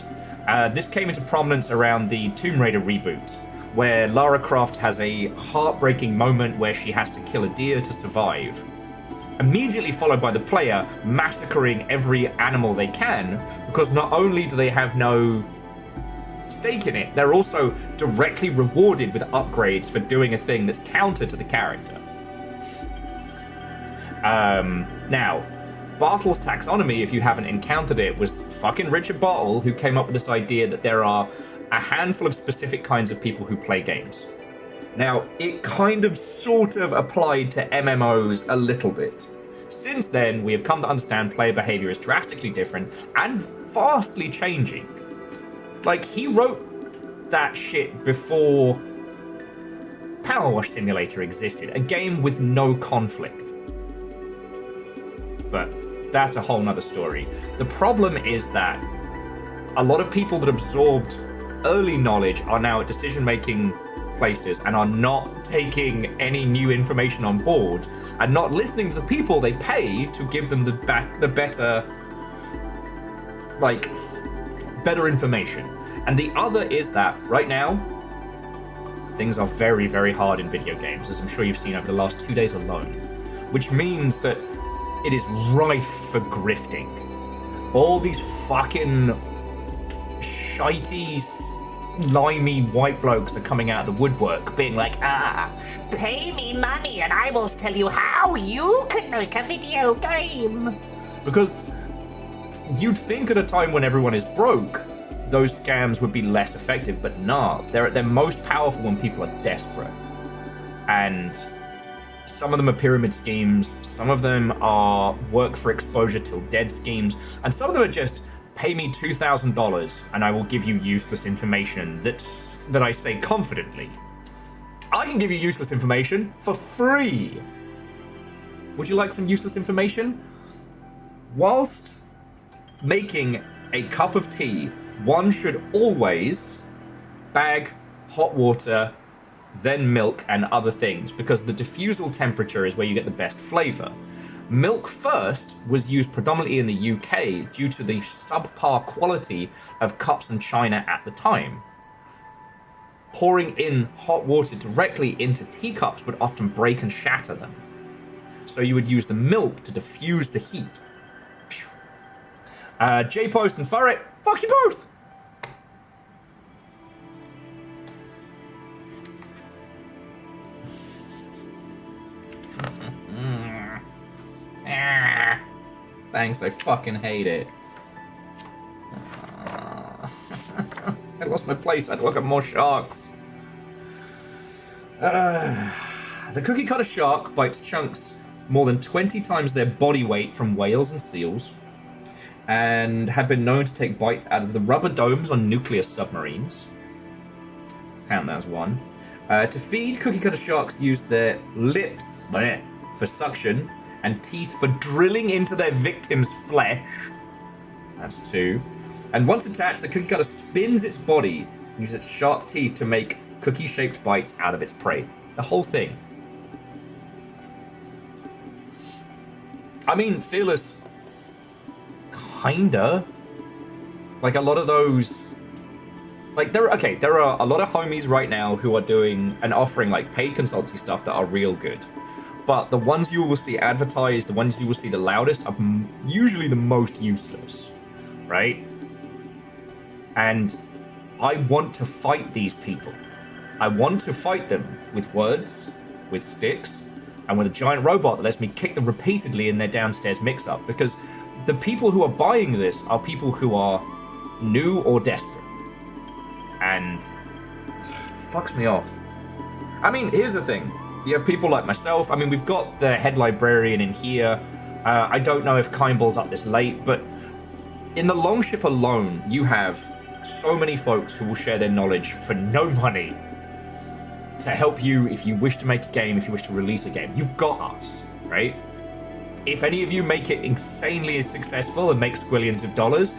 This came into prominence around the Tomb Raider reboot, where Lara Croft has a heartbreaking moment where she has to kill a deer to survive, immediately followed by the player massacring every animal they can, because not only do they have no stake in it, they're also directly rewarded with upgrades for doing a thing that's counter to the character. Now, Bartle's taxonomy, if you haven't encountered it, was fucking Richard Bartle, who came up with this idea that there are a handful of specific kinds of people who play games. Now, it kind of sort of applied to MMOs a little bit. Since then, we have come to understand player behavior is drastically different and vastly changing. Like, he wrote that shit before Power Wash Simulator existed, a game with no conflict. But that's a whole nother story. The problem is that a lot of people that absorbed early knowledge are now at decision-making places and are not taking any new information on board and not listening to the people they pay to give them the better, like, better information. And the other is that right now, things are very, very hard in video games, as I'm sure you've seen over the last 2 days alone, which means that it is rife for grifting. All these fucking shitey, limey white blokes are coming out of the woodwork being like, pay me money and I will tell you how you can make a video game. Because you'd think at a time when everyone is broke, those scams would be less effective, but nah, they're at their most powerful when people are desperate. And some of them are pyramid schemes, some of them are work for exposure till dead schemes, and some of them are just pay me $2,000 and I will give you useless information that I say confidently. I can give you useless information for free. Would you like some useless information? Whilst making a cup of tea, one should always bag hot water then milk and other things, because the diffusal temperature is where you get the best flavor. Milk first was used predominantly in the UK due to the subpar quality of cups and china at the time. Pouring in hot water directly into teacups would often break and shatter them. So you would use the milk to diffuse the heat. J-Post and Furret, fuck you both! Thanks, I fucking hate it. I lost my place, I had to look at more sharks. The cookie cutter shark bites chunks more than 20 times their body weight from whales and seals, and have been known to take bites out of the rubber domes on nuclear submarines. Count that as one. To feed, cookie cutter sharks use their lips for suction and teeth for drilling into their victim's flesh. That's two. And once attached, the cookie cutter spins its body and uses its sharp teeth to make cookie-shaped bites out of its prey. The whole thing. I mean, Fearless, kinda. Like, a lot of those... Like, there are a lot of homies right now who are doing and offering, like, paid consultancy stuff that are real good. But the ones you will see advertised, the ones you will see the loudest, are usually the most useless, right? And I want to fight these people. I want to fight them with words, with sticks, and with a giant robot that lets me kick them repeatedly in their downstairs mix-up, because the people who are buying this are people who are new or desperate. And fucks me off. I mean, here's the thing. You have people like myself. I mean, we've got the head librarian in here. I don't know if Kindball's up this late, but in the Longship alone, you have so many folks who will share their knowledge for no money to help you if you wish to make a game, if you wish to release a game. You've got us, right? If any of you make it insanely successful and make squillions of dollars,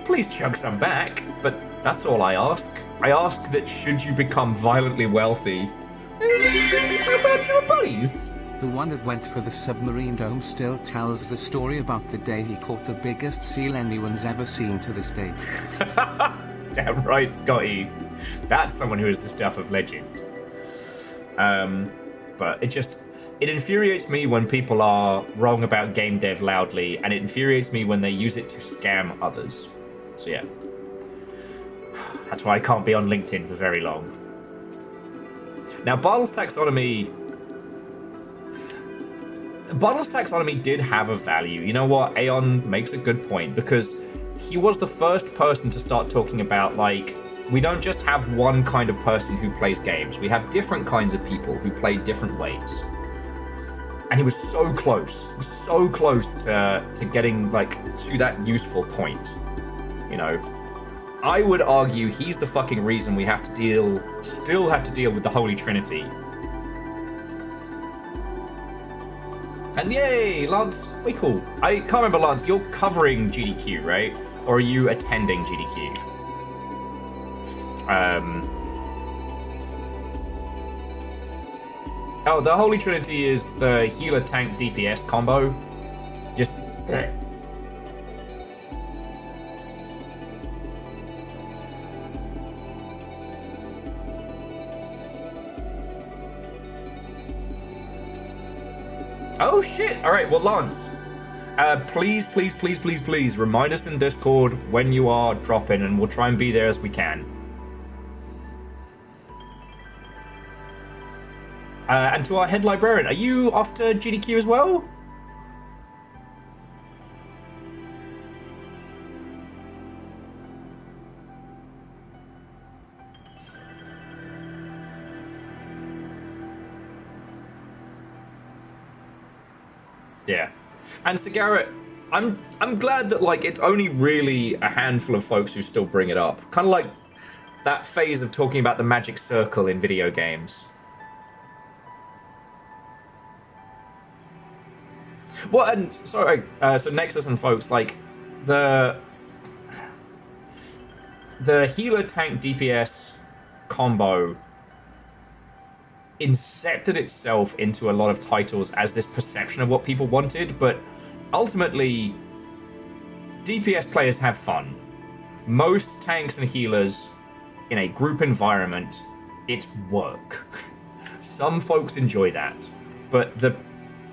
please chug some back, but that's all I ask. I ask that should you become violently wealthy, just about your buddies. The one that went for the submarine dome still tells the story about the day he caught the biggest seal anyone's ever seen to this day. Damn right, Scotty. That's someone who is the stuff of legend. But it infuriates me when people are wrong about game dev loudly, and it infuriates me when they use it to scam others. So yeah. That's why I can't be on LinkedIn for very long. Now, Bartle's taxonomy did have a value. You know what? Aeon makes a good point, because he was the first person to start talking about, like, we don't just have one kind of person who plays games. We have different kinds of people who play different ways. And he was so close. He was so close to getting, like, to that useful point. You know? I would argue he's the fucking reason we still have to deal with the Holy Trinity. And yay, Lance, way cool. I can't remember, Lance, you're covering GDQ, right? Or are you attending GDQ? Oh, the Holy Trinity is the healer tank DPS combo. Just... Oh shit! Alright, well, Lance, please remind us in Discord when you are dropping, and we'll try and be there as we can. And to our head librarian, are you off to GDQ as well? Yeah. And Cigarette, I'm glad that, like, it's only really a handful of folks who still bring it up. Kind of like that phase of talking about the magic circle in video games. Well, and sorry, so Nexus and folks, like, the healer tank DPS combo incepted itself into a lot of titles as this perception of what people wanted, but ultimately, DPS players have fun. Most tanks and healers in a group environment, it's work. Some folks enjoy that, but the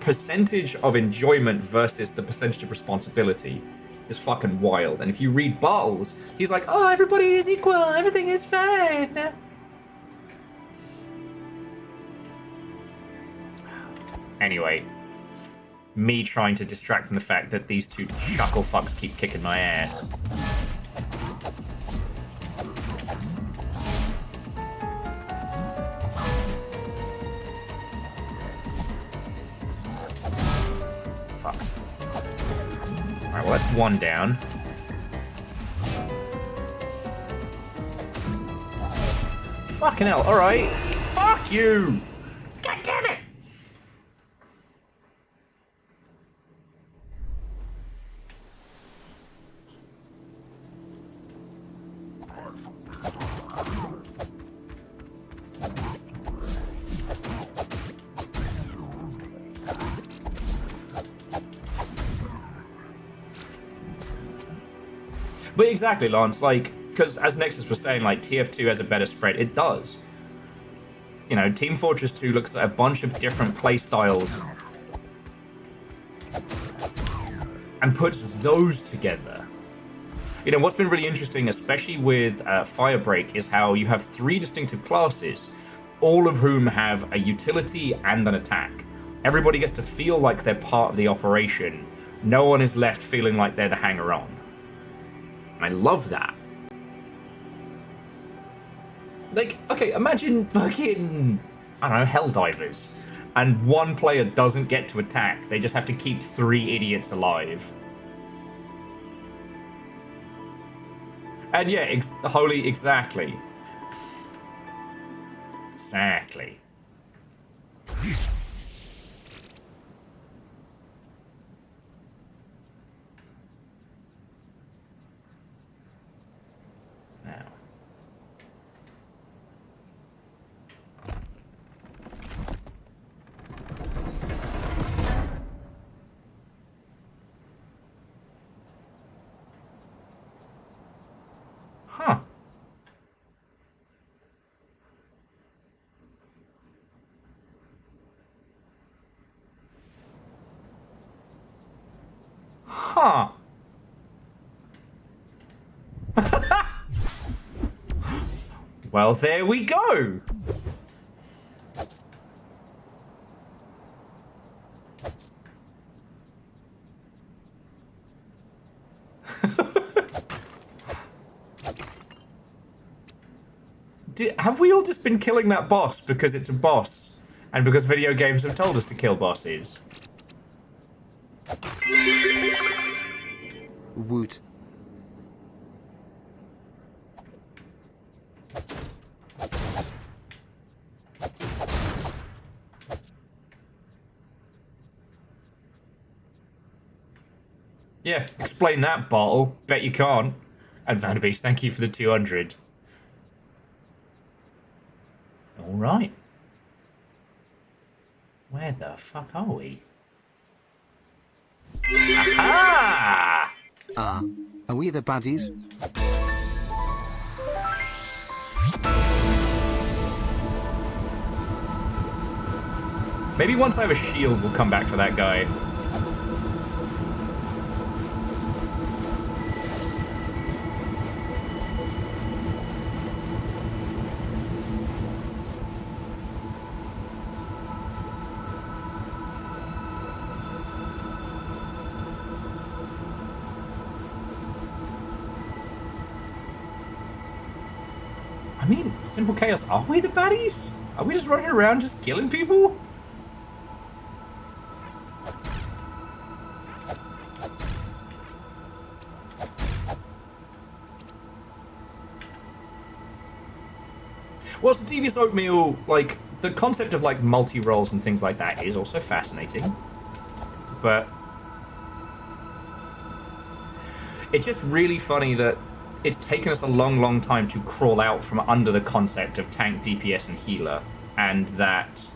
percentage of enjoyment versus the percentage of responsibility is fucking wild. And if you read Bartles, he's like, oh, everybody is equal, everything is fine. Anyway, me trying to distract from the fact that these two chuckle fucks keep kicking my ass. Fuck. Alright, well that's one down. Fucking hell, alright. Fuck you! God damn it! But exactly, Lance, like, because as Nexus was saying, like, TF2 has a better spread. It does. You know, Team Fortress 2 looks at a bunch of different play styles and puts those together. You know, what's been really interesting, especially with Firebreak, is how you have 3 distinctive classes, all of whom have a utility and an attack. Everybody gets to feel like they're part of the operation. No one is left feeling like they're the hanger-on. I love that. Like, okay, imagine fucking, I don't know, Helldivers, and one player doesn't get to attack. They just have to keep 3 idiots alive. And yeah, exactly. Exactly. Now. Huh. Huh. Well, there we go. Have we all just been killing that boss because it's a boss and because video games have told us to kill bosses? Woot. Yeah, explain that, Bartle. Bet you can't. And Vanderbeest, thank you for the 200. Alright. Where the fuck are we? Aha! Are we the baddies? Maybe once I have a shield, we'll come back for that guy. I mean, Simple Chaos, are we the baddies? Are we just running around just killing people? Well, so Devious Oatmeal, like, the concept of, like, multi-roles and things like that is also fascinating. But it's just really funny that it's taken us a long, long time to crawl out from under the concept of tank, DPS, and healer. and that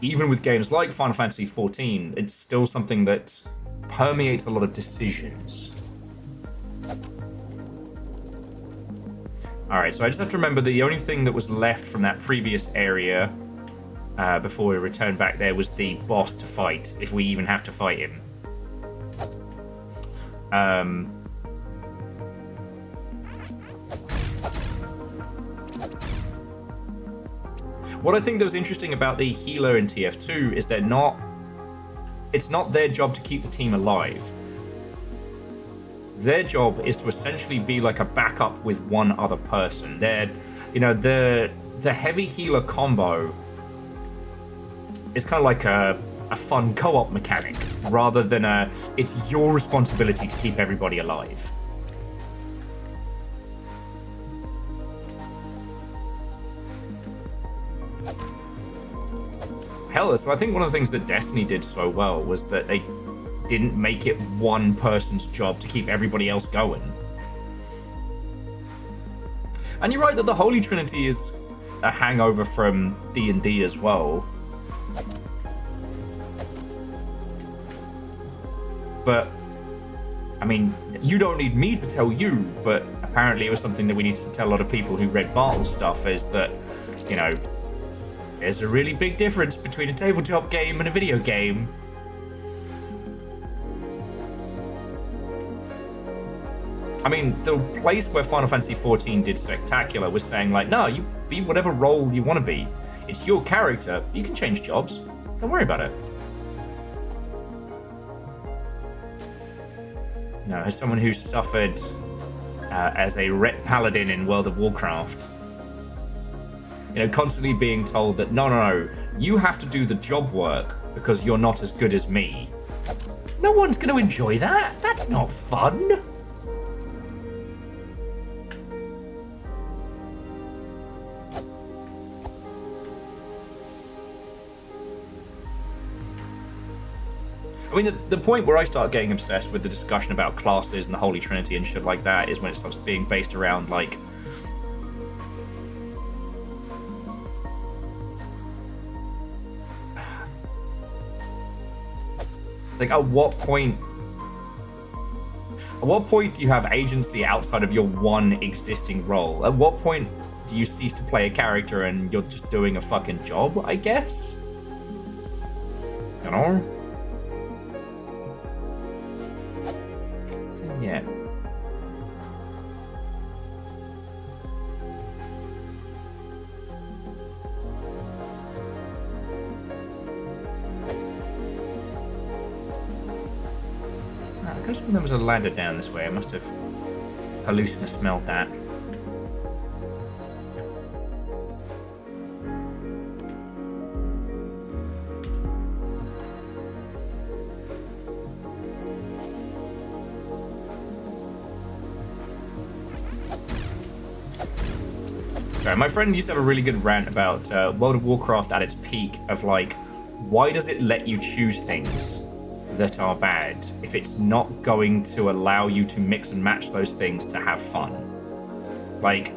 even with games like Final Fantasy XIV, it's still something that permeates a lot of decisions. Alright, so I just have to remember the only thing that was left from that previous area before we returned back there was the boss to fight, if we even have to fight him. What I think that was interesting about the healer in TF2 is it's not their job to keep the team alive. Their job is to essentially be like a backup with one other person. The heavy healer combo is kind of like a fun co-op mechanic rather than it's your responsibility to keep everybody alive. Hell, so I think one of the things that Destiny did so well was that they didn't make it one person's job to keep everybody else going. And you're right that the Holy Trinity is a hangover from D&D as well. But, I mean, you don't need me to tell you, but apparently it was something that we needed to tell a lot of people who read Bartle's stuff, is that, you know, there's a really big difference between a tabletop game and a video game. I mean, the place where Final Fantasy XIV did spectacular was saying, like, no, you be whatever role you want to be. It's your character. You can change jobs. Don't worry about it. You know, as someone who suffered as a Ret Paladin in World of Warcraft, you know, constantly being told that, no, you have to do the job work because you're not as good as me. No one's going to enjoy that. That's not fun. I mean, the point where I start getting obsessed with the discussion about classes and the Holy Trinity and shit like that is when it starts being based around, like, at what point do you have agency outside of your one existing role? At what point do you cease to play a character and you're just doing a fucking job, I guess? You know? So, yeah. I could have sworn there was a ladder down this way. I must have smelled that. So my friend used to have a really good rant about World of Warcraft at its peak of, like, why does it let you choose things that are bad if it's not going to allow you to mix and match those things to have fun? Like,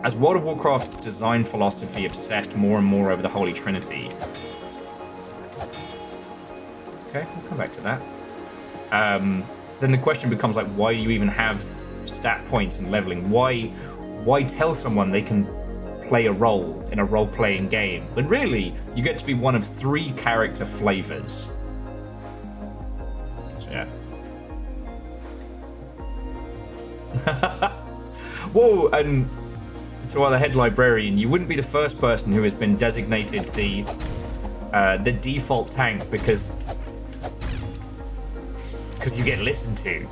as World of Warcraft's design philosophy obsessed more and more over the Holy Trinity. Okay, we'll come back to that. Then the question becomes, like, why do you even have stat points and leveling? Why tell someone they can play a role in a role-playing game when really you get to be one of 3 character flavors? Yeah. Whoa, and to our head librarian, you wouldn't be the first person who has been designated the default tank because you get listened to.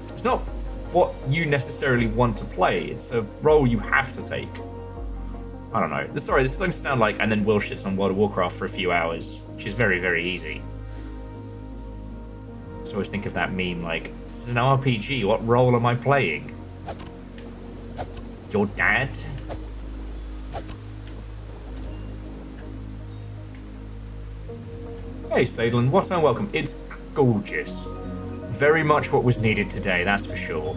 It's not what you necessarily want to play. It's a role you have to take. I don't know. Sorry, this is going to sound like, and then Will shits on World of Warcraft for a few hours, which is very, very easy. I always think of that meme, like, this is an RPG, what role am I playing? Your dad? Hey Sadlin, what and welcome. It's gorgeous. Very much what was needed today, that's for sure.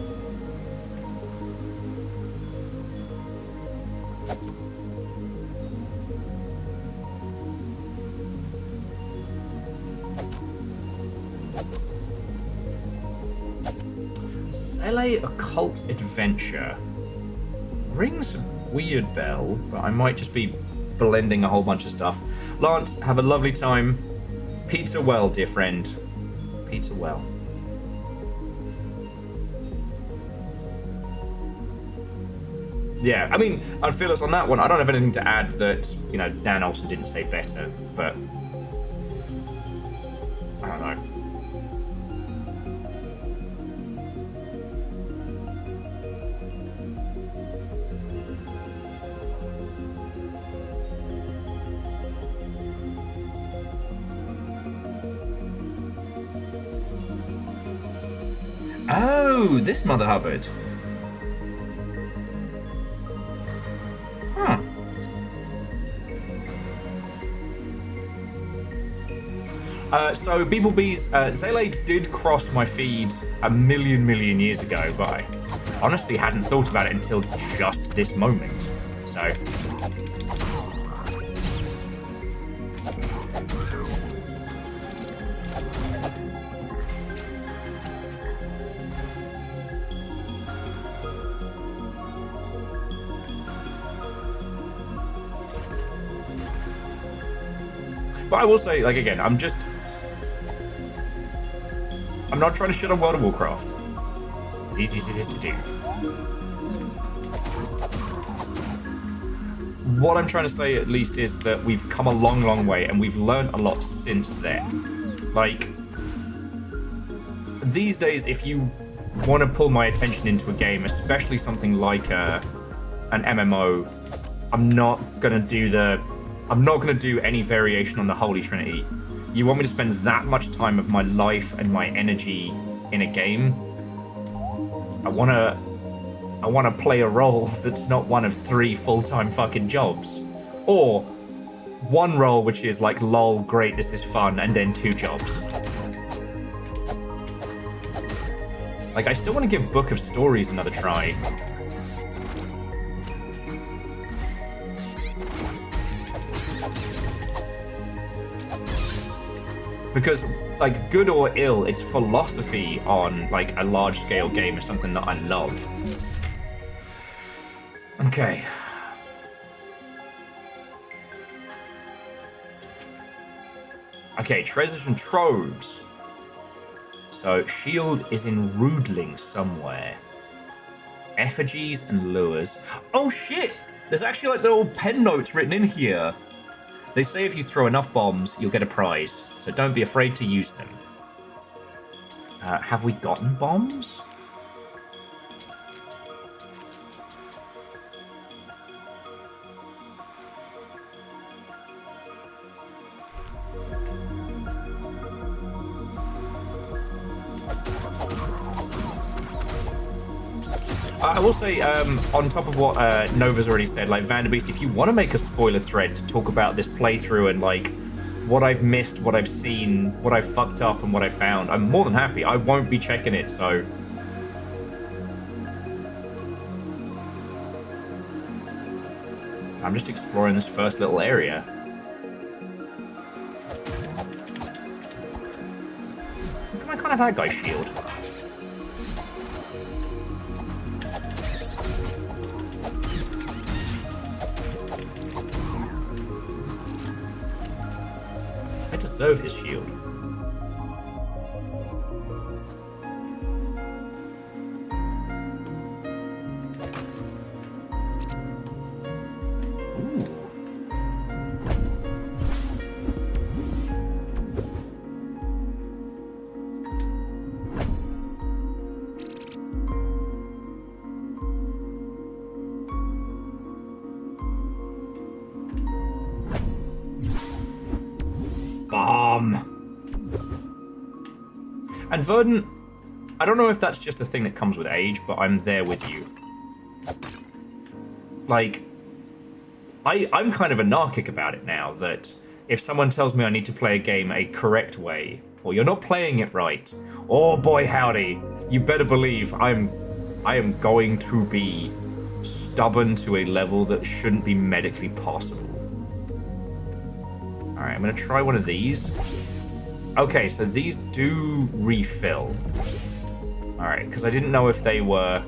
Zelda Occult Adventure. Rings a weird bell, but I might just be blending a whole bunch of stuff. Lance, have a lovely time. Pizza well, dear friend. Pizza well. Yeah, I mean, I'd feel us on that one. I don't have anything to add that, you know, Dan Olsen didn't say better, but I don't know. Oh, this Mother Hubbard. Huh. So, Beeblebees, Zele did cross my feed a million years ago, but I honestly hadn't thought about it until just this moment. So... But I will say, like, again, I'm not trying to shit on World of Warcraft. As easy as it is to do. What I'm trying to say, at least, is that we've come a long way, and we've learned a lot since then. Like, these days, if you want to pull my attention into a game, especially something like an MMO, I'm not gonna do any variation on the Holy Trinity. You want me to spend that much time of my life and my energy in a game? I wanna play a role that's not one of 3 full-time fucking jobs. Or one role which is like, lol, great, this is fun, and then 2 jobs. Like, I still want to give Book of Stories another try. Because, like, good or ill, its philosophy on, like, a large-scale game is something that I love. Okay. Okay, treasures and troves. So, shield is in Rudling somewhere. Effigies and lures. Oh, shit! There's actually, like, little pen notes written in here. They say if you throw enough bombs, you'll get a prize, so don't be afraid to use them. Have we gotten bombs? I will say, on top of what Nova's already said, like, Vanderbeest, if you want to make a spoiler thread to talk about this playthrough and, like, what I've missed, what I've seen, what I've fucked up, and what I've found, I'm more than happy. I won't be checking it, so... I'm just exploring this first little area. Look, I can't have that guy's shield. I deserve his shield. And Verdant, I don't know if that's just a thing that comes with age, but I'm there with you. Like, I'm kind of anarchic about it now, that if someone tells me I need to play a game a correct way, or you're not playing it right, oh boy howdy, you better believe I am going to be stubborn to a level that shouldn't be medically possible. Alright, I'm gonna try one of these. Okay, so these do refill. Alright, because I didn't know if they were...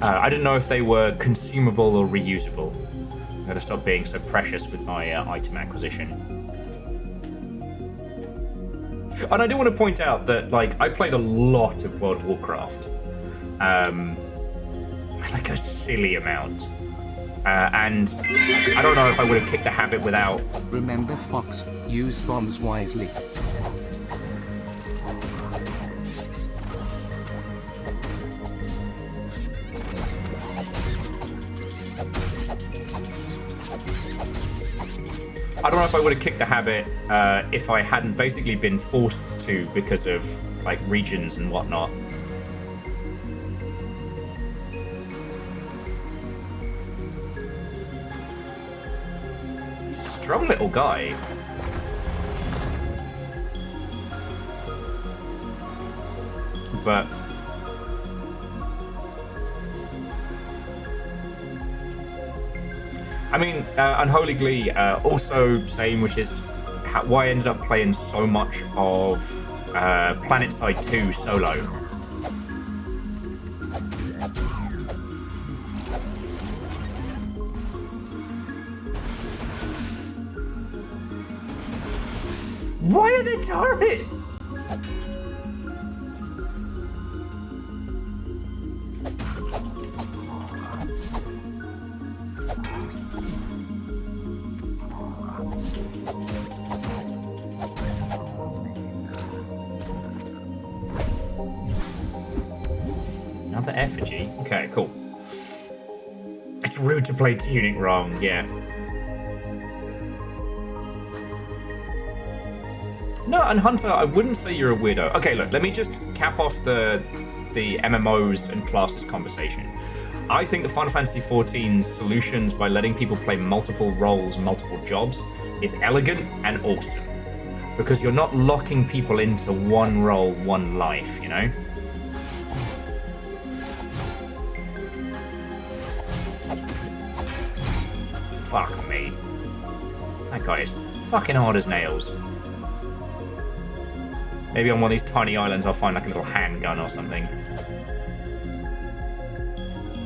I didn't know if they were consumable or reusable. I'm gonna stop being so precious with my item acquisition. And I do want to point out that, like, I played a lot of World of Warcraft. Like a silly amount. And I don't know if I would have kicked the habit without... Remember, Fox, use bombs wisely. I don't know if I would have kicked the habit if I hadn't basically been forced to because of, like, regions and whatnot. He's a strong little guy. But... I mean, Unholy Glee, also same, which is why I ended up playing so much of PlanetSide 2 solo. Why are there turrets? Another effigy? Okay, cool. It's rude to play Tunic wrong, yeah. No, and Hunter, I wouldn't say you're a weirdo. Okay, look, let me just cap off the MMOs and classes conversation. I think the Final Fantasy XIV's solutions by letting people play multiple roles, multiple jobs, is elegant and awesome. Because you're not locking people into one role, one life, you know? Fuck me. That guy is fucking hard as nails. Maybe on one of these tiny islands I'll find like a little handgun or something.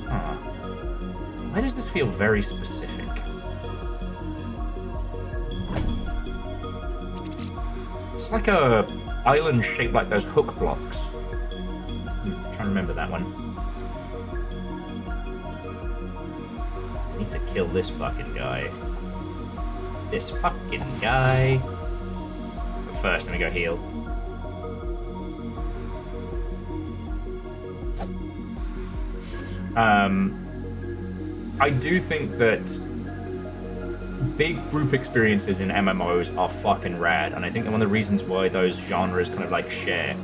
Huh. Why does this feel very specific? It's like a island shaped like those hook blocks. I'm trying to remember that one. I need to kill this fucking guy. This fucking guy. But first, let me go heal. I do think that big group experiences in MMOs are fucking rad, and I think one of the reasons why those genres kind of like share.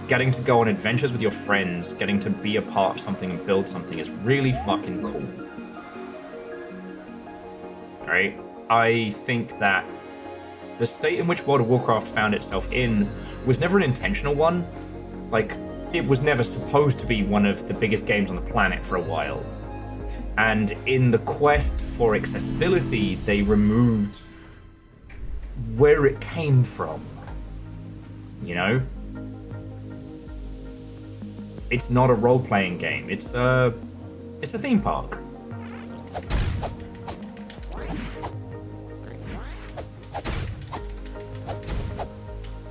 Getting to go on adventures with your friends, getting to be a part of something and build something is really fucking cool. Right? I think that the state in which World of Warcraft found itself in was never an intentional one. Like, it was never supposed to be one of the biggest games on the planet for a while. And in the quest for accessibility, they removed where it came from. You know? It's not a role-playing game. It's a theme park.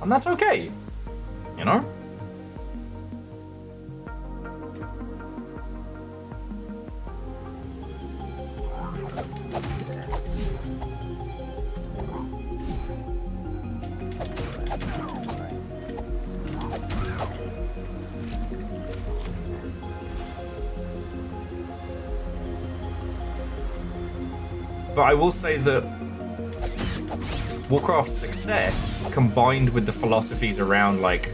And that's okay. You know? But I will say that Warcraft's success, combined with the philosophies around, like,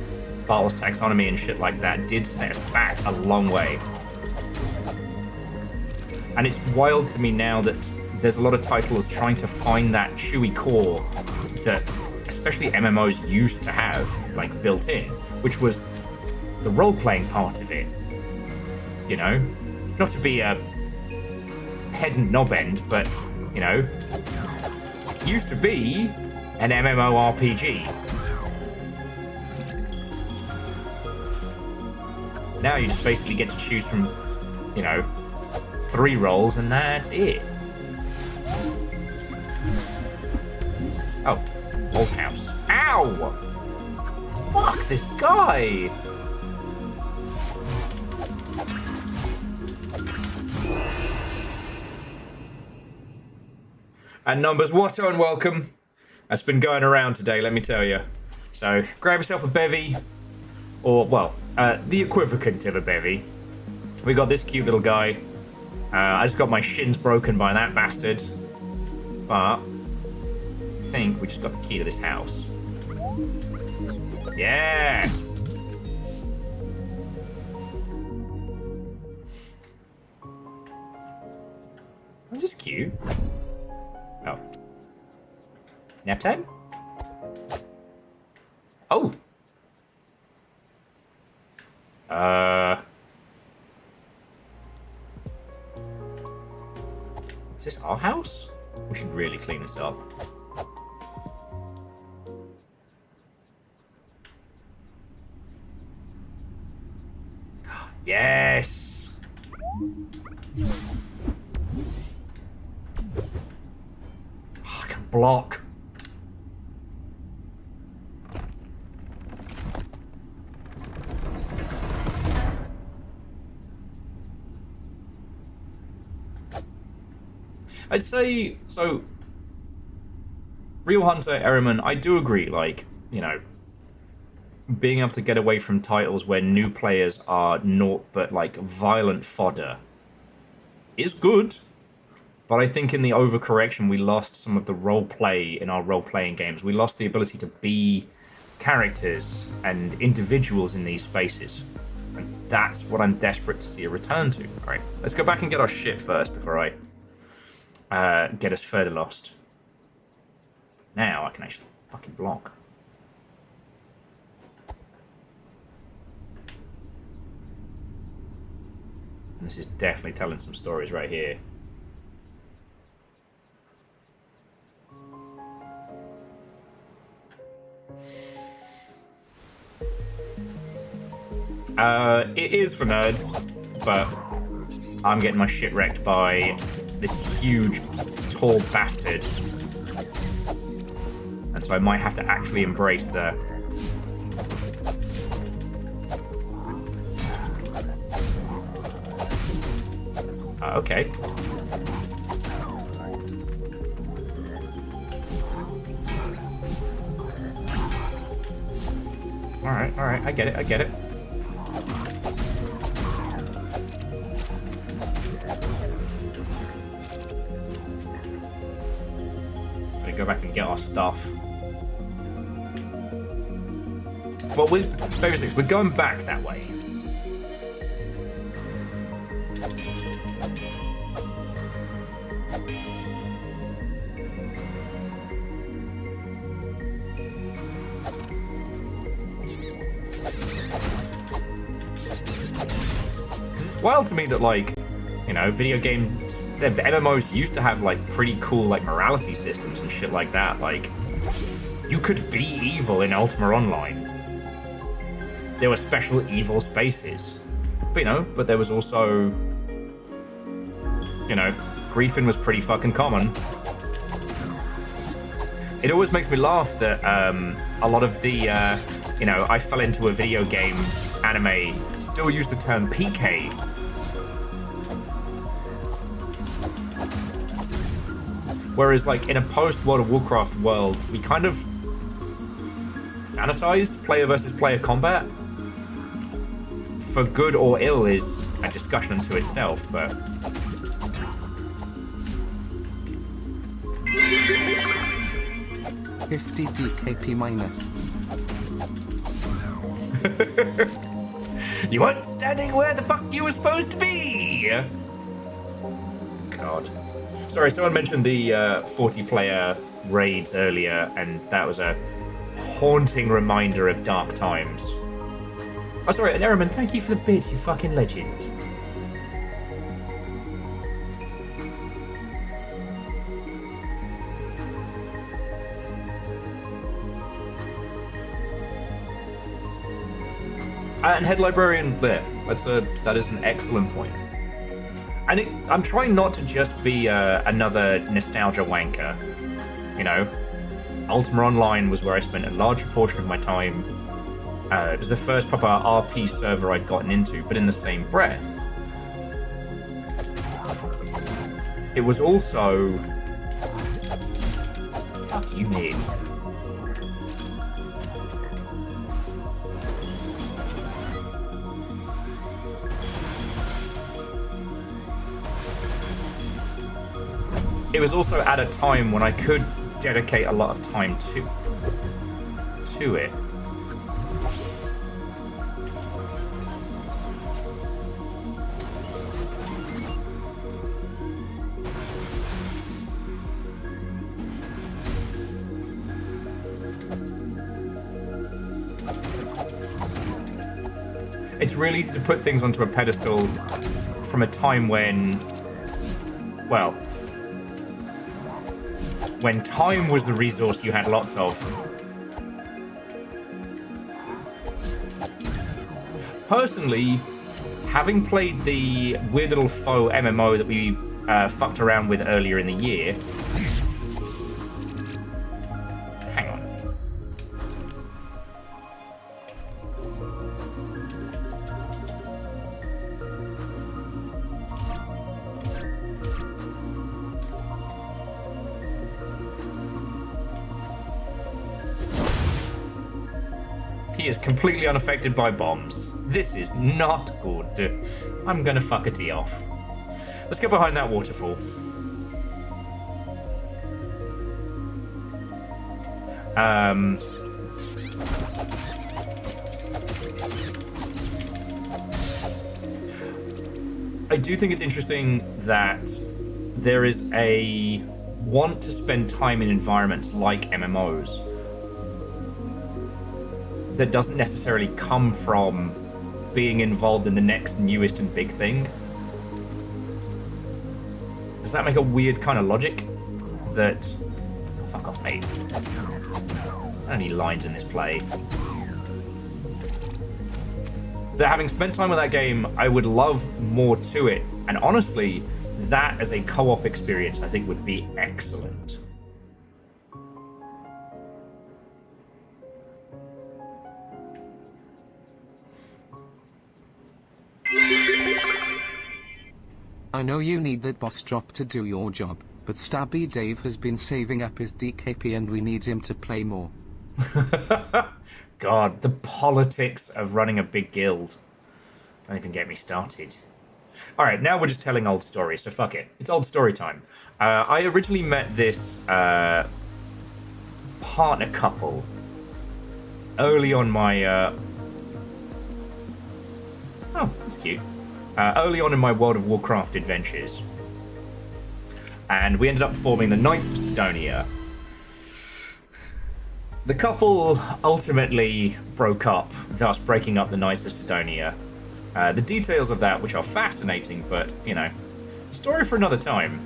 Battle's taxonomy and shit like that, did set us back a long way. And it's wild to me now that there's a lot of titles trying to find that chewy core that especially MMOs used to have, like, built in, which was the role-playing part of it. You know? Not to be a pedant knobend, but, you know, used to be an MMORPG. Now you just basically get to choose from, you know, 3 roles and that's it. Oh, old house. Ow! Fuck this guy! And numbers, what unwelcome. That's been going around today, let me tell you. So, grab yourself a bevy, or, well, the equivalent of a bevy. We got this cute little guy. I just got my shins broken by that bastard. But I think we just got the key to this house. Yeah! That's just cute. Oh. Nap time? Oh! Is this our house? We should really clean this up. Yes! Oh, I can block. I'd say, so, Real Hunter, Ehrman, I do agree, like, you know, being able to get away from titles where new players are naught but, like, violent fodder is good, but I think in the overcorrection we lost some of the roleplay in our role-playing games. We lost the ability to be characters and individuals in these spaces, and that's what I'm desperate to see a return to. All right, let's go back and get our shit first before I get us further lost. Now I can actually fucking block. And this is definitely telling some stories right here. It is for nerds, but I'm getting my shit wrecked by this huge, tall bastard. And so I might have to actually embrace the... okay. Alright, I get it. Go back and get our stuff. Well, with Baby 6, we're going back that way. It's wild to me that, like, you know, video games, the MMOs used to have, like, pretty cool, like, morality systems and shit like that. Like, you could be evil in Ultima Online. There were special evil spaces. But, you know, but there was also, you know, griefing was pretty fucking common. It always makes me laugh that a lot of the, you know, I fell into a video game anime still use the term PK. Whereas, like, in a post-World of Warcraft world, we kind of sanitized player versus player combat. For good or ill is a discussion unto itself, but... $50 DKP minus. You weren't standing where the fuck you were supposed to be! God. Sorry, someone mentioned the 40-player raids earlier, and that was a haunting reminder of dark times. Oh, sorry, and Errorman, thank you for the bid, you fucking legend. And Head Librarian there. That is an excellent point. And I'm trying not to just be another nostalgia wanker. You know, Ultima Online was where I spent a large proportion of my time. It was the first proper RP server I'd gotten into, but in the same breath, it was also... Fuck you, mate. It was also at a time when I could dedicate a lot of time to it. It's really easy to put things onto a pedestal from a time when, well, when time was the resource you had lots of. Personally, having played the weird little faux MMO that we fucked around with earlier in the year... Hang on. He is completely unaffected by bombs. This is not good. I'm gonna fuck a tea off. Let's go behind that waterfall. I do think it's interesting that there is a want to spend time in environments like MMOs that doesn't necessarily come from being involved in the next newest and big thing. Does that make a weird kind of logic? That... Fuck off, mate. I don't need lines in this play. That having spent time with that game, I would love more to it. And honestly, that as a co-op experience, I think would be excellent. I know you need that boss drop to do your job, but Stabby Dave has been saving up his DKP and we need him to play more. God, the politics of running a big guild. Don't even get me started. Alright, now we're just telling old stories, so fuck it. It's old story time. I originally met this partner couple early on my... Oh, that's cute. Early on in my World of Warcraft adventures. And we ended up forming the Knights of Sidonia. The couple ultimately broke up, thus breaking up the Knights of Sidonia. The details of that, which are fascinating, but, you know, story for another time.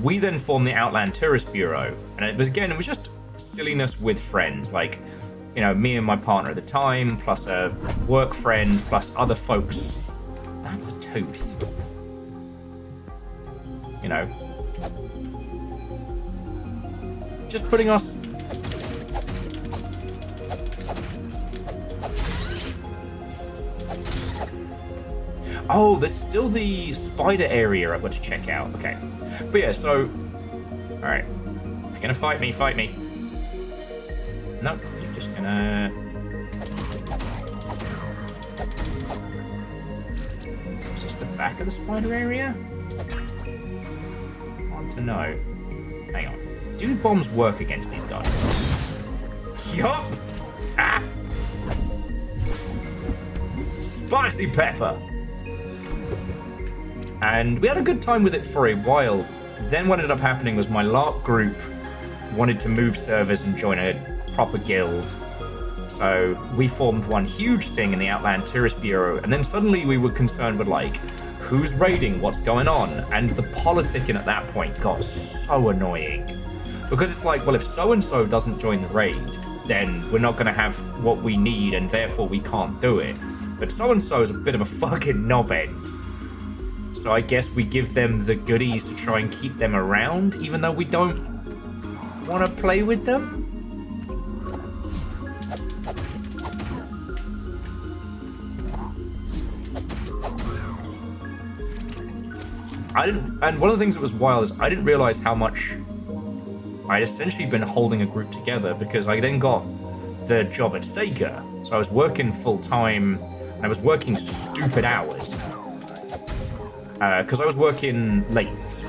We then formed the Outland Tourist Bureau, and it was just silliness with friends, like, you know, me and my partner at the time, plus a work friend, plus other folks. That's a tooth. You know. Just putting us... Oh, there's still the spider area I've got to check out. Okay. But yeah, so... Alright. If you're gonna fight me, fight me. Nope. Just gonna... Is this the back of the spider area? I want to know. Hang on. Do bombs work against these guys? Yup! Ah! Spicy pepper! And we had a good time with it for a while. Then what ended up happening was my LARP group wanted to move servers and join a proper guild. So we formed one huge thing in the Outland Tourist Bureau, and then suddenly we were concerned with, like, who's raiding, what's going on, and the politicking at that point got so annoying. Because it's like, well, if so-and-so doesn't join the raid, then we're not going to have what we need, and therefore we can't do it. But so-and-so is a bit of a fucking knobhead. So I guess we give them the goodies to try and keep them around, even though we don't want to play with them? And one of the things that was wild is I didn't realize how much I'd essentially been holding a group together, because I then got the job at Sega. So I was working full time, and I was working stupid hours. Because I was working late.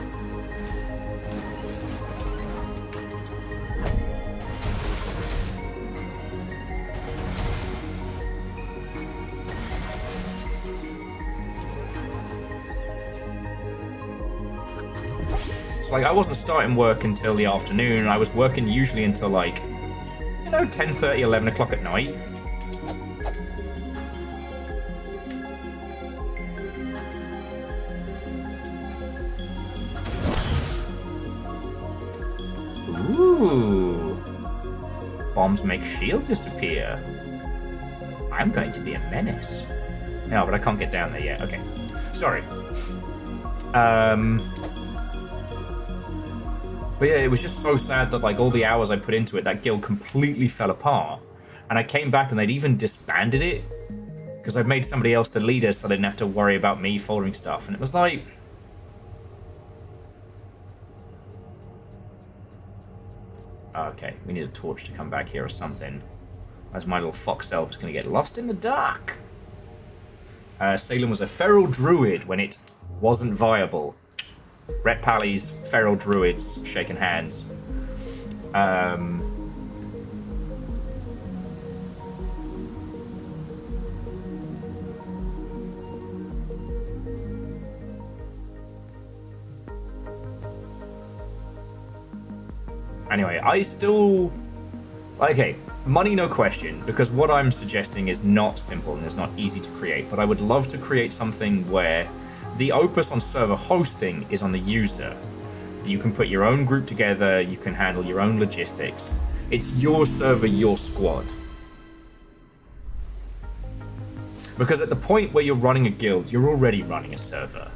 So, like, I wasn't starting work until the afternoon. I was working usually until, like, 10:30, 11 o'clock at night. Ooh. Bombs make shield disappear. I'm going to be a menace. No, but I can't get down there yet. Okay. Sorry. But yeah, it was just so sad that, like, all the hours I put into it, that guild completely fell apart. And I came back and they'd even disbanded it. Because I'd made somebody else the leader so they didn't have to worry about me following stuff. And it was like... Okay, we need a torch to come back here or something. As my little fox elf is going to get lost in the dark. Salem was a feral druid when it wasn't viable. Rhett Pally's feral druids shaking hands. Anyway, I still... Okay, money no question, because what I'm suggesting is not simple and it's not easy to create, but I would love to create something where the opus on server hosting is on the user. You can put your own group together, you can handle your own logistics. It's your server, your squad. Because at the point where you're running a guild, you're already running a server.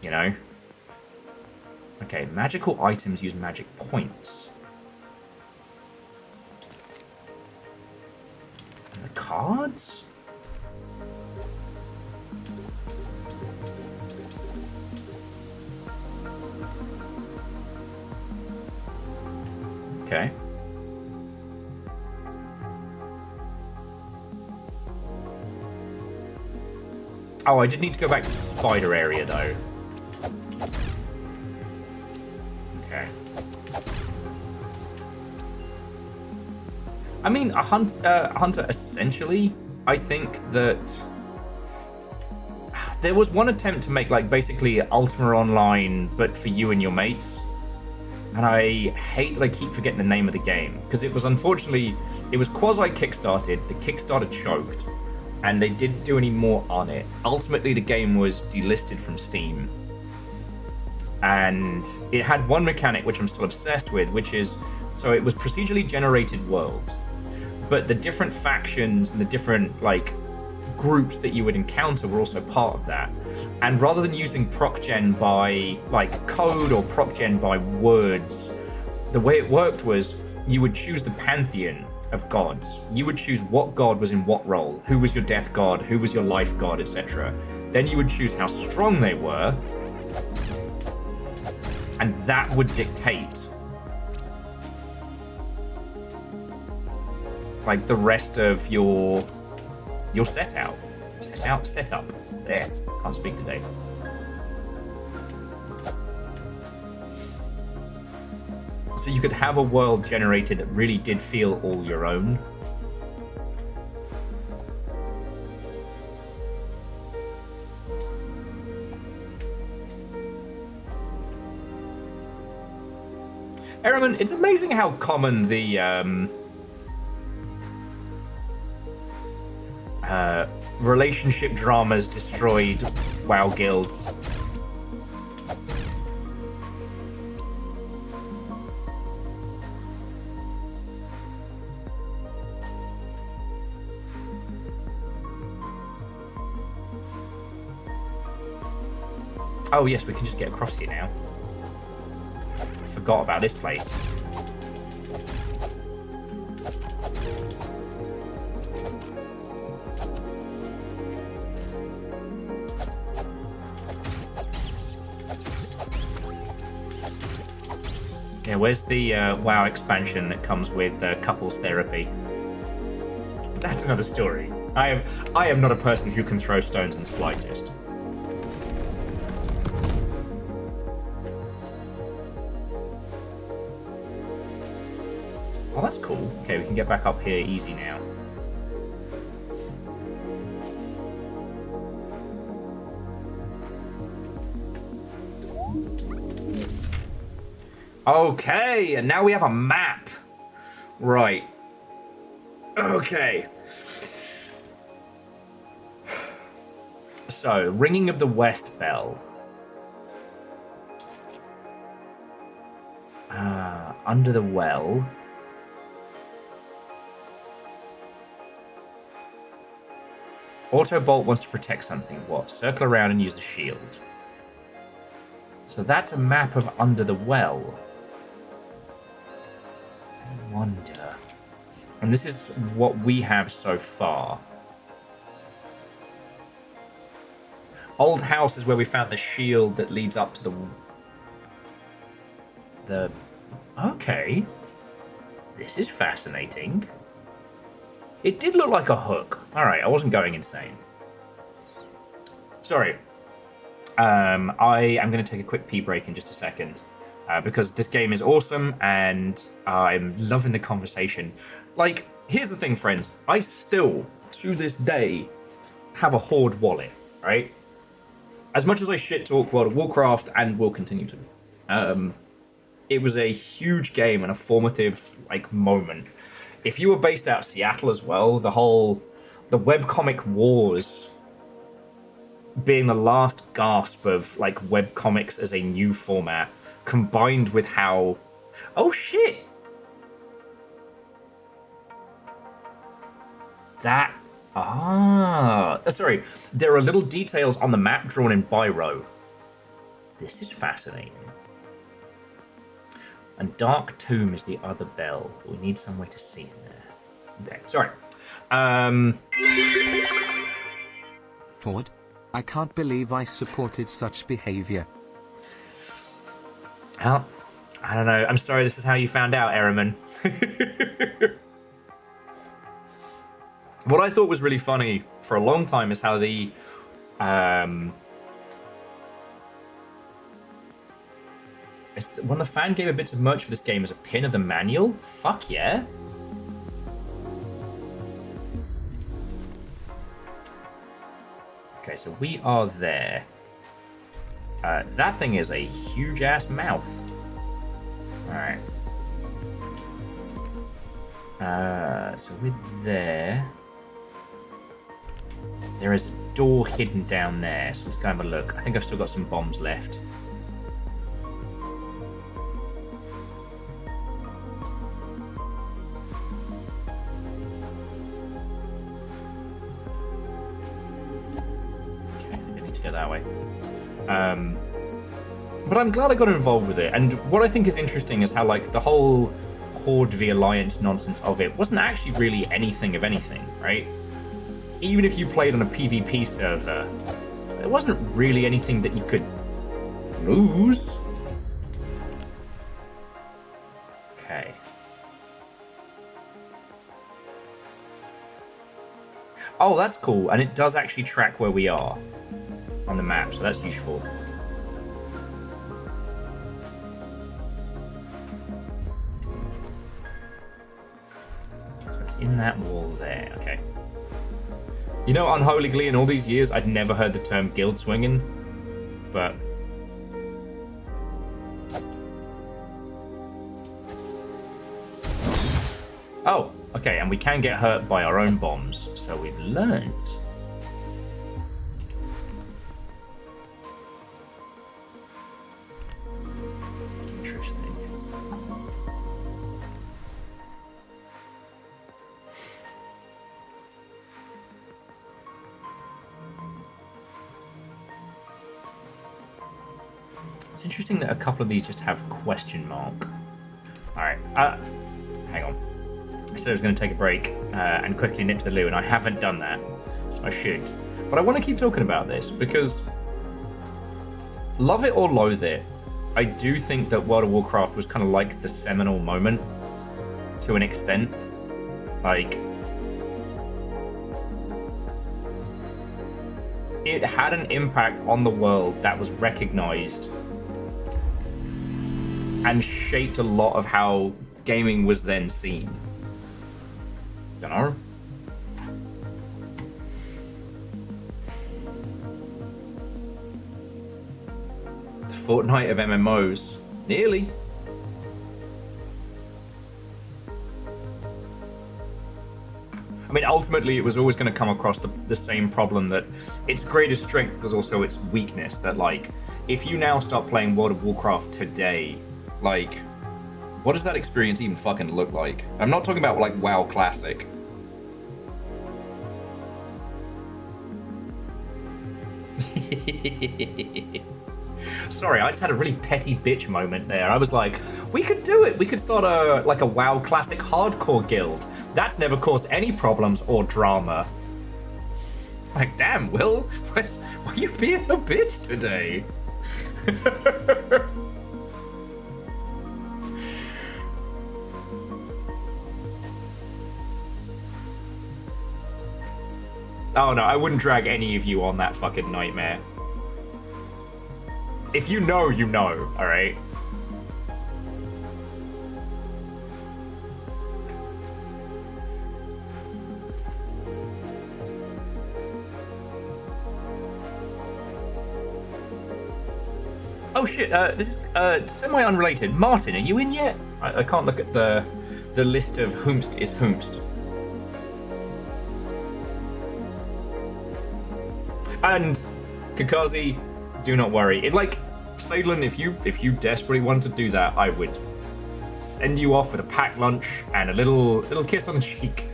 You know? Okay, magical items use magic points. And the cards? Okay. Oh, I did need to go back to spider area, though. Okay. I mean, a hunter, essentially, I think that... There was one attempt to make, like, basically Ultima Online, but for you and your mates. And I hate that I keep forgetting the name of the game, because it was unfortunately, it was quasi-kickstarted, the Kickstarter choked, and they didn't do any more on it. Ultimately, the game was delisted from Steam. And it had one mechanic which I'm still obsessed with, which is, so it was procedurally generated world, but the different factions and the different, like, groups that you would encounter were also part of that. And rather than using proc gen by, like, code or proc gen by words, the way it worked was you would choose the pantheon of gods. You would choose what god was in what role, who was your death god, who was your life god, etc. Then you would choose how strong they were, and that would dictate, like, the rest of your setup. There, can't speak today. So you could have a world generated that really did feel all your own. Ehrman, it's amazing how common the relationship dramas destroyed WoW guilds. Oh yes, we can just get across here now. Forgot about this place. Yeah, where's the WoW expansion that comes with couples therapy? That's another story. I am not a person who can throw stones in the slightest. Oh, that's cool. Okay, we can get back up here easy now. Okay, and now we have a map. Right. Okay. So, ringing of the West bell. Under the well. Autobolt wants to protect something. What? Circle around and use the shield. So that's a map of Under the Well. I wonder. And this is what we have so far. Old House is where we found the shield that leads up to the... Okay. This is fascinating. It did look like a hook. Alright, I wasn't going insane. Sorry. I am going to take a quick pee break in just a second. Because this game is awesome and I'm loving the conversation. Like, here's the thing, friends. I still, to this day, have a Horde wallet, right? As much as I shit talk World of Warcraft and will continue to. It was a huge game and a formative, like, moment. If you were based out of Seattle as well, the webcomic wars being the last gasp of, like, webcomics as a new format, combined with how... Oh, shit! That... Sorry. There are little details on the map drawn in biro. This is fascinating. And Dark Tomb is the other bell. We need somewhere to see in there. Okay, sorry. Horde? I can't believe I supported such behavior. Well, I don't know. I'm sorry this is how you found out, Ehrman. What I thought was really funny for a long time is how the... one of the fan gamer bits of merch for this game is a pin of the manual. Fuck yeah. Okay, so we are there. That thing is a huge-ass mouth. Alright. So we're there. There is a door hidden down there, so let's go have a look. I think I've still got some bombs left. That way. But I'm glad I got involved with it, and what I think is interesting is how, like, the whole Horde v Alliance nonsense of it wasn't actually really anything of anything, right? Even if you played on a PvP server, there wasn't really anything that you could lose. Okay. Oh, that's cool, and it does actually track where we are on the map, so that's useful. So it's in that wall there, okay. You know, Unholy Glee, in all these years, I'd never heard the term guild swinging, but... Oh, okay, and we can get hurt by our own bombs, so we've learned. Interesting. It's interesting that a couple of these just have question mark. Alright, hang on. I said I was going to take a break and quickly nip to the loo, and I haven't done that, so I should. But I want to keep talking about this, because love it or loathe it, I do think that World of Warcraft was kind of like the seminal moment, to an extent. Like, it had an impact on the world that was recognized and shaped a lot of how gaming was then seen. Don't know. The Fortnite of MMOs. Nearly. I mean, ultimately, it was always going to come across the same problem that its greatest strength was also its weakness. That, like, if you now start playing World of Warcraft today, like, what does that experience even fucking look like? I'm not talking about, like, WoW Classic. Sorry, I just had a really petty bitch moment there. I was like, we could do it. We could start a WoW Classic hardcore guild. That's never caused any problems or drama. Like, damn, Will, why are you being a bitch today? Oh no, I wouldn't drag any of you on that fucking nightmare. If you know, you know, alright? Oh shit, this is semi-unrelated. Martin, are you in yet? I can't look at the list of whomst is whomst. And Kakazi, do not worry. Sadlin, if you desperately want to do that, I would send you off with a packed lunch and a little kiss on the cheek.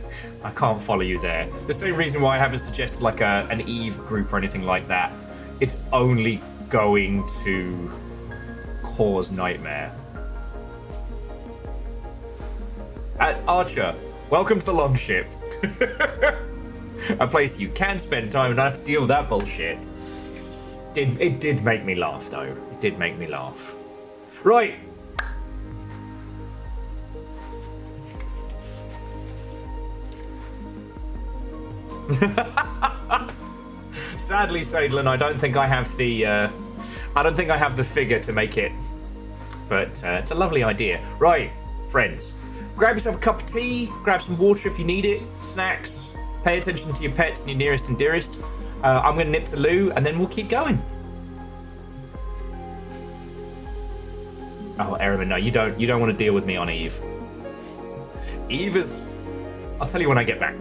I can't follow you there. The same reason why I haven't suggested like an Eve group or anything like that. It's only going to cause nightmare. Archer, welcome to the Longship. A place you can spend time and not have to deal with that bullshit. It did make me laugh, though. It did make me laugh. Right. Sadly, Sadlin, I don't think I have the figure to make it. But it's a lovely idea. Right, friends. Grab yourself a cup of tea, grab some water if you need it, snacks, pay attention to your pets and your nearest and dearest. I'm going to nip to the loo, and then we'll keep going. Oh, Ehrman, no, you don't want to deal with me on Eve. Eve is... I'll tell you when I get back.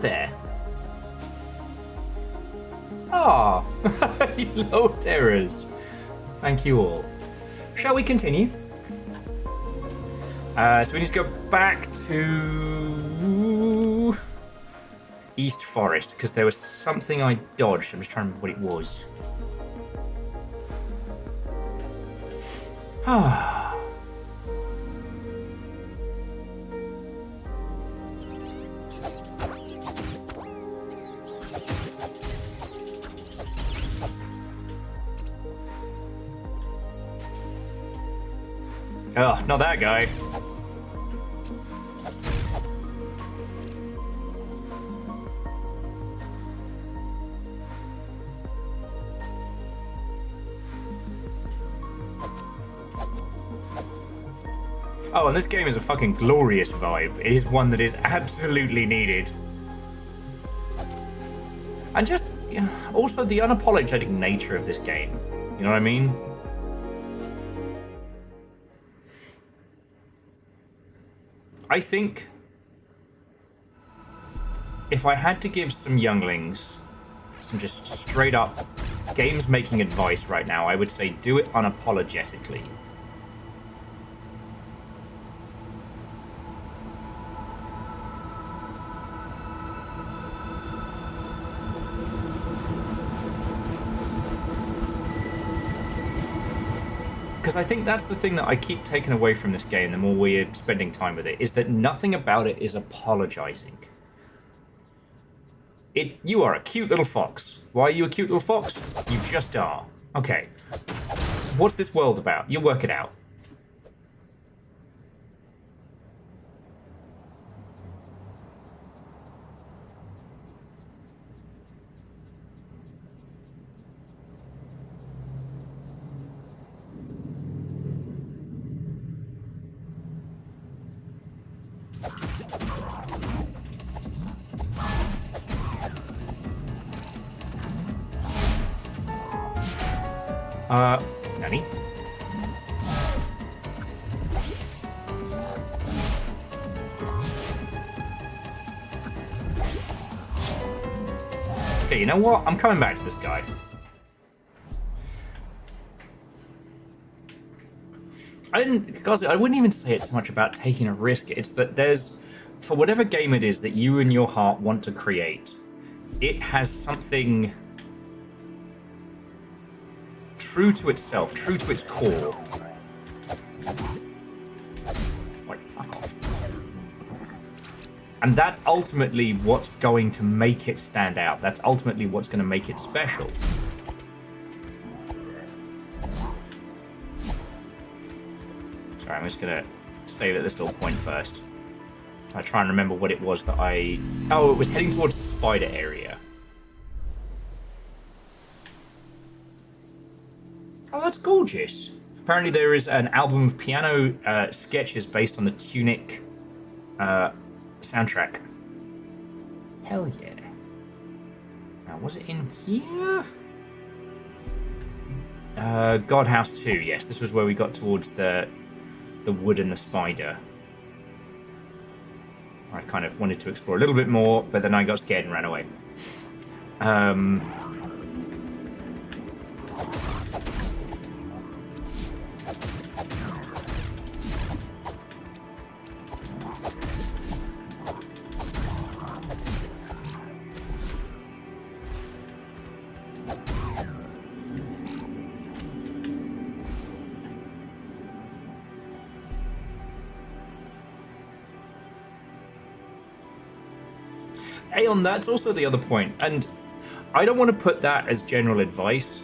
there. Ah, you little terrors. Thank you all. Shall we continue? So we need to go back to East Forest because there was something I dodged. I'm just trying to remember what it was. Ah. Oh, not that guy. Oh, and this game is a fucking glorious vibe. It is one that is absolutely needed. And just, also the unapologetic nature of this game. You know what I mean? I think if I had to give some younglings some just straight up games making advice right now, I would say do it unapologetically. Because I think that's the thing that I keep taking away from this game the more we're spending time with it, is that nothing about it is apologizing. You are a cute little fox. Why are you a cute little fox? You just are. Okay. What's this world about? You work it out. Nani? Okay, you know what? I'm coming back to this guy. I wouldn't even say it's so much about taking a risk. It's that there's, for whatever game it is that you in your heart want to create, it has something true to itself, true to its core. Wait, fuck off. And that's ultimately what's going to make it stand out. That's ultimately what's going to make it special. Sorry, I'm just going to save at this little point first. I try and remember what it was that I... Oh, it was heading towards the spider area. Oh, that's gorgeous. Apparently there is an album of piano sketches based on the Tunic soundtrack. Hell yeah. Now, was it in here? God House 2, yes. This was where we got towards the wood and the spider. I kind of wanted to explore a little bit more, but then I got scared and ran away. Aeon, that's also the other point, and I don't want to put that as general advice,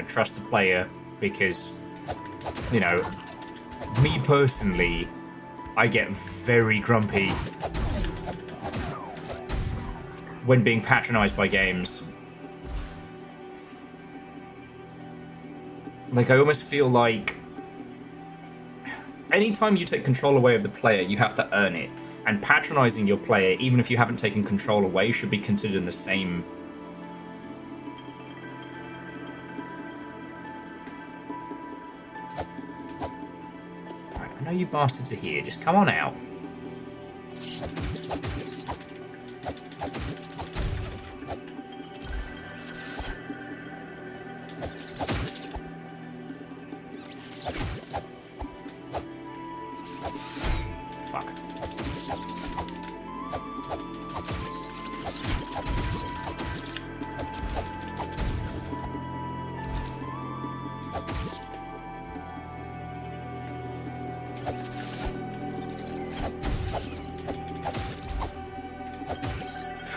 trust the player, because, me personally, I get very grumpy when being patronized by games. Like, I almost feel like anytime you take control away of the player, you have to earn it. And patronizing your player, even if you haven't taken control away, should be considered in the same... Alright, I know you bastards are here. Just come on out.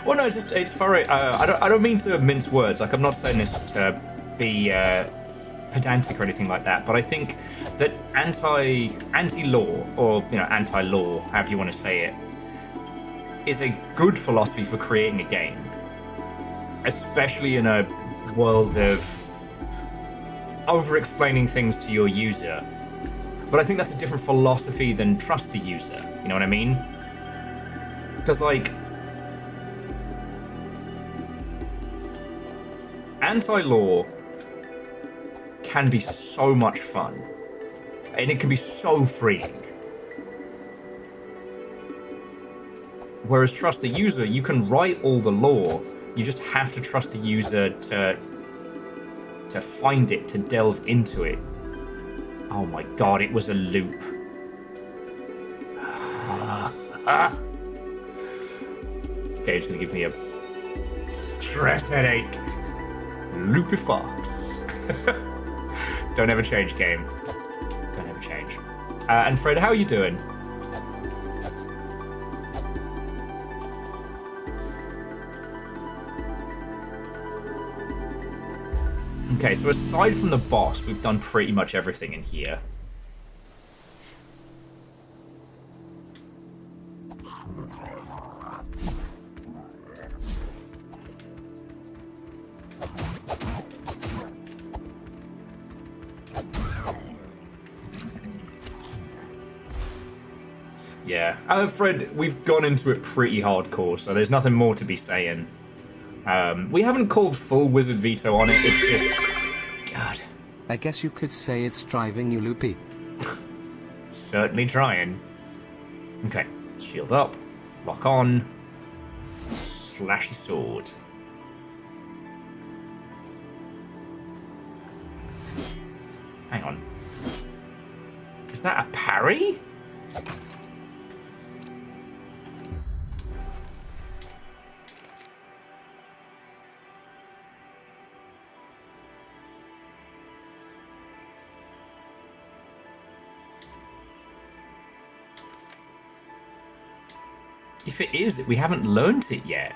Well, no, it's for it. I don't mean to mince words. Like, I'm not saying this to be pedantic or anything like that. But I think that anti-law, or anti-law, however you want to say it, is a good philosophy for creating a game, especially in a world of over-explaining things to your user. But I think that's a different philosophy than trust the user. You know what I mean? Because, like, anti-law can be so much fun. And it can be so freeing. Whereas trust the user, you can write all the law. You just have to trust the user to find it, to delve into it. Oh my god, it was a loop. Game's gonna give me a stress headache. Loopy fox. Don't ever change, game. Don't ever change. And Fred, how are you doing? Okay, so aside from the boss, we've done pretty much everything in here. Yeah, Fred, we've gone into it pretty hardcore, so there's nothing more to be saying. We haven't called full Wizard Veto on it, it's just... God. I guess you could say it's driving you loopy. Certainly trying. Okay, shield up, lock on, slashy sword. Hang on. Is that a parry? If it is, we haven't learnt it yet.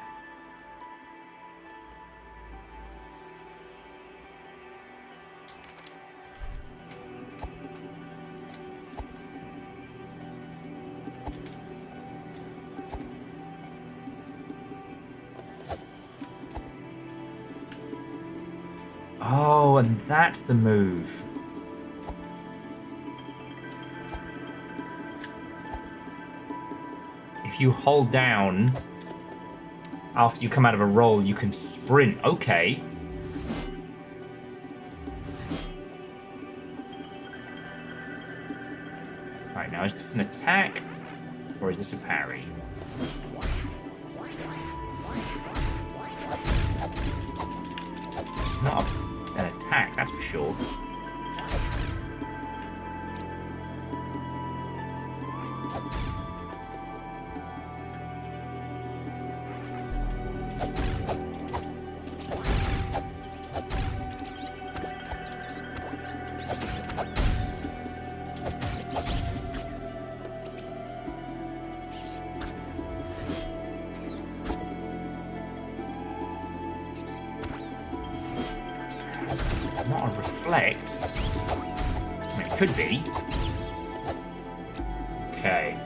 Oh, and that's the move. If you hold down after you come out of a roll, you can sprint. Okay. Right, now is this an attack or is this a parry? It's not an attack, that's for sure. Not a reflect. I mean, it could be. Okay.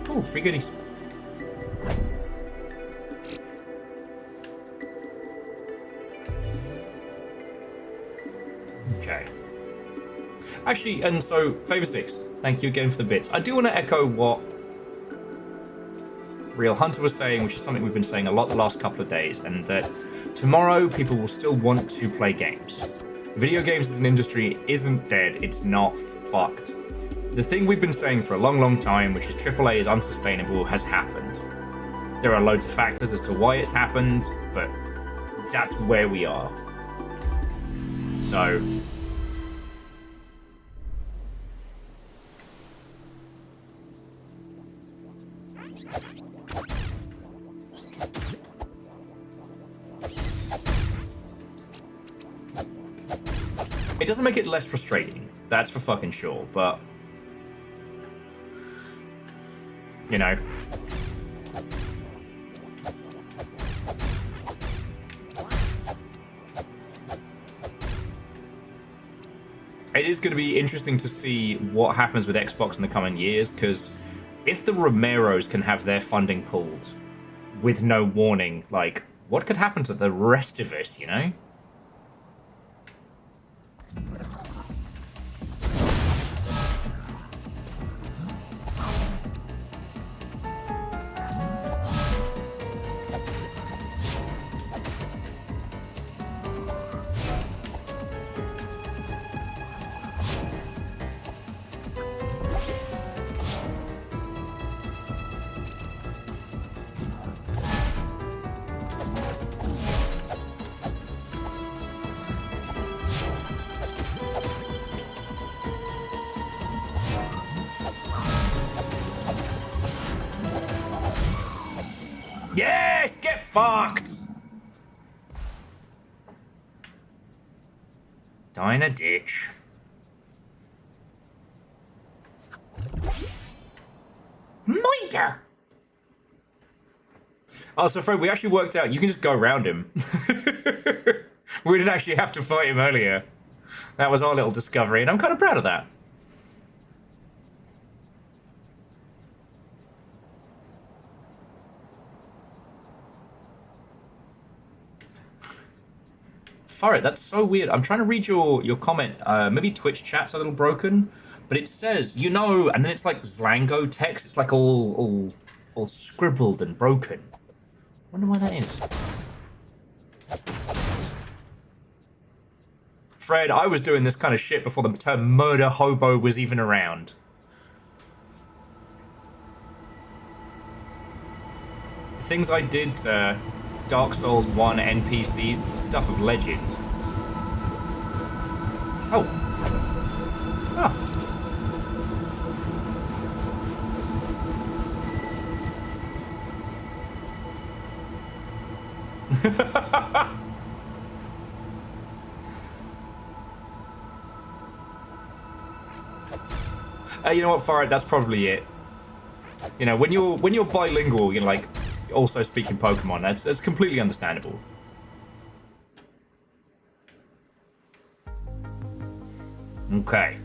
Oh, free goodies. Okay. Actually, and so, Favor 6, thank you again for the bits. I do want to echo what Real Hunter was saying, which is something we've been saying a lot the last couple of days, and that tomorrow people will still want to play games. Video games as an industry isn't dead, it's not fucked. The thing we've been saying for a long, long time, which is AAA is unsustainable, has happened. There are loads of factors as to why it's happened, but that's where we are. So... It doesn't make it less frustrating. That's for fucking sure, but... You know. It is going to be interesting to see what happens with Xbox in the coming years, because if the Romeros can have their funding pulled with no warning, like, what could happen to the rest of us, you know? Yes! Get fucked! Die in a ditch. Moida! Oh, so Fred, we actually worked out you can just go around him. We didn't actually have to fight him earlier. That was our little discovery, and I'm kind of proud of that. Furret, that's so weird. I'm trying to read your comment. Maybe Twitch chat's a little broken, but it says, you know, and then it's like Zlango text. It's like all scribbled and broken. Wonder why that is. Fred, I was doing this kind of shit before the term murder hobo was even around. The things I did to Dark Souls 1 NPCs is the stuff of legend. Oh. Oh. You know what, Farad? That's probably it. You know, when you're bilingual, you're like also speaking Pokemon. That's completely understandable. Okay.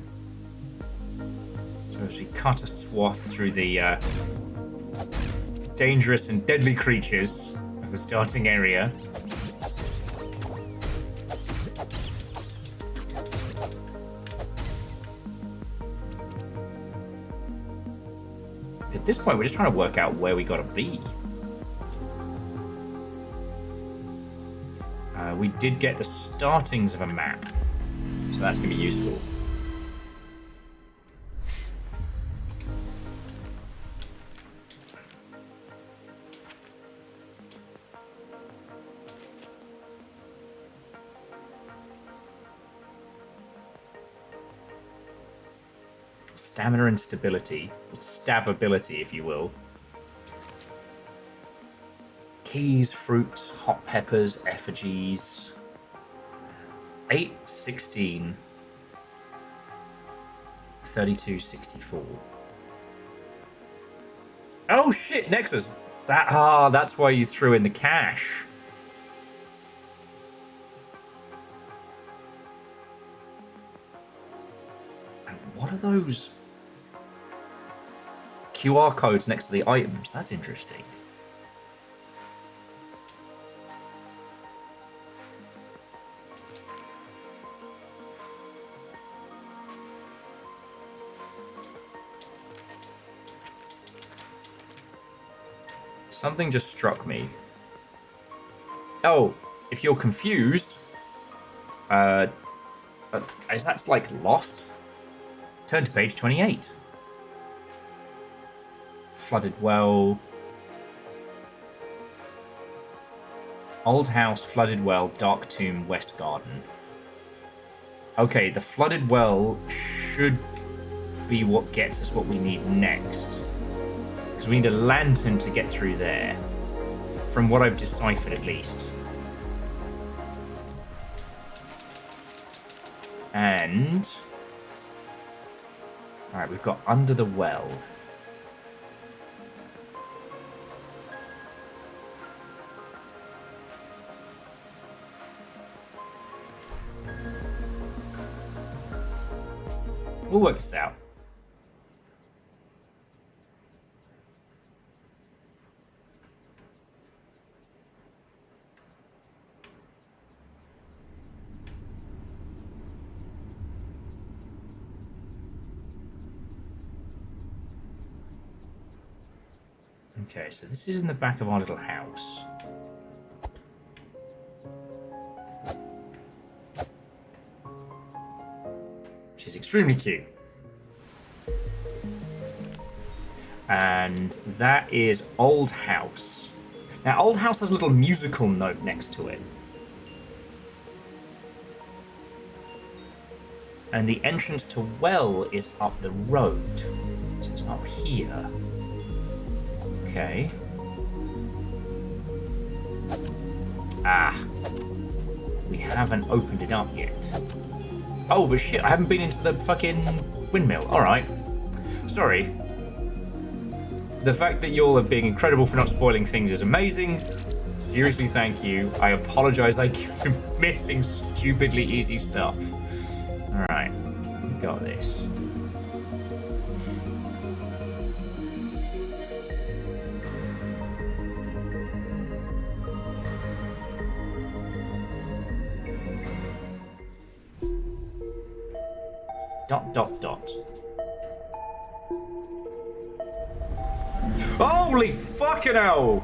So as we cut a swath through the dangerous and deadly creatures of the starting area. At this point, we're just trying to work out where we gotta be. We did get the startings of a map, so that's gonna be useful. Stamina and stability, or stabability, if you will. Keys, fruits, hot peppers, effigies. 8, 16, 32, 64. Oh shit, Nexus! That's why you threw in the cash. And what are those QR codes next to the items? That's interesting. Something just struck me. Oh, if you're confused, is that like lost? Turn to page 28. Flooded well. Old house, flooded well, dark tomb, west garden. Okay, the flooded well should be what gets us what we need next. Because we need a lantern to get through there. From what I've deciphered, at least. And... Alright, we've got under the well. We'll work this out. Okay, so this is in the back of our little house. Which is extremely cute. And that is Old House. Now, Old House has a little musical note next to it. And the entrance to well is up the road. So it's up here. Okay. Ah. We haven't opened it up yet. Oh, but shit, I haven't been into the fucking windmill. Alright. Sorry. The fact that y'all are being incredible for not spoiling things is amazing. Seriously, thank you. I apologize, I keep missing stupidly easy stuff. Alright. We got this. Dot, dot, dot. Holy fucking hell!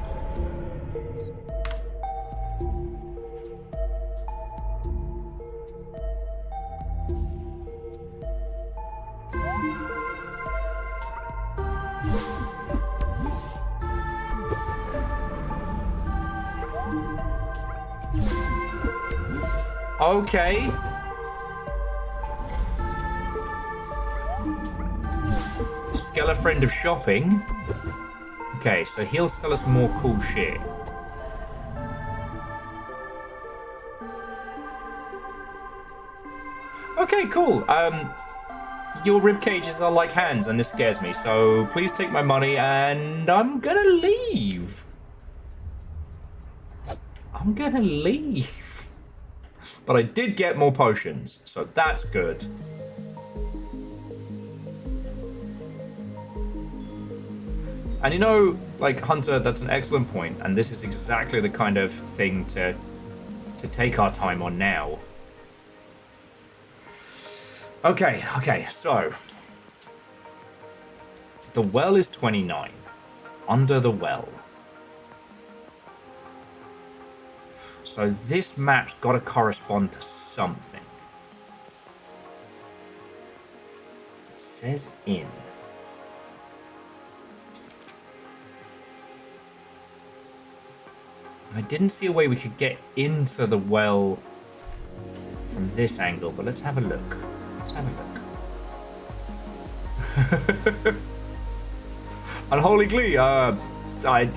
Okay. Skella friend of shopping. Okay, so he'll sell us more cool shit. Okay, cool. Your rib cages are like hands, and this scares me. So please take my money, and I'm gonna leave. I'm gonna leave. But I did get more potions, so that's good. And you know, like, Hunter, that's an excellent point, and this is exactly the kind of thing to take our time on now. Okay, so... The well is 29. Under the well. So this map's got to correspond to something. It says in. I didn't see a way we could get into the well from this angle, but let's have a look. Let's have a look. Unholy glee. You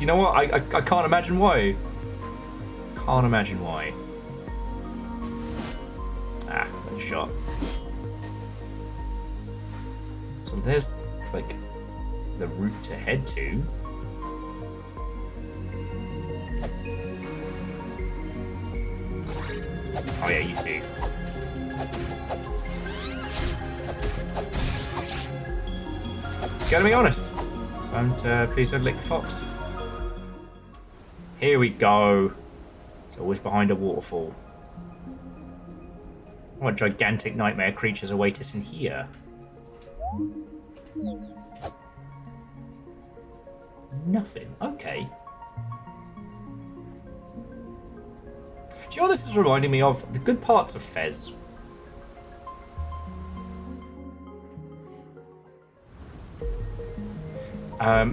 know what? I can't imagine why. Can't imagine why. Ah, good shot. So there's, like, the route to head to. Oh yeah, you too. Gotta be honest. Please don't lick the fox. Here we go. It's always behind a waterfall. What gigantic nightmare creatures await us in here? Nothing. Okay. Do you know what this is reminding me of? The good parts of Fez.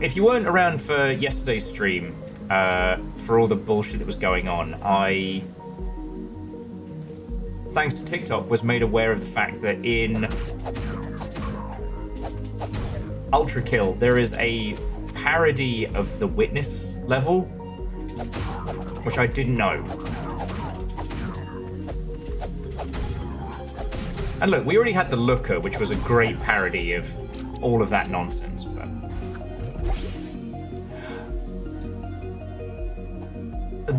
If you weren't around for yesterday's stream, for all the bullshit that was going on, I, thanks to TikTok, was made aware of the fact that in Ultra Kill, there is a parody of the Witness level, which I didn't know. And look, we already had the Looker, which was a great parody of all of that nonsense, but...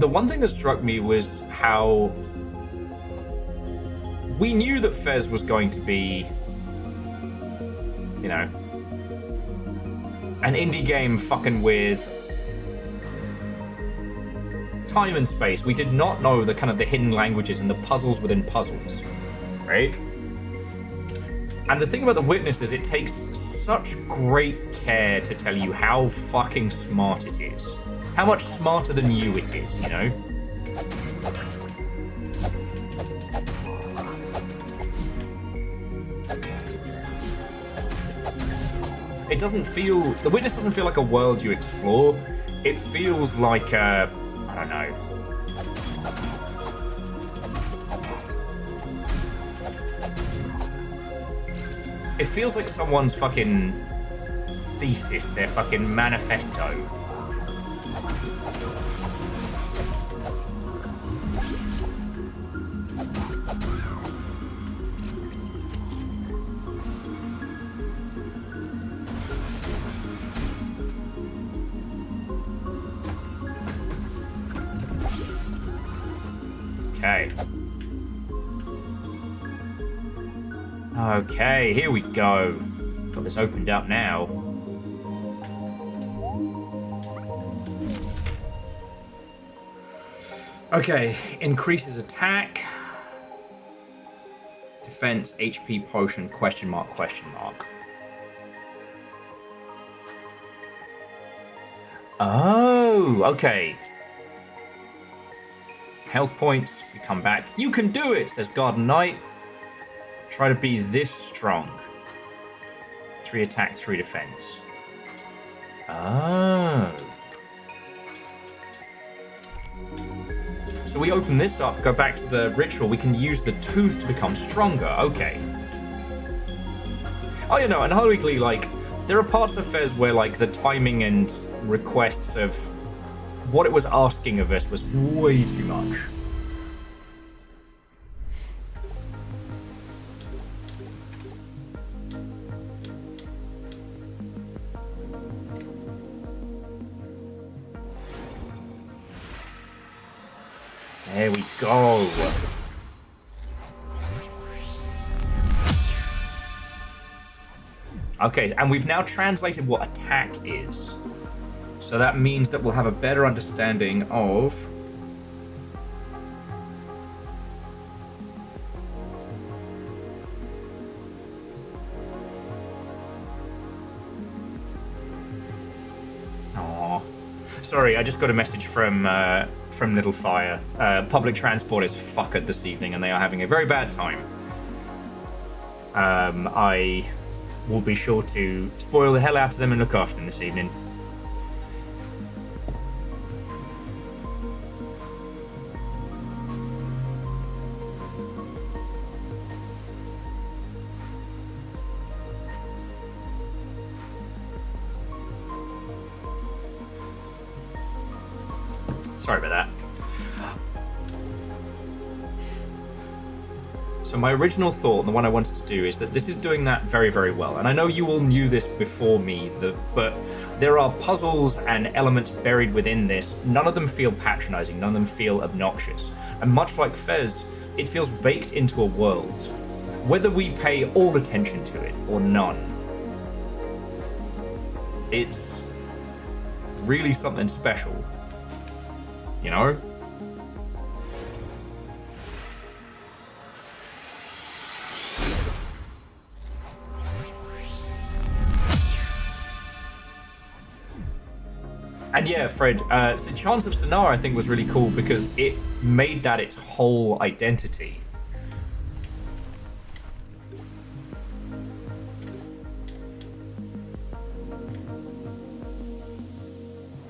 The one thing that struck me was how... We knew that Fez was going to be, you know, an indie game fucking with time and space. We did not know the kind of the hidden languages and the puzzles within puzzles, right? And the thing about The Witness is it takes such great care to tell you how fucking smart it is. How much smarter than you it is, you know? It doesn't feel... The Witness doesn't feel like a world you explore. It feels like a... I don't know. It feels like someone's fucking thesis, their fucking manifesto. Okay. Okay, here we go. Got this opened up now. Okay, increases attack. Defense, HP potion, question mark, question mark. Oh, okay. Health points, we come back. You can do it, says Garden Knight. Try to be this strong. 3 attack, 3 defense. Oh. So we open this up, go back to the ritual. We can use the tooth to become stronger. Okay. Oh, you know, and ironically, like, there are parts of Fez where, like, the timing and requests of what it was asking of us was way too much. There we go. Okay, and we've now translated what attack is. So that means that we'll have a better understanding of... Aww. Sorry, I just got a message from Little Fire. Public transport is fucked this evening and they are having a very bad time. I will be sure to spoil the hell out of them and look after them this evening. Sorry about that. So my original thought, and the one I wanted to do, is that this is doing that very, very well. And I know you all knew this before me, but there are puzzles and elements buried within this. None of them feel patronizing, none of them feel obnoxious. And much like Fez, it feels baked into a world. Whether we pay all attention to it or none, it's really something special. You know? And yeah, Fred, so Chance of Sonar I think was really cool because it made that its whole identity.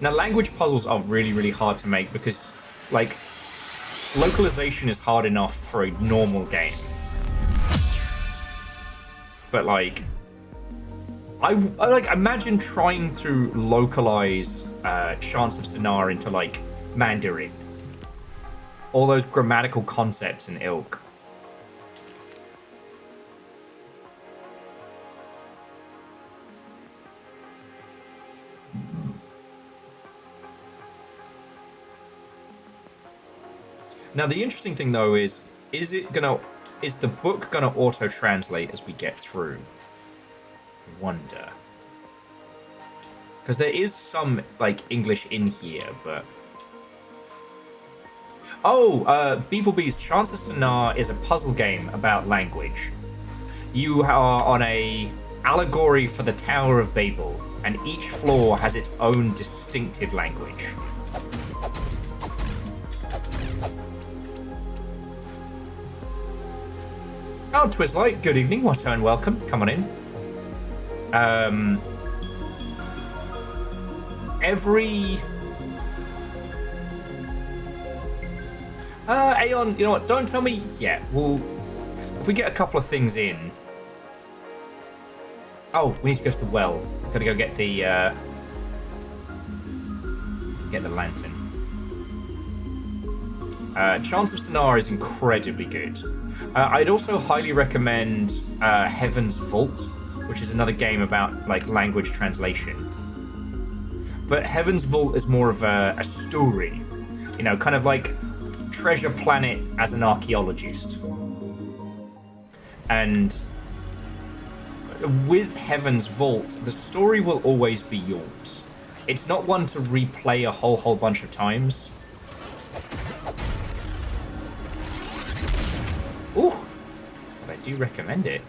Now, language puzzles are really, really hard to make because, like, localization is hard enough for a normal game. But, like, I like, imagine trying to localize Chance of Sonar into, like, Mandarin. All those grammatical concepts and ilk. Now, the interesting thing though is the book gonna auto-translate as we get through? I wonder. Because there is some like English in here, but Beeblebee's Chance of Sonar is a puzzle game about language. You are on a allegory for the Tower of Babel, and each floor has its own distinctive language. Oh, Twizzlight, good evening, what and welcome. Come on in. Aeon, you know what, don't tell me yet. If we get a couple of things in. Oh, we need to go to the well. Gotta go get the lantern. Chance of Sonar is incredibly good. I'd also highly recommend Heaven's Vault, which is another game about like language translation. But Heaven's Vault is more of a story, you know, kind of like Treasure Planet as an archaeologist. And with Heaven's Vault, the story will always be yours. It's not one to replay a whole bunch of times. Ooh, I do recommend it.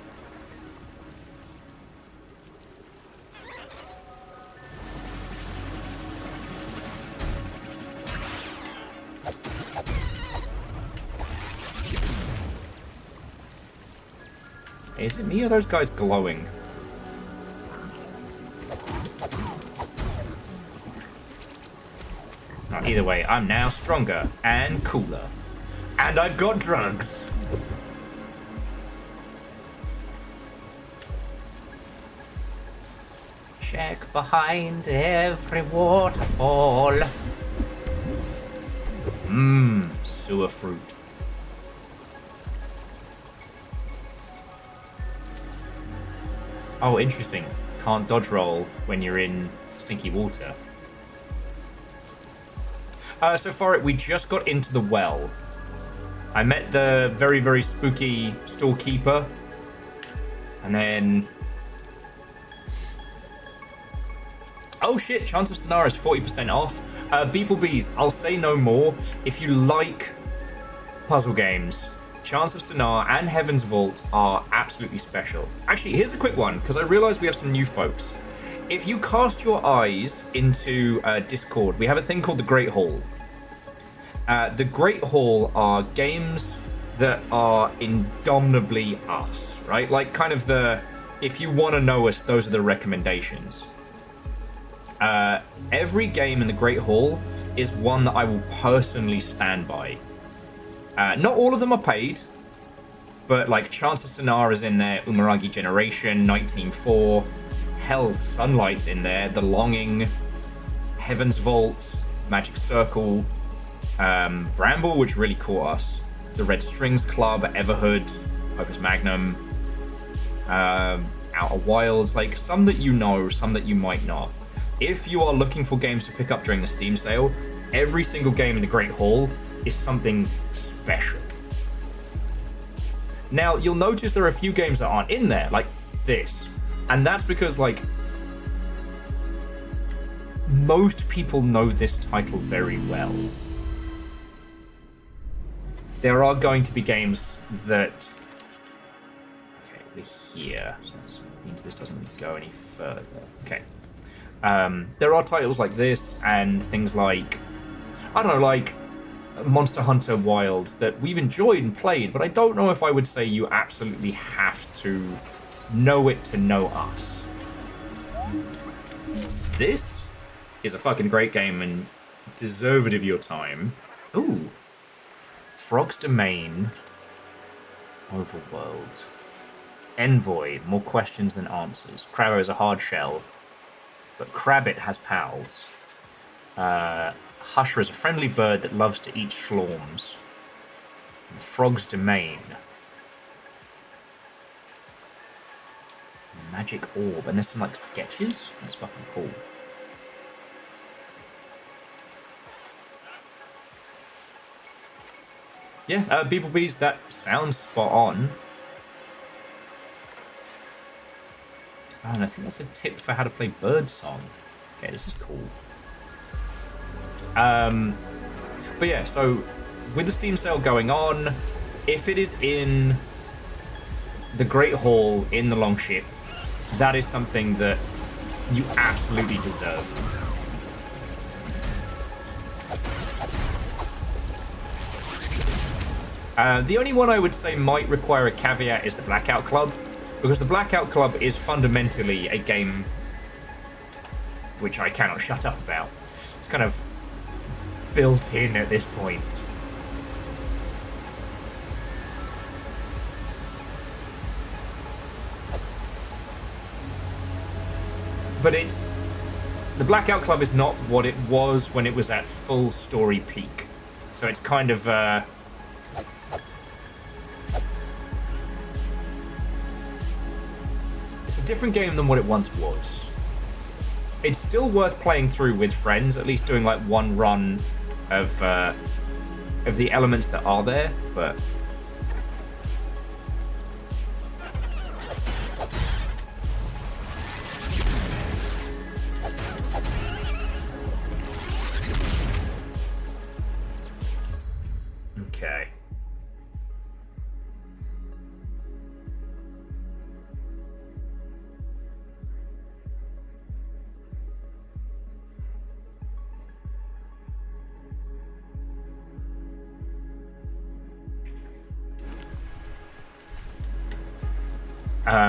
Is it me or those guys glowing? Either way, I'm now stronger and cooler. And I've got drugs. Check behind every waterfall. Sewer fruit. Oh, interesting. Can't dodge roll when you're in stinky water. So far, we just got into the well. I met the very spooky storekeeper. And then... Oh shit, Chance of Sonar is 40% off. Beeplebees, I'll say no more. If you like puzzle games, Chance of Sonar and Heaven's Vault are absolutely special. Actually, here's a quick one, because I realize we have some new folks. If you cast your eyes into Discord, we have a thing called the Great Hall. The Great Hall are games that are indomitably us, right? Like kind of if you want to know us, those are the recommendations. Every game in the Great Hall is one that I will personally stand by. Not all of them are paid, but like Chance of Sonar is in there, Umaragi Generation, Night Team 4, Hell's Sunlight's in there, The Longing, Heaven's Vault, Magic Circle, Bramble, which really caught us, The Red Strings Club, Everhood, Opus Magnum, Outer Wilds, like some that you know, some that you might not. If you are looking for games to pick up during the Steam sale, every single game in the Great Hall is something special. Now, you'll notice there are a few games that aren't in there, like this. And that's because, like, most people know this title very well. There are going to be games that... Okay, we're here. So this means this doesn't go any further. Okay. There are titles like this and things like, I don't know, like Monster Hunter Wilds that we've enjoyed and played, but I don't know if I would say you absolutely have to know it to know us. This is a fucking great game and deserved of your time. Ooh. Frog's Domain. Overworld. Envoy. More questions than answers. Crabbo is a hard shell, but Crabbit has pals. Husher is a friendly bird that loves to eat schlorms. And Frog's Domain. Magic Orb. And there's some, like, sketches? That's fucking cool. Yeah, Beebles, that sounds spot on. Oh, and I think that's a tip for how to play Birdsong. Okay, this is cool. But yeah, so with the Steam sale going on, if it is in the Great Hall in the Longship, that is something that you absolutely deserve. The only one I would say might require a caveat is the Blackout Club, because the Blackout Club is fundamentally a game which I cannot shut up about. It's kind of built in at this point. But it's... The Blackout Club is not what it was when it was at full story peak. So it's kind of... It's a different game than what it once was. It's still worth playing through with friends, at least doing like one run of the elements that are there, but... Okay.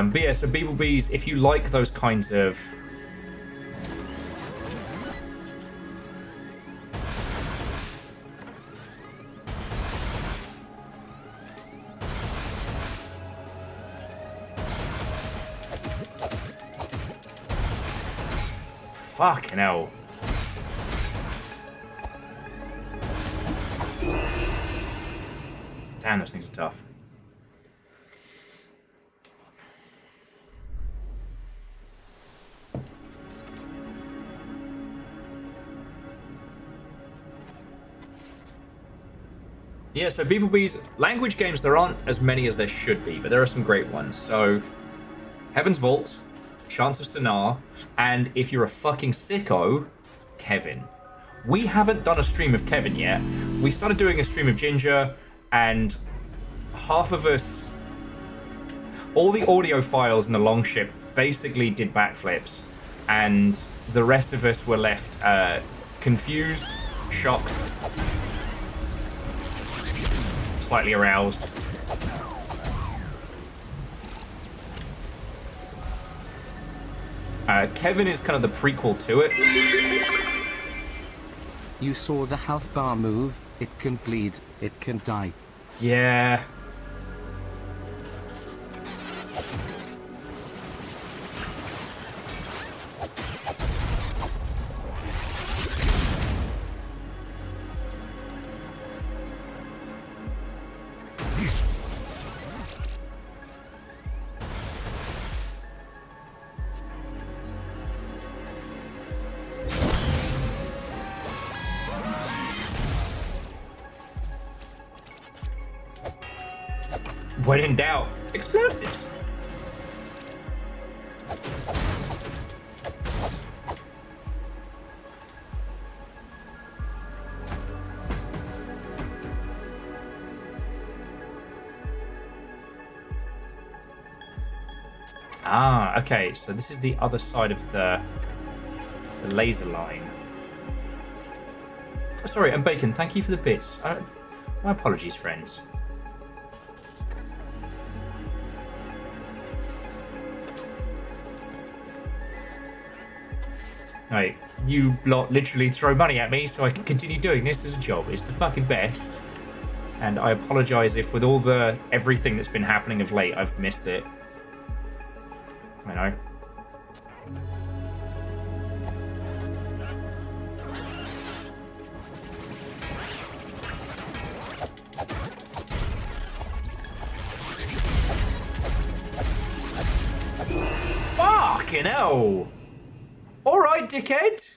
But yeah, so Beetlebees, if you like those kinds of... Fucking hell. Damn, those things are tough. Yeah, so Beetlebees, language games, there aren't as many as there should be, but there are some great ones. So, Heaven's Vault, Chants of Sinar, and if you're a fucking sicko, Kevin. We haven't done a stream of Kevin yet. We started doing a stream of Ginger, and half of us, all the audio files in the Longship basically did backflips, and the rest of us were left confused, shocked, slightly aroused. Kevin is kind of the prequel to it. You saw the health bar move, it can bleed, it can die. Yeah. When in doubt, explosives. Ah, okay, so this is the other side of the laser line. Sorry, and Bacon, thank you for the bits. My apologies, friends. Right, you lot literally throw money at me so I can continue doing this as a job. It's the fucking best. And I apologise if with all the everything that's been happening of late, I've missed it. I know. Fucking hell! Alright, dickhead!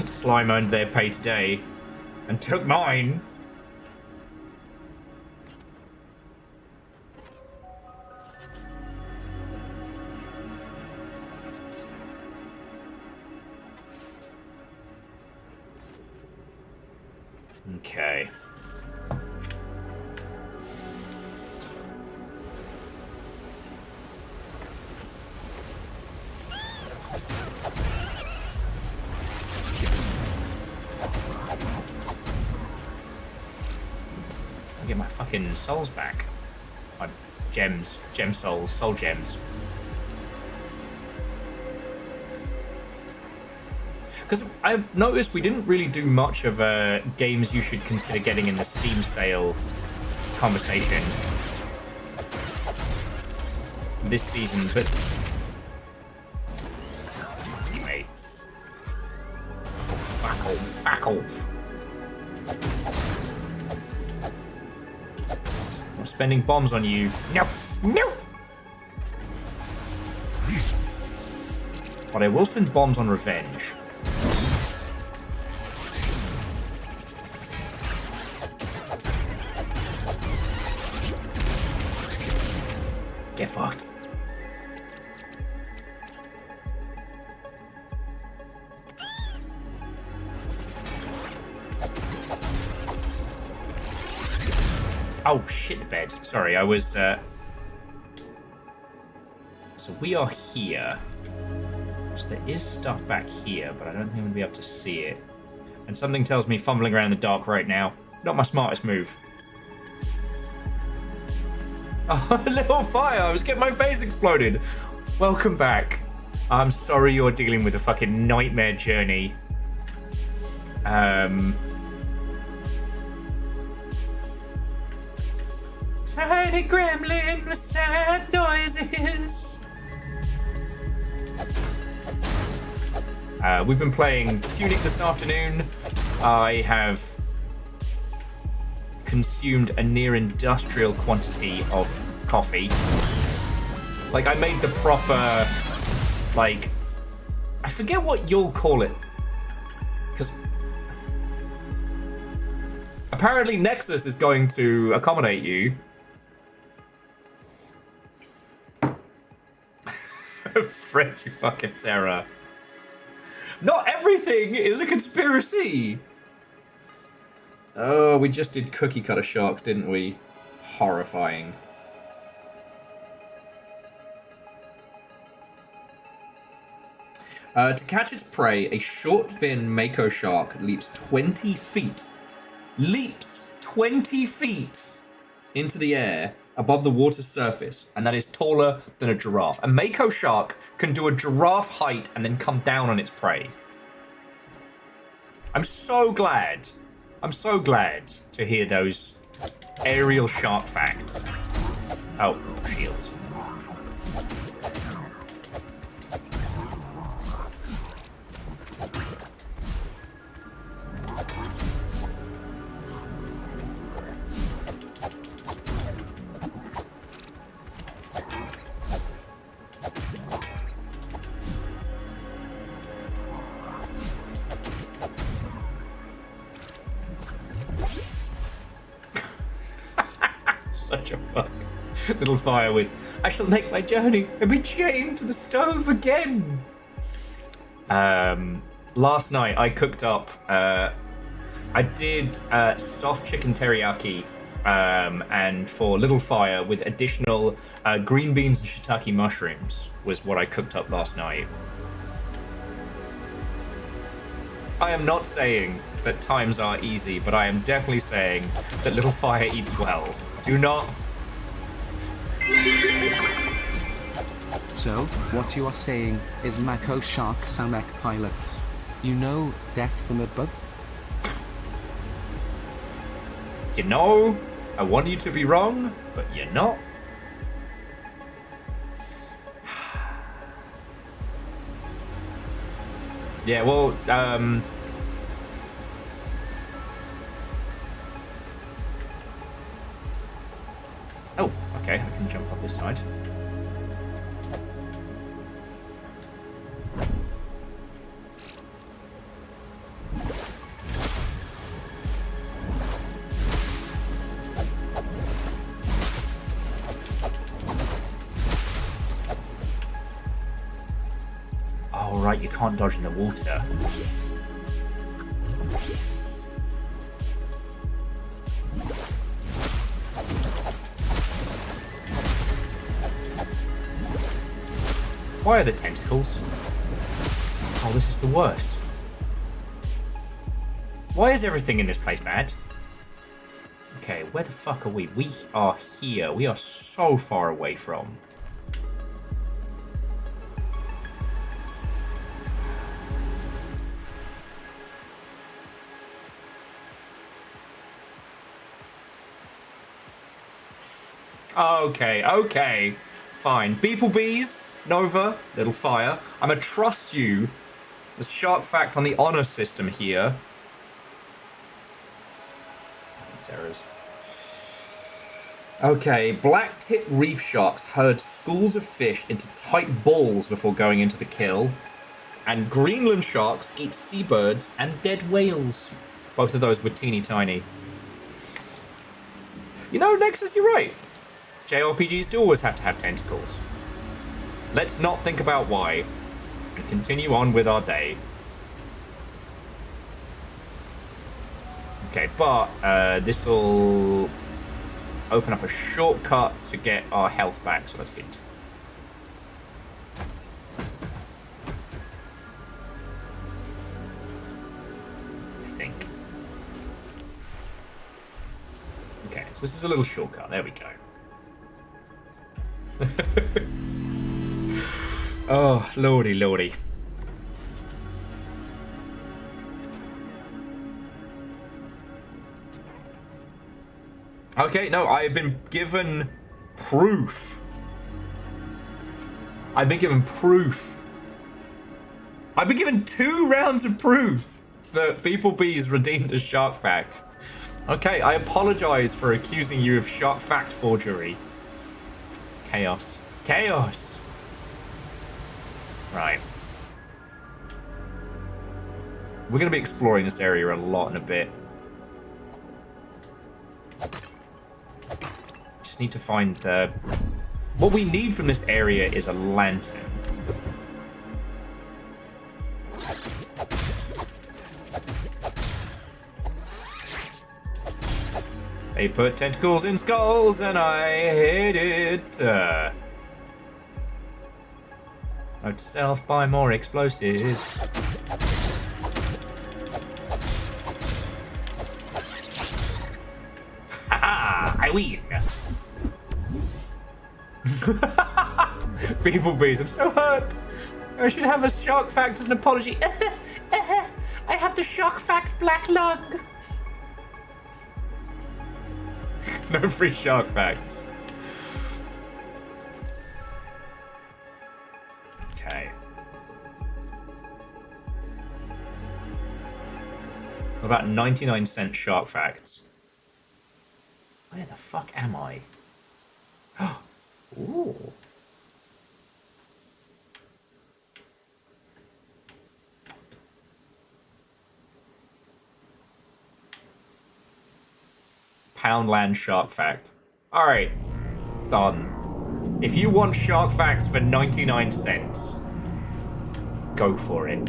slime earned their pay today and took mine. Okay. Get my fucking souls back. My gems. Gem souls. Soul gems. Because I've noticed we didn't really do much of games you should consider getting in the Steam sale conversation this season, but... You mate. Fuck off. Fuck off. I'm spending bombs on you. No! No! But I will send bombs on revenge. Get fucked. Oh, shit the bed. Sorry, I was, So we are here. So there is stuff back here, but I don't think I'm going to be able to see it. And something tells me fumbling around in the dark right now. Not my smartest move. Oh, a little fire! I was getting my face exploded! Welcome back. I'm sorry you're dealing with a fucking nightmare journey. Tiny gremlin with sad noises. We've been playing Tunic this afternoon. I have consumed a near industrial quantity of coffee. Like, I made the proper, like, I forget what you'll call it, because apparently Nexus is going to accommodate you. French fucking terror. Not everything is a conspiracy. Oh, we just did cookie cutter sharks, didn't we? Horrifying. To catch its prey, a short fin mako shark leaps 20 feet. Leaps 20 feet into the air above the water's surface, and that is taller than a giraffe. A mako shark can do a giraffe height and then come down on its prey. I'm so glad to hear those aerial shark facts. Oh, shields. Such a fuck. Little fire with, I shall make my journey and be chained to the stove again. Last night I cooked up, I did soft chicken teriyaki, and for Little Fire with additional green beans and shiitake mushrooms was what I cooked up last night. I am not saying that times are easy, but I am definitely saying that Little Fire eats well. Do not. So, what you are saying is Mako Shark Samek pilots. You know, death from above? You know, I want you to be wrong, but you're not. Yeah, well, oh, okay, I can jump up this side. you can't dodge in the water. Why are there tentacles? Oh, this is the worst. Why is everything in this place bad? Okay, where the fuck are we? We are here. We are so far away from. Okay. Fine. Beeple Nova, little fire. I'm gonna trust you. There's shark fact on the honor system here. Terrors. Okay, black tip reef sharks herd schools of fish into tight balls before going into the kill. And Greenland sharks eat seabirds and dead whales. Both of those were teeny tiny. You know, Nexus, you're right. JRPGs do always have to have tentacles. Let's not think about why, and continue on with our day. Okay, but this will open up a shortcut to get our health back, so let's get into it. I think. Okay, so this is a little shortcut. There we go. Oh, lordy. Okay, no, I've been given proof. I've been given 2 rounds of proof that Beeple redeemed a shark fact. Okay, I apologize for accusing you of shark fact forgery. Chaos. Right. We're going to be exploring this area a lot in a bit. Just need to find the... What we need from this area is a lantern. They put tentacles in skulls and I hate it. Note to self, buy more explosives. Haha, I win. Beeple, I'm so hurt. I should have a shark fact as an apology. I have the shark fact black lung. No free shark facts. Okay. About 99-cent shark facts. Where the fuck am I? Ooh. Poundland shark fact. Alright. Done. If you want shark facts for 99 cents, go for it.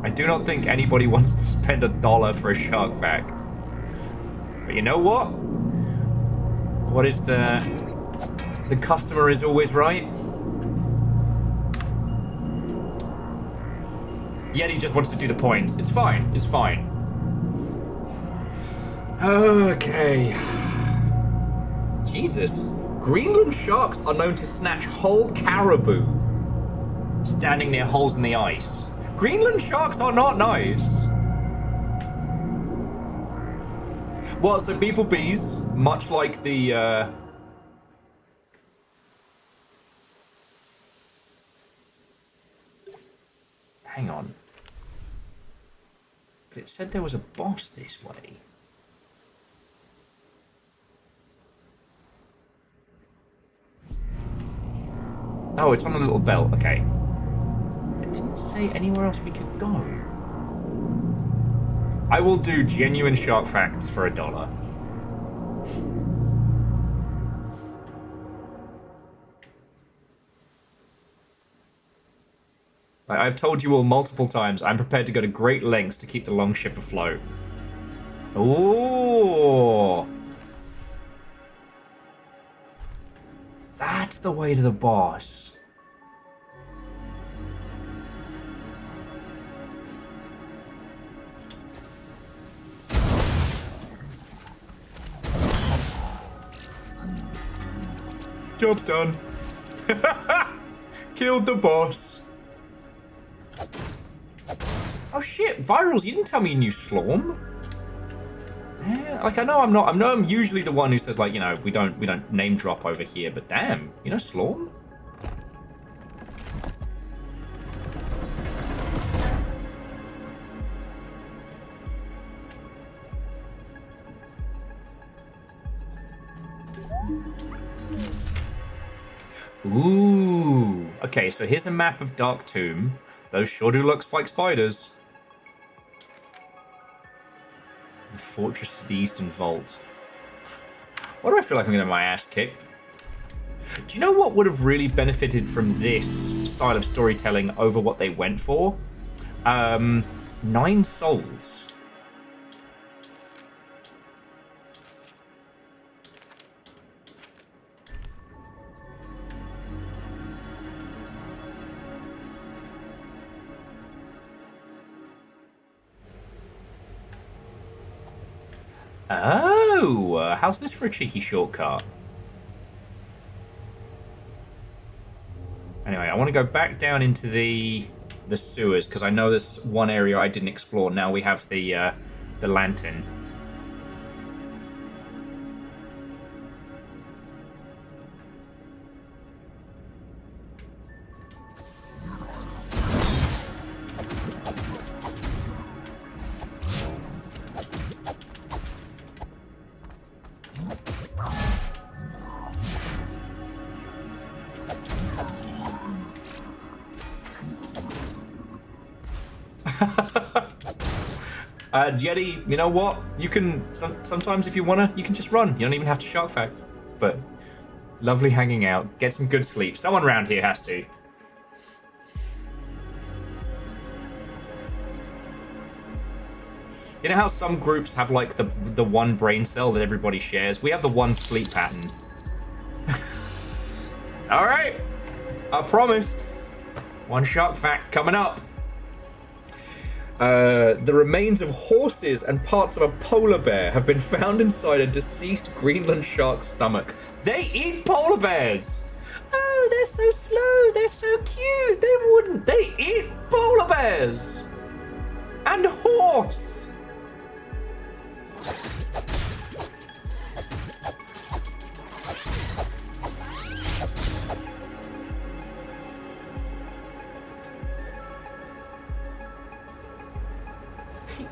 I do not think anybody wants to spend $1 for a shark fact. But you know what? What is the customer is always right? Yeti just wants to do the points. It's fine. It's fine. Okay. Jesus. Greenland sharks are known to snatch whole caribou standing near holes in the ice. Greenland sharks are not nice. Well, so Beeple, much like the hang on. But it said there was a boss this way. Oh, it's on a little belt. Okay. It didn't say anywhere else we could go. I will do genuine shark facts for $1. I've told you all multiple times, I'm prepared to go to great lengths to keep the longship afloat. Ooh! That's the way to the boss. Job's done. Killed the boss. Oh shit, Virals, you didn't tell me you knew Slorm. Yeah, like I know I'm usually the one who says, like, you know, we don't name drop over here, but damn, you know Slorm? Ooh. Okay, so here's a map of Dark Tomb. Those sure do look like spiders. The Fortress of the Eastern Vault. Why do I feel like I'm gonna have my ass kicked? Do you know what would have really benefited from this style of storytelling over what they went for? 9 souls. Oh, how's this for a cheeky shortcut? Anyway, I want to go back down into the sewers because I know there's one area I didn't explore. Now we have the lantern. Yeti, you know what? You can, sometimes if you wanna, you can just run. You don't even have to shark fact. But, lovely hanging out. Get some good sleep. Someone around here has to. You know how some groups have, like, the one brain cell that everybody shares? We have the one sleep pattern. Alright! I promised. One shark fact coming up. The remains of horses and parts of a polar bear have been found inside a deceased Greenland shark's stomach. They eat polar bears! Oh, they're so slow, they're so cute, they wouldn't. They eat polar bears! And horse!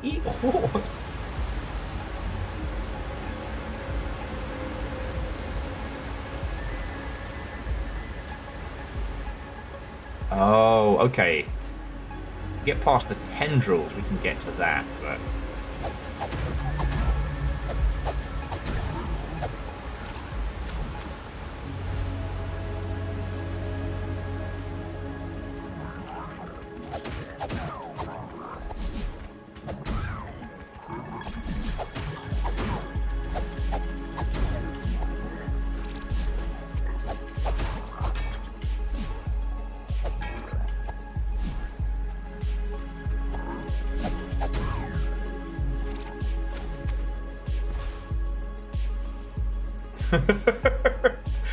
Eat horse. Oh, okay. To get past the tendrils, we can get to that, but...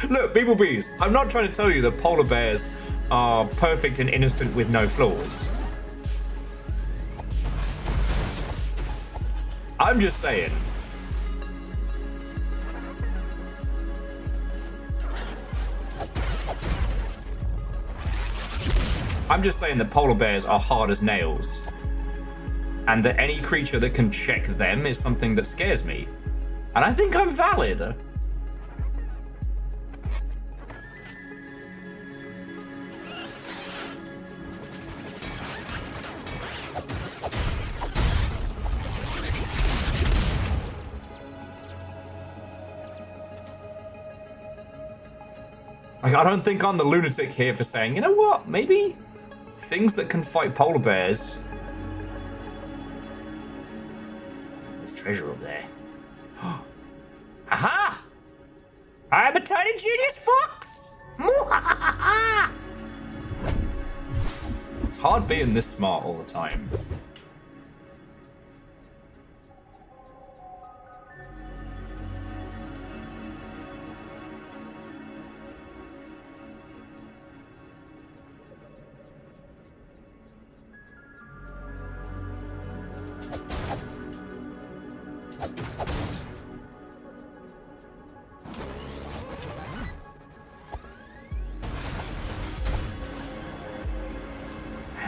Look, Beebles, I'm not trying to tell you that polar bears are perfect and innocent with no flaws. I'm just saying. I'm just saying that polar bears are hard as nails. And that any creature that can check them is something that scares me. And I think I'm valid. Like, I don't think I'm the lunatic here for saying, you know what? Maybe things that can fight polar bears. There's treasure up there. Aha! I'm a tiny genius fox! It's hard being this smart all the time.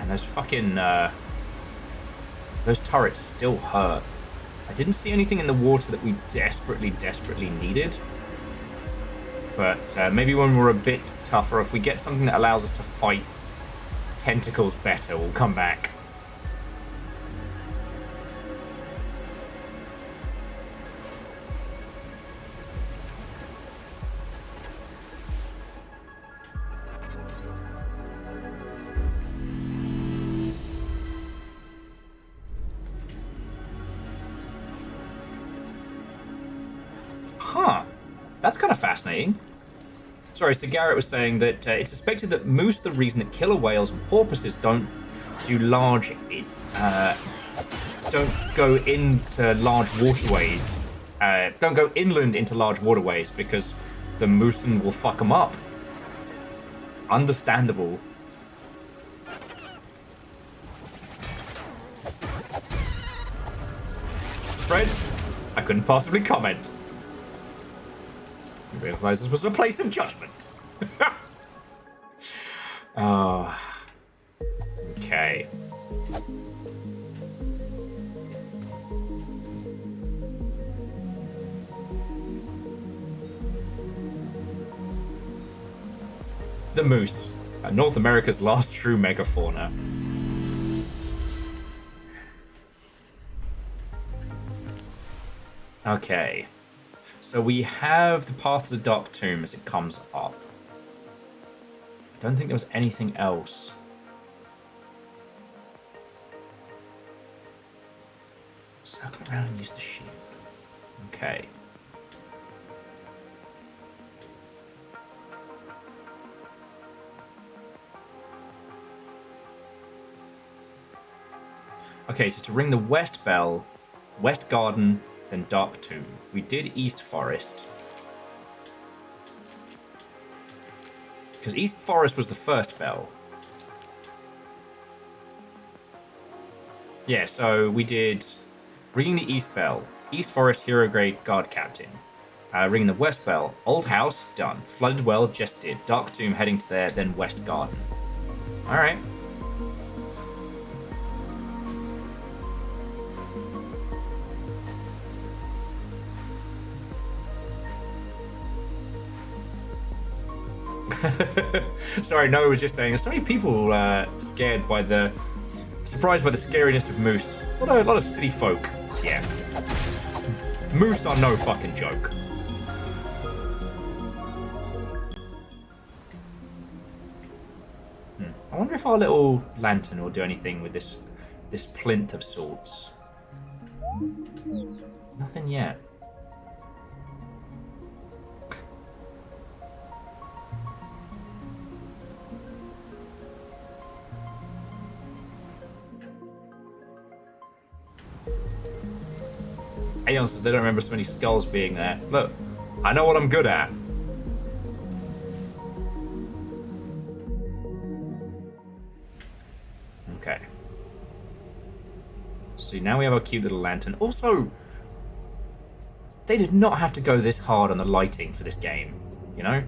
Those fucking, those turrets still hurt. I didn't see anything in the water that we desperately needed. But maybe when we're a bit tougher, if we get something that allows us to fight tentacles better, we'll come back. Huh. That's kind of fascinating. Sorry, so Garrett was saying that it's suspected that moose are the reason that killer whales and porpoises don't go into large waterways. Don't go inland into large waterways because the moosin will fuck them up. It's understandable. Fred, I couldn't possibly comment. I realized this was a place of judgment. Oh. Okay. The moose, North America's last true megafauna. Okay. So we have the path to the Dark Tomb as it comes up. I don't think there was anything else. Circle around and use the shield. Okay. Okay, so to ring the West Bell, West Garden, then Dark Tomb. We did East Forest. Because East Forest was the first bell. Yeah, so we did ringing the East Bell, East Forest Hero Grade Guard Captain. Ringing the West Bell, Old House, done. Flooded Well, just did. Dark Tomb, heading to there, then West Garden. Alright. Sorry, Noah was just saying, there's so many people surprised by the scariness of moose. A lot of city folk. Yeah. Moose are no fucking joke. I wonder if our little lantern will do anything with this plinth of sorts. Nothing yet. Aeon says they don't remember so many skulls being there. Look, I know what I'm good at. Okay. See, now we have our cute little lantern. Also, they did not have to go this hard on the lighting for this game, you know?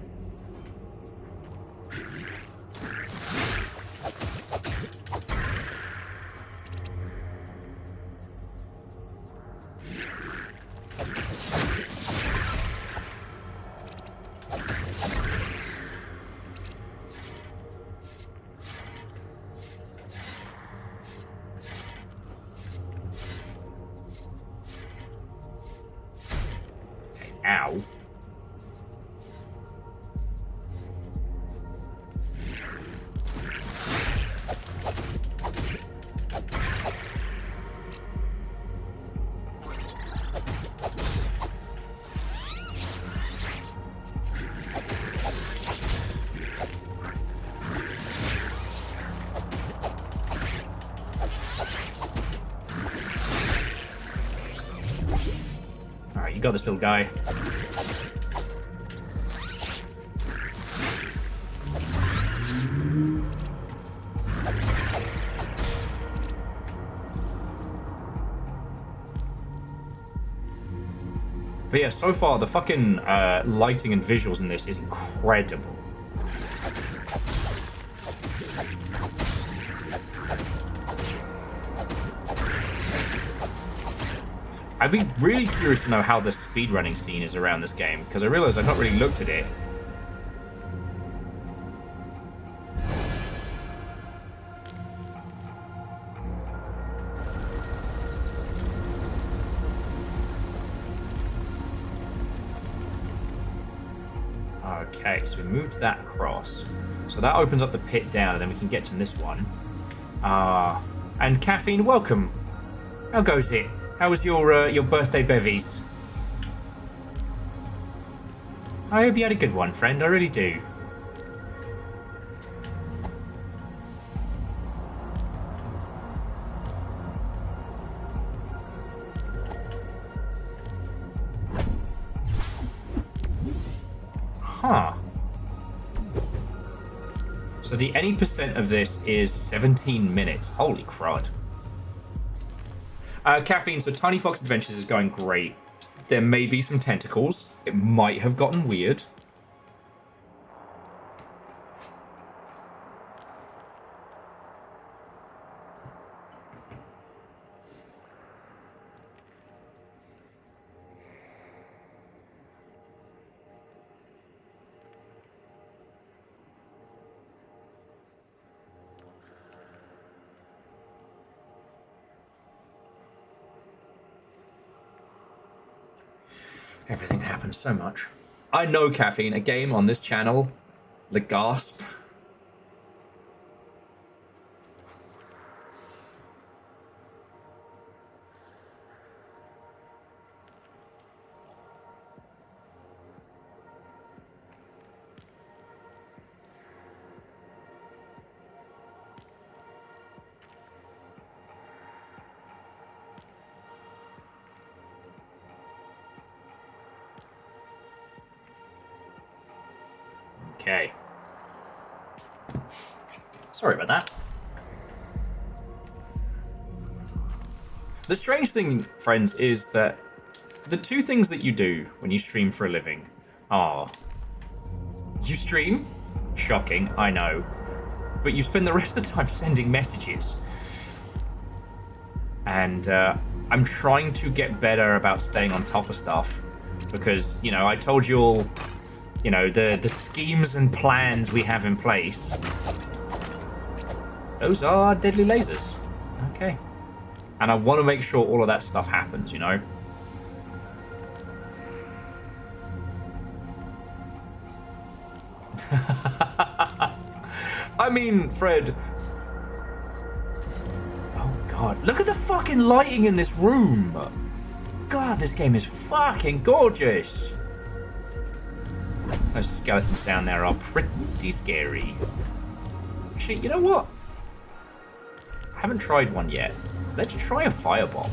Ow. You got this, little guy. But yeah, so far the fucking lighting and visuals in this is incredible. I'd be really curious to know how the speedrunning scene is around this game, because I realize I've not really looked at it. Okay, so we moved that across. So that opens up the pit down, and then we can get to this one. And Caffeine, welcome. How goes it? How was your birthday bevies? I hope you had a good one, friend. I really do. Huh. So the any percent of this is 17 minutes. Holy crud. Caffeine, so Tiny Fox Adventures is going great. There may be some tentacles. It might have gotten weird. Everything happens so much. I know, Caffeine, a game on this channel, the gasp. Okay. Sorry about that. The strange thing, friends, is that the two things that you do when you stream for a living are you stream, shocking, I know, but you spend the rest of the time sending messages. And I'm trying to get better about staying on top of stuff because, you know, I told you all, you know, the schemes and plans we have in place. Those are deadly lasers. Okay. And I want to make sure all of that stuff happens, you know? I mean, Fred. Oh, God. Look at the fucking lighting in this room. God, this game is fucking gorgeous. Those skeletons down there are pretty scary. Actually, you know what? I haven't tried one yet. Let's try a firebomb.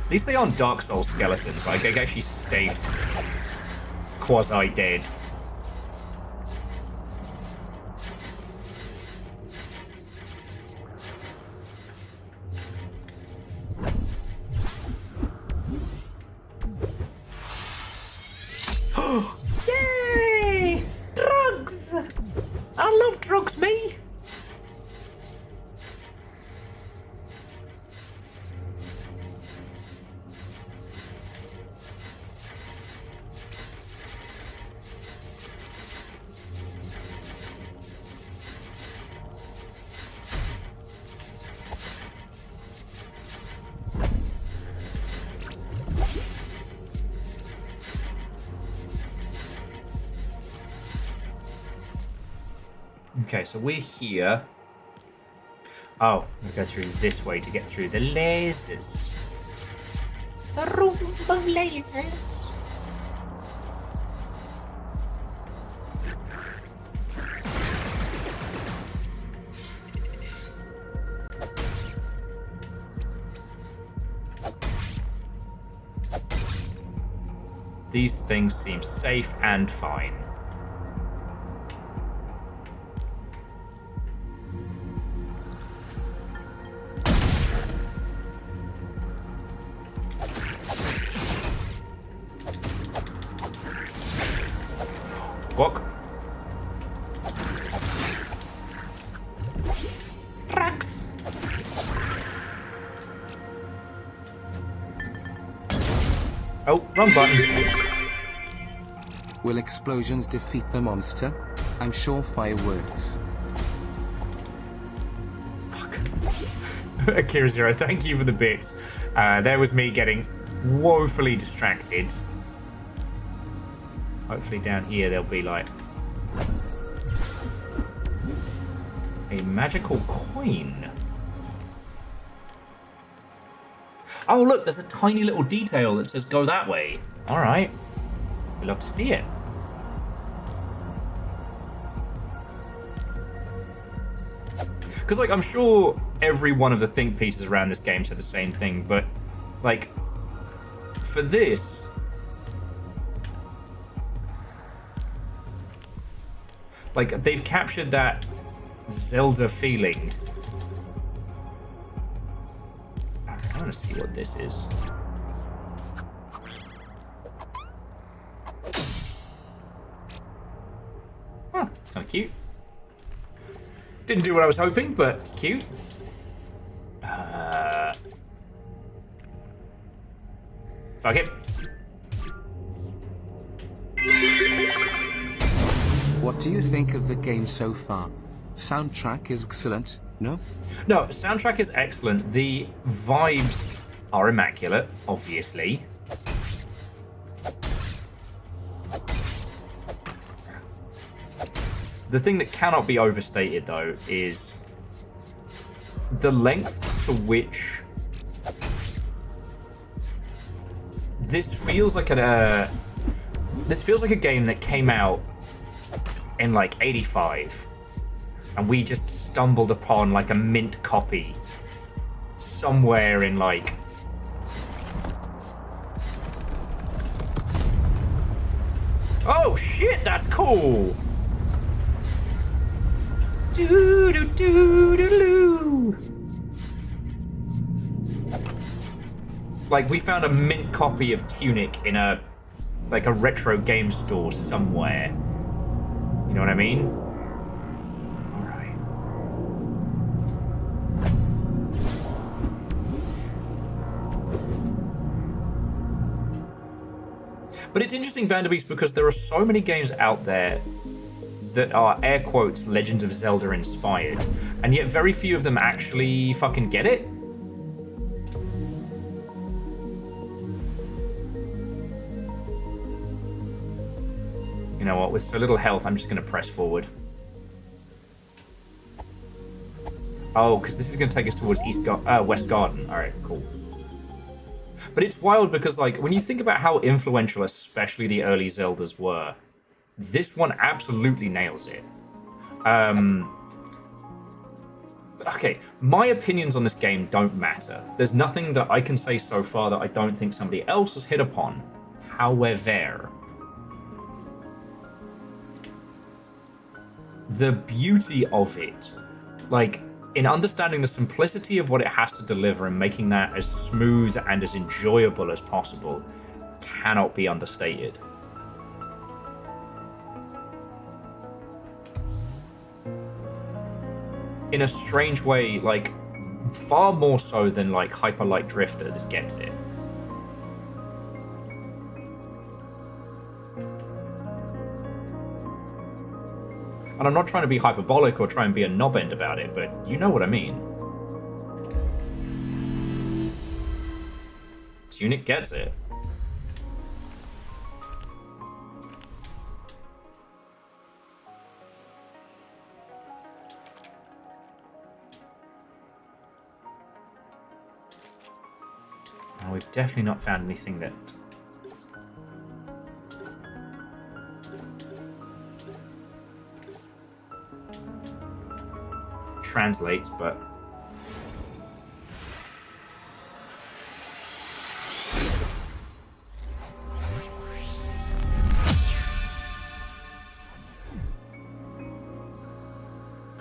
At least they aren't Dark Souls skeletons, like they actually stay quasi-dead. Yay! Drugs! I love drugs, me! Okay, so we're here. Oh, we go through this way to get through the lasers. The room of lasers. These things seem safe and fine. Fuck. Tracks. Oh, wrong button. Will explosions defeat the monster? I'm sure fire works. Fuck. Akira Zero, thank you for the bits. There was me getting woefully distracted. Hopefully down here there'll be like a magical coin. Oh look, there's a tiny little detail that says go that way. Alright. We'd love to see it. Because like I'm sure every one of the think pieces around this game said the same thing, but like for this, like they've captured that Zelda feeling. I want to see what this is. Huh, it's kind of cute. Didn't do what I was hoping, but it's cute. Fuck it. What do you think of the game so far? Soundtrack is excellent, no? No, soundtrack is excellent. The vibes are immaculate, obviously. The thing that cannot be overstated, though, is the lengths to which this feels like a game that came out in like '85, and we just stumbled upon like a mint copy somewhere in like oh shit, that's cool. Do do do do do. Like we found a mint copy of Tunic in a like a retro game store somewhere. You know what I mean? All right. But it's interesting, Vanderbeest, because there are so many games out there that are air quotes Legends of Zelda inspired, and yet very few of them actually fucking get it. You know what, with so little health, I'm just going to press forward. Oh, because this is going to take us towards West Garden. Alright, cool. But it's wild because, like, when you think about how influential especially the early Zeldas were, this one absolutely nails it. Okay, my opinions on this game don't matter. There's nothing that I can say so far that I don't think somebody else has hit upon. However, the beauty of it, like, in understanding the simplicity of what it has to deliver and making that as smooth and as enjoyable as possible, cannot be understated. In a strange way, like, far more so than, like, Hyper Light Drifter, this gets it. And I'm not trying to be hyperbolic or try and be a knobend about it, but you know what I mean. Tunic gets it. we've definitely not found anything that... translates, but...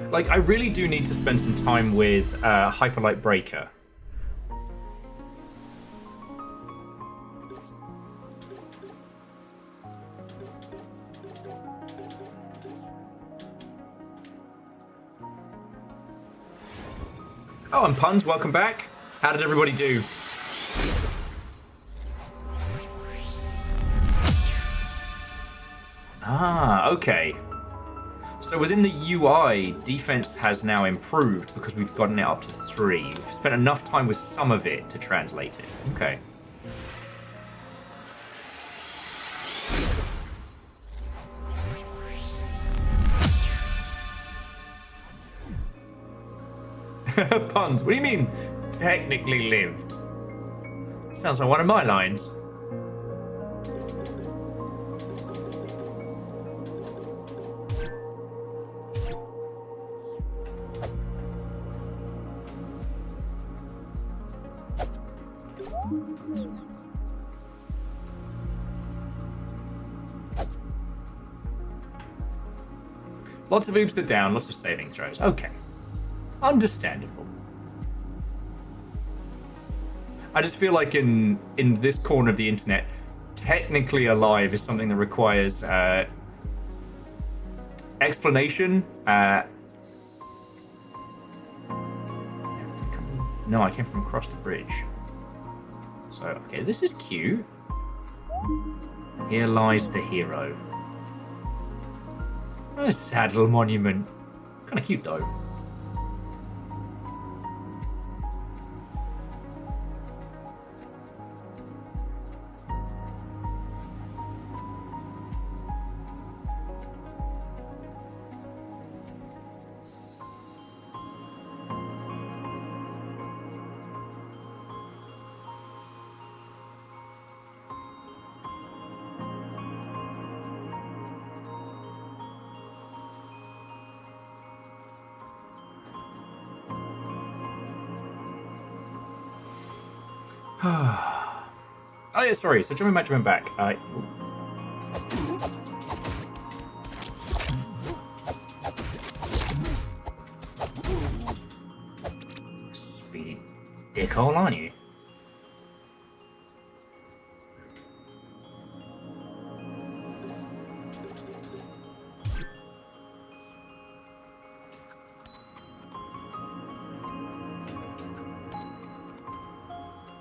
Like, I really do need to spend some time with Hyperlight Breaker. Oh, and Puns, welcome back. How did everybody do? Ah, okay. So within the UI, defense has now improved because we've gotten it up to 3. We've spent enough time with some of it to translate it. Okay. Puns, what do you mean, technically lived? Sounds like one of my lines. Lots of oops to down, lots of saving throws. Okay. Understandable. I just feel like in this corner of the internet, technically alive is something that requires explanation. No, I came from across the bridge. So, okay, this is cute. Here lies the hero. A sad little monument. Kind of cute though. Oh yeah, sorry. So jumping back. Speedy dickhole, aren't you?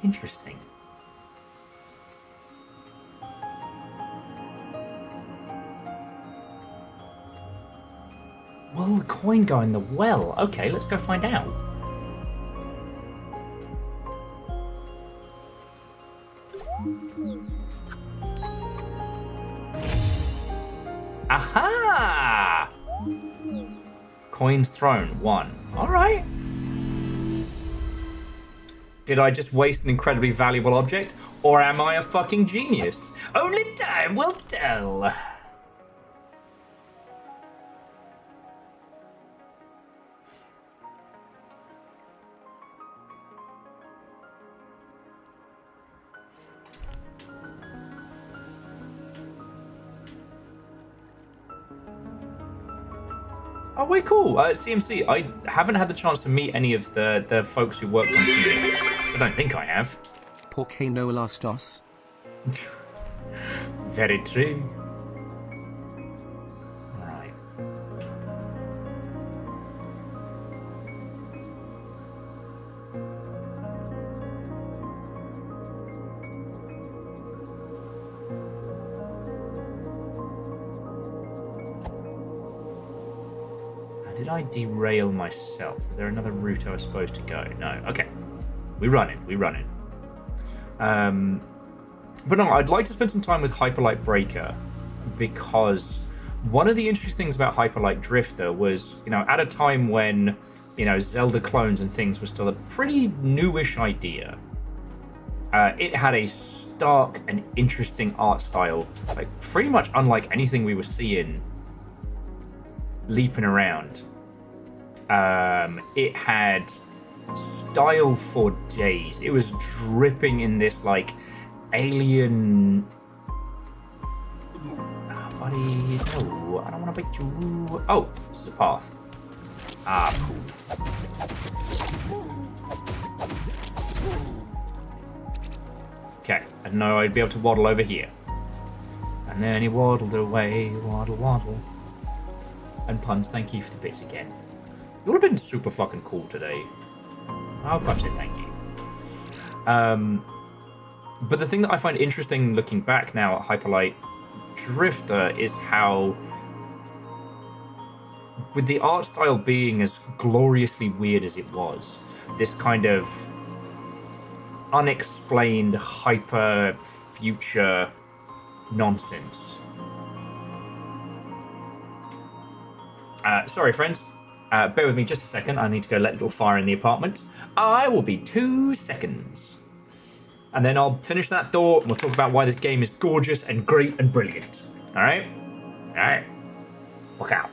Interesting. Will the coin go in the well? Okay, let's go find out. Aha! Coins thrown, 1. Alright. Did I just waste an incredibly valuable object? Or am I a fucking genius? Only time will tell. Oh, wait, cool. CMC, I haven't had the chance to meet any of the folks who worked on Tunic, so I don't think I have. Porque no las dos? Very true. Right. Did I derail myself? Is there another route I was supposed to go? No. Okay. We run it. But no, I'd like to spend some time with Hyperlight Breaker because one of the interesting things about Hyperlight Drifter was, at a time when, Zelda clones and things were still a pretty newish idea. It had a stark and interesting art style, like pretty much unlike anything we were seeing leaping around. It had style for days. It was dripping in this like alien. Buddy, no, I don't want to bite you. Oh, this is a path. Ah, cool. Okay, I didn't know I'd be able to waddle over here. And then he waddled away, waddle, waddle. And puns, thank you for the bits again. You would have been super fucking cool today. I'll quite say thank you. But the thing that I find interesting looking back now at Hyperlight Drifter is how, with the art style being as gloriously weird as it was, this kind of unexplained hyper future nonsense. Sorry, friends. Bear with me just a second. I need to go let a little fire in the apartment. I will be 2 seconds. And then I'll finish that thought and we'll talk about why this game is gorgeous and great and brilliant. Alright? Alright. Look out.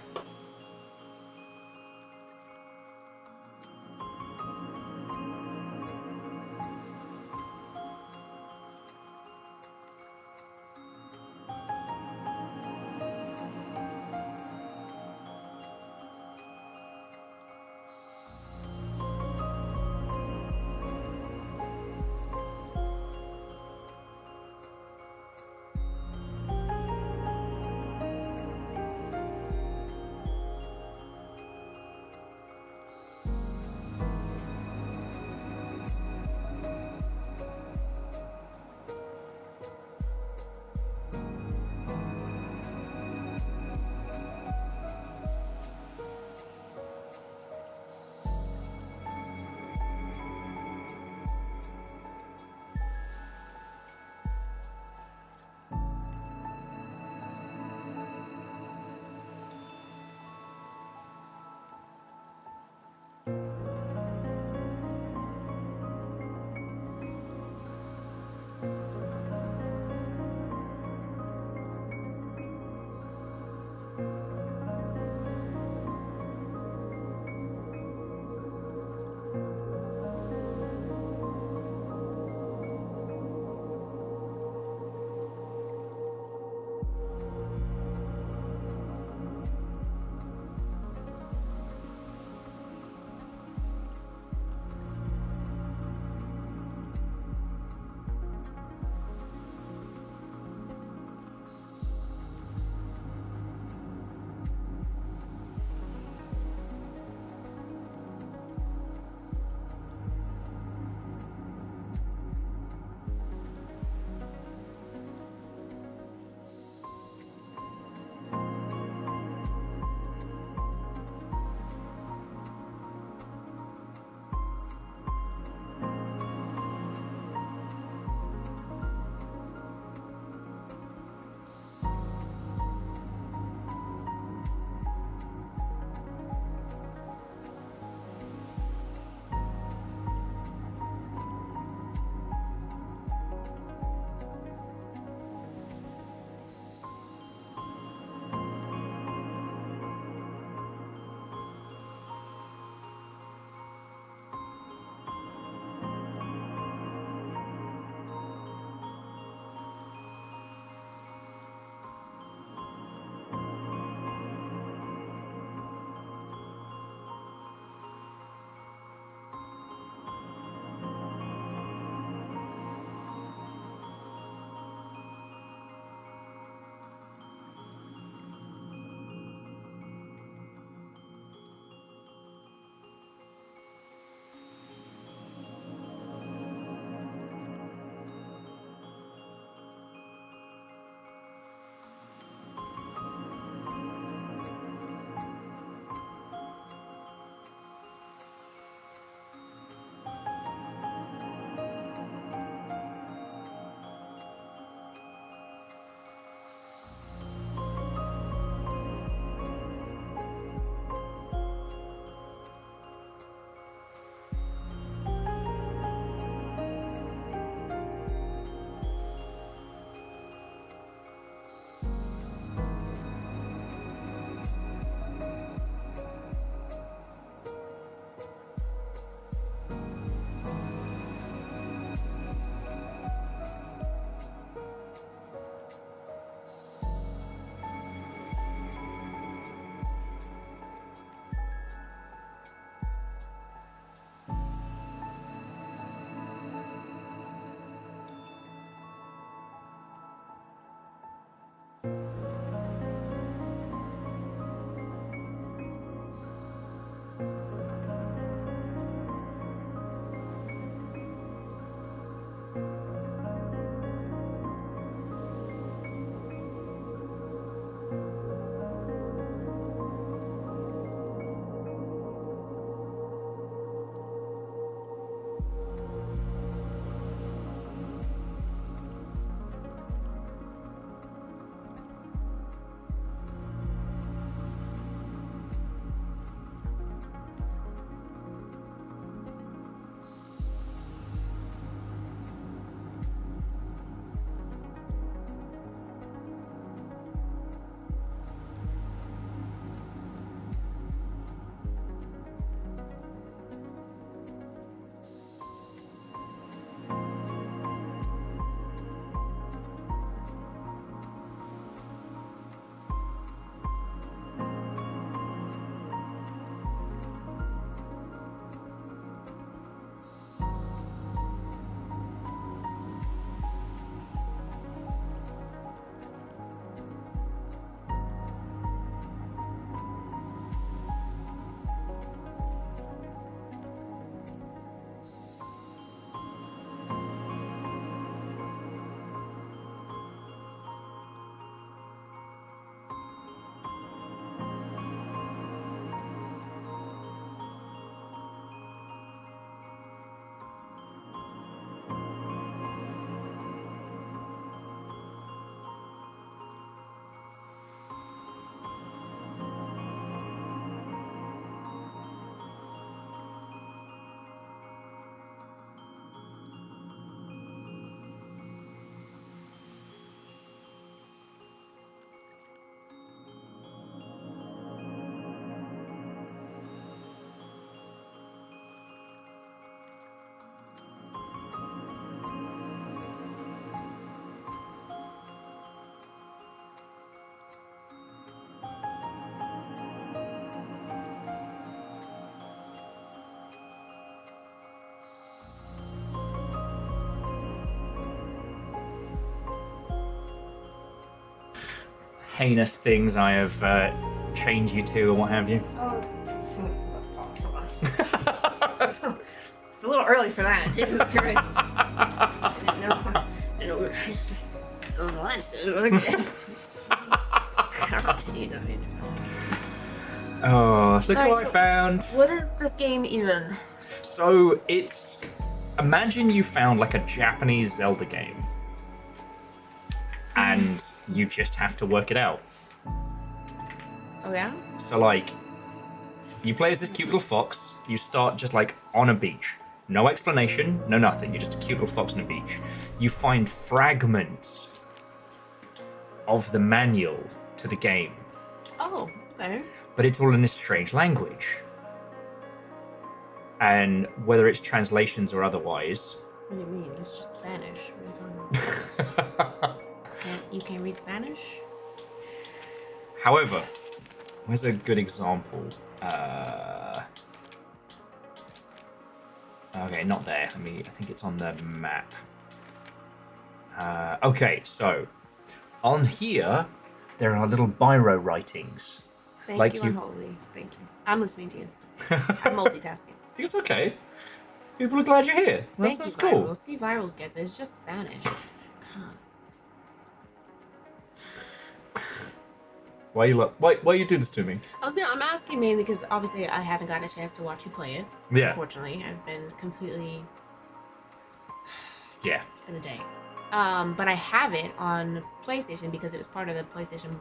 heinous things I have chained you to and what have you. Oh, hold on. It's a little early for that. Jesus Christ. I didn't know. Oh, look Alright, what I found. What is this game even? So it's, imagine you found like a Japanese Zelda game and you just have to work it out. Oh yeah? So like, you play as this cute little fox, you start just like on a beach. No explanation, no nothing, you're just a cute little fox on a beach. You find fragments of the manual to the game, Oh, okay. but it's all in this strange language. And whether it's translations or otherwise, What do you mean? It's just Spanish. What are you talking about? You can't read Spanish? however, where's a good example? Okay, not there. I think it's on the map. Okay, so on here there are little biro writings. Thank Like you, you- Unholy. Thank you. I'm listening to you. I'm multitasking. It's okay. People are glad you're here. Thank That's you, cool. Virals. See, Virals gets it. It's just Spanish. Why you do this to me? I'm asking mainly because obviously I haven't gotten a chance to watch you play it. Yeah. Unfortunately, I've been completely Yeah. in a day. But I have it on PlayStation because it was part of the PlayStation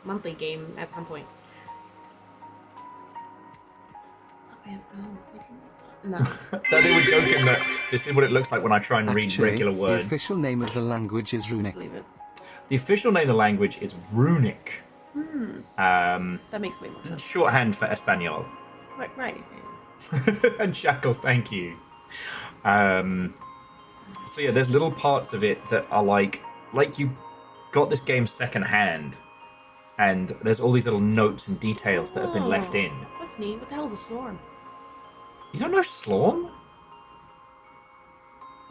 monthly game at some point. No. That they were joking that this is what it looks like when I try and read Actually, regular the words. official name of the language is Runic. Believe it. The official name of the language is Runic. That makes way more sense. Shorthand for Espanol. Right. And Shackle, thank you. So yeah, there's little parts of it that are like you got this game secondhand, and there's all these little notes and details that have been left in. That's neat. What the hell is a storm? You don't know Slorm?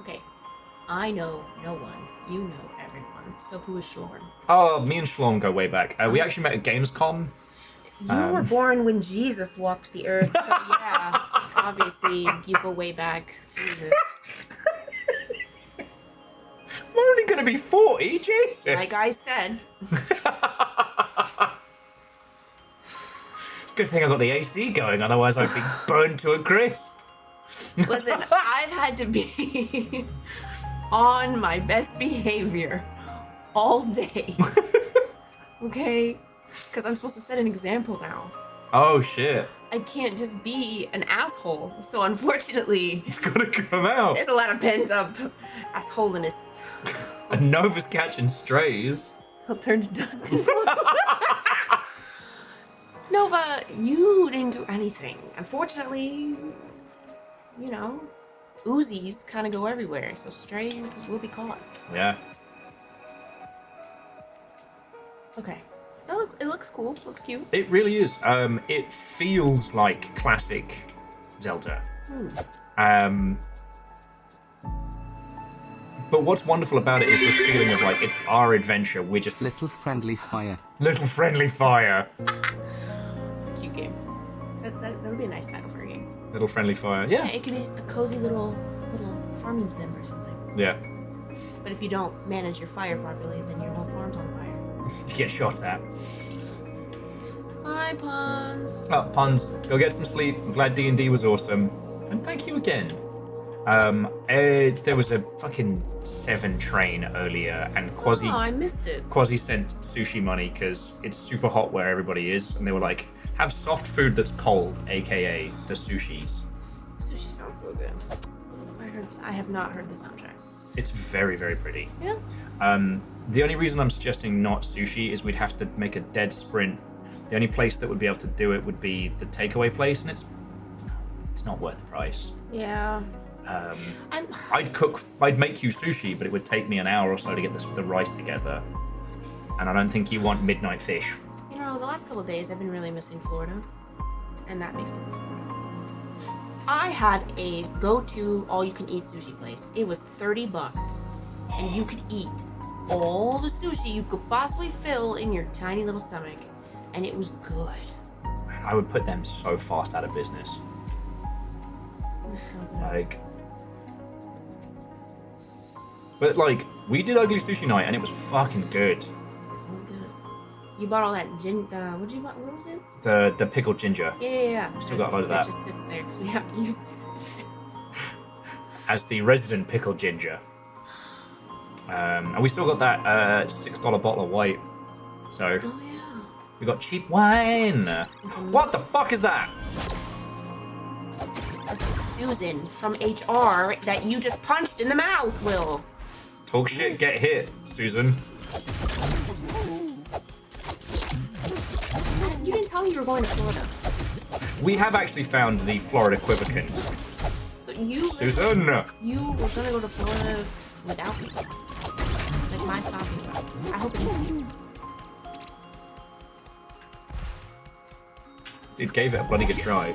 Okay. I know no one. You know everyone. So who is Shorn? Oh, me and Slorm go way back. We actually met at Gamescom. You were born when Jesus walked the earth, so yeah, obviously you go way back. Jesus. I'm only gonna be 40, Jesus! Like I said, Good thing I got the AC going, otherwise I'd be burned to a crisp. listen, I've had to be on my best behavior all day. Okay? Because I'm supposed to set an example now. Oh shit. I can't just be an asshole. So unfortunately, It's gotta come out. there's a lot of pent up assholiness. And Nova's catching strays. He'll turn to dust and Nova, you didn't do anything. Unfortunately, you know, Uzis kind of go everywhere, so strays will be caught. Yeah. Okay. It looks cool. Looks cute. It really is. It feels like classic Zelda. But what's wonderful about it is this feeling of like it's our adventure. We're just Little friendly fire. little friendly fire. It's a cute game. That would be a nice title for a game. Little friendly fire. Yeah, Yeah. it could be just a cozy little farming sim or something. Yeah. But if you don't manage your fire properly, then your whole farm's on fire. You get shot at. Bye, Pons. Oh, puns. Go get some sleep. I'm glad D&D was awesome. And thank you again. There was a fucking 7 train earlier, and Oh, I missed it. Quasi sent sushi money because it's super hot where everybody is, and they were like, have soft food that's cold, aka the sushis. Sushi sounds so good. I have not heard the soundtrack. It's very, very pretty. Yeah. The only reason I'm suggesting not sushi is we'd have to make a dead sprint. The only place that would be able to do it would be the takeaway place, and it's not worth the price. Yeah. I'd make you sushi, but it would take me an hour or so to get the rice together. And I don't think you want midnight fish. You know, the last couple of days I've been really missing Florida. And that makes me miss Florida. I had a go-to all-you-can-eat sushi place. It was $30, and you could eat all the sushi you could possibly fill in your tiny little stomach, and it was good. I would put them so fast out of business. It was so good. Like, but like, we did ugly sushi night, and it was fucking good. It was good. You bought all that what'd you buy? What was it? The pickled ginger. Yeah. Still got a load of that. It just sits there because we haven't used it. As the resident pickled ginger. And we still got that $6 bottle of white. So Oh yeah. we got cheap wine. What the fuck is that? That's Susan from HR that you just punched in the mouth, Will. Talk shit, get hit, Susan. You didn't tell me you were going to Florida. We have actually found the Florida equivalent. So you Susan! You were gonna go to Florida without me. Like my stopping job. I hope it is you. It gave it a bloody good try.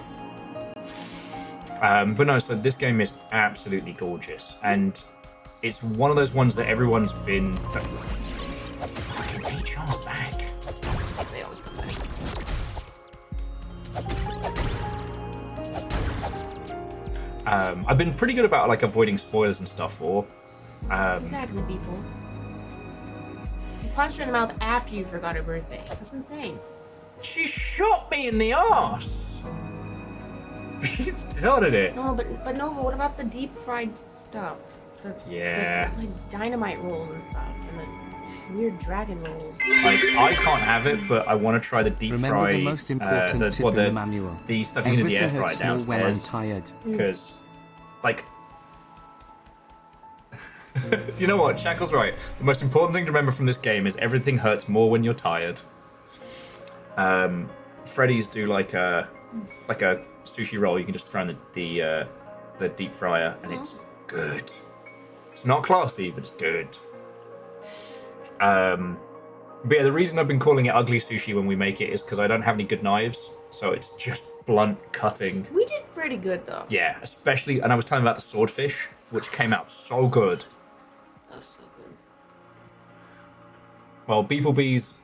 But no, so this game is absolutely gorgeous. And it's one of those ones that everyone's been... Fucking HR's back. They always come back. I've been pretty good about like avoiding spoilers and stuff for. Exactly, people. You punched her in the mouth after you forgot her birthday. That's insane. She shot me in the arse. She started it. No, but Nova, what about the deep fried stuff? Yeah. The, like dynamite rolls and stuff, and the weird dragon rolls. Like, I can't have it, but I want to try the deep Remember fry. the most important tip in the manual. The stuff you can do in the air Everything fryer hurts more when I'm downstairs. tired. Because, like, you know what? Shackle's right. The most important thing to remember from this game is everything hurts more when you're tired. Freddy's do like a sushi roll. You can just throw in the deep fryer, and it's good. It's not classy, but it's good. But yeah, the reason I've been calling it ugly sushi when we make it is because I don't have any good knives, so it's just blunt cutting. We did pretty good though. Yeah, especially, and I was telling about the swordfish, which came out so good. That was so good. Well, Beeplebee's,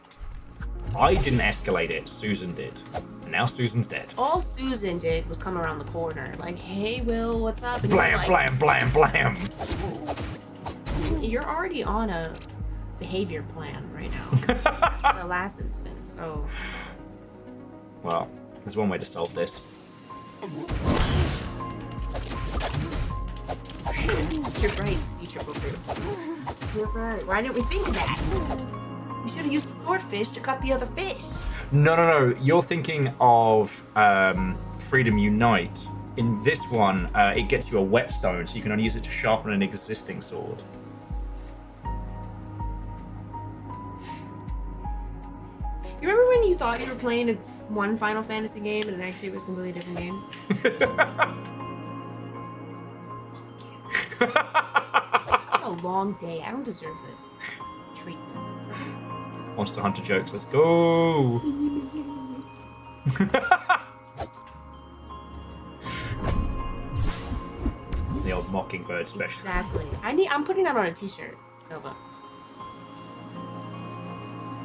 I didn't escalate it, Susan did. And now Susan's dead. All Susan did was come around the corner, like, "Hey, Will, what's up?" And Blam, you're blam, blam, blam. You're already on a behavior plan right now. The last incident, so. Well, there's one way to solve this. You're right, C222. You're right. Why didn't we think of that? We should have used the swordfish to cut the other fish. No. You're thinking of Freedom Unite. In this one, it gets you a whetstone, so you can only use it to sharpen an existing sword. You remember when you thought you were playing one Final Fantasy game and actually it was a completely different game? It's been a long day. I don't deserve this treatment. Monster Hunter jokes, let's go! The old Mockingbird special. Exactly. I'm putting that on a t-shirt, Nova.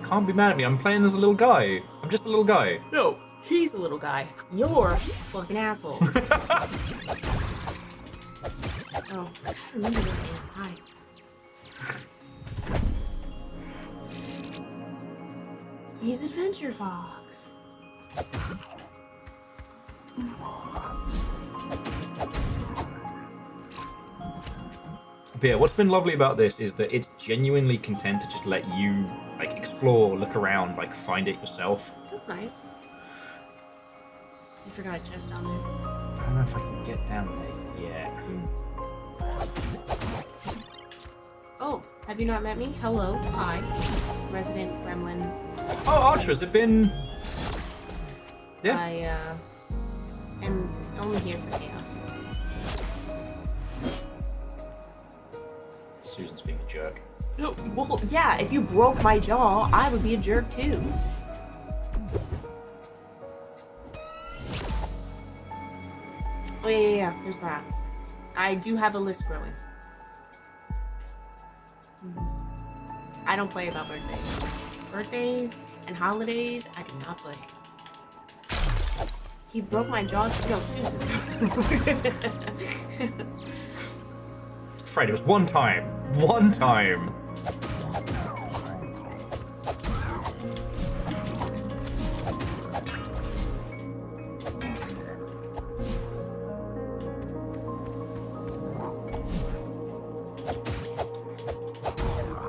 Can't be mad at me, I'm playing as a little guy. I'm just a little guy. No, he's a little guy. You're a fucking asshole. Oh, I gotta remember what they are. He's Adventure Fox. But yeah, what's been lovely about this is that it's genuinely content to just let you like explore, look around, like find it yourself. That's nice. You forgot a chest down there. I don't know if I can get down there yet. Oh, have you not met me? Hello, hi, resident gremlin. Oh, Archer, has it been? Yeah. I am only here for chaos. Susan's being a jerk. No, well, yeah, if you broke my jaw, I would be a jerk too. Oh, yeah, there's that. I do have a list growing. I don't play about birthdays. Birthdays and holidays, I do not play. He broke my jaw. No, Susan. Fred, it was one time. One time.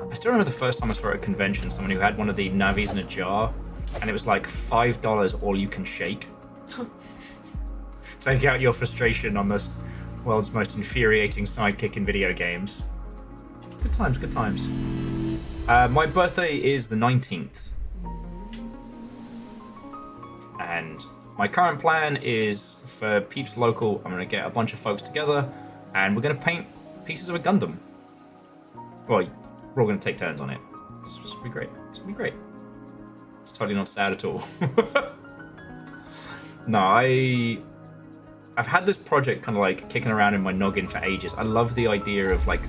I still remember the first time I saw at a convention someone who had one of the Navis in a jar, and it was like $5 all you can shake. Take out your frustration on the world's most infuriating sidekick in video games. Good times, good times. My birthday is the 19th. And my current plan is for Peeps Local, I'm going to get a bunch of folks together and we're going to paint pieces of a Gundam. Well, we're all going to take turns on it. It's going to be great. It's going to be great. It's totally not sad at all. No, I've had this project kind of like kicking around in my noggin for ages. I love the idea of like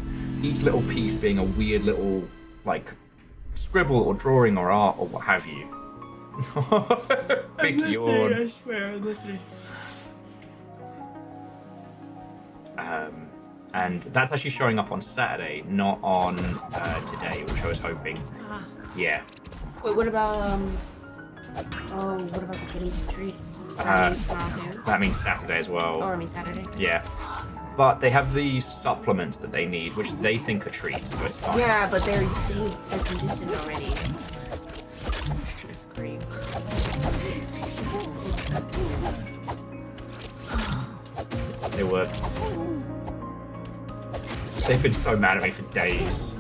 each little piece being a weird little like scribble or drawing or art or what have you. Big yawn. I swear, I'm listening. And that's actually showing up on Saturday, not on today, which I was hoping. Yeah. Wait, what about what about the kitties treats? That means tomorrow too? That means Saturday as well. Or I mean Saturday. Yeah. But they have the supplements that they need, which they think are treats, so it's fine. Yeah, but they're conditioned already. I'm gonna scream. They were. They've been so mad at me for days.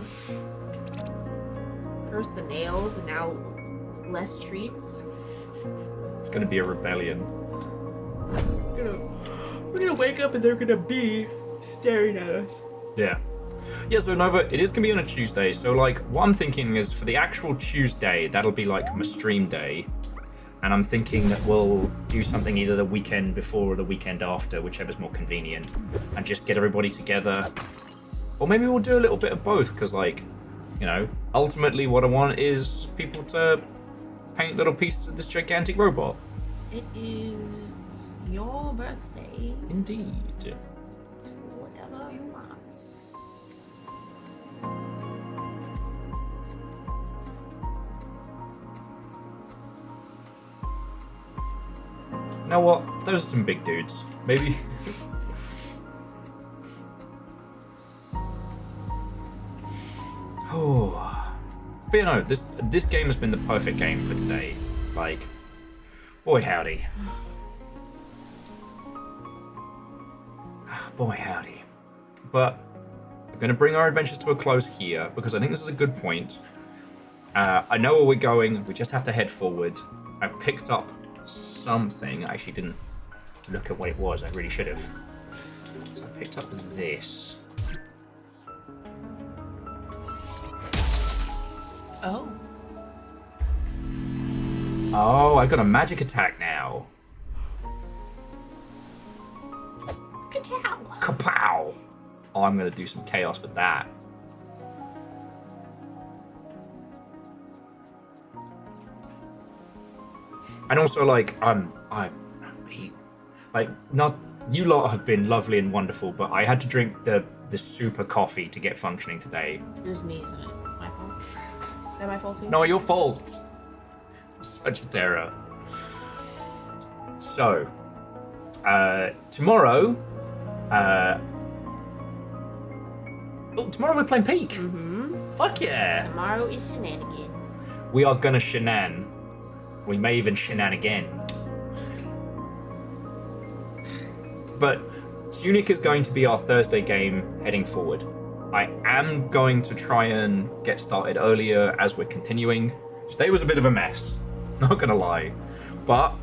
First the nails and now less treats. It's gonna be a rebellion. We're gonna wake up and they're gonna be staring at us. Yeah. Yeah, so Nova, it is gonna be on a Tuesday, so like what I'm thinking is for the actual Tuesday, that'll be like my stream day. And I'm thinking that we'll do something either the weekend before or the weekend after, whichever's more convenient, and just get everybody together. Or maybe we'll do a little bit of both, because like, you know, ultimately what I want is people to paint little pieces of this gigantic robot. It is your birthday. Indeed. Whatever you want. You know what? Those are some big dudes. Maybe. Oh. But you know, this game has been the perfect game for today. Like, boy howdy. Boy howdy. But we're going to bring our adventures to a close here because I think this is a good point. I know where we're going. We just have to head forward. I've picked up something. I actually didn't look at what it was. I really should have. So I picked up this. Oh. Oh, I got a magic attack now. Ka-chow. Kapow! Oh, I'm gonna do some chaos with that. And also, like, like, not you lot have been lovely and wonderful, but I had to drink the super coffee to get functioning today. It was me, isn't it? My fault. Is that my fault too? No, your fault. Such a terror. So, tomorrow. Tomorrow we're playing Peak. Mm-hmm. Fuck yeah. Tomorrow is shenanigans. We are gonna shenan. We may even shenan again. But Tunic is going to be our Thursday game heading forward. I am going to try and get started earlier as we're continuing. Today was a bit of a mess, not gonna lie. But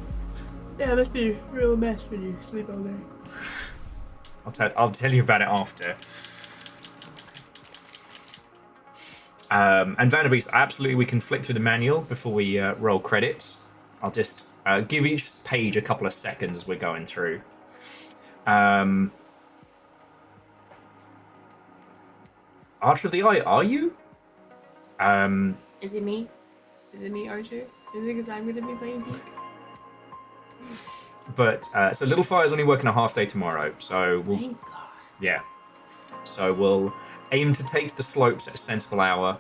yeah, it must be a real mess when you sleep all day. I'll tell you about it after. And Vanderbeest, absolutely, we can flick through the manual before we roll credits. I'll just give each page a couple of seconds as we're going through. Archer of the Eye, are you? Is it me? Is it me, Archer? Is it because I'm going to be playing Peak? But so Little Fire's only working a half day tomorrow, so we'll Thank God. yeah. So we'll aim to take to the slopes at a sensible hour.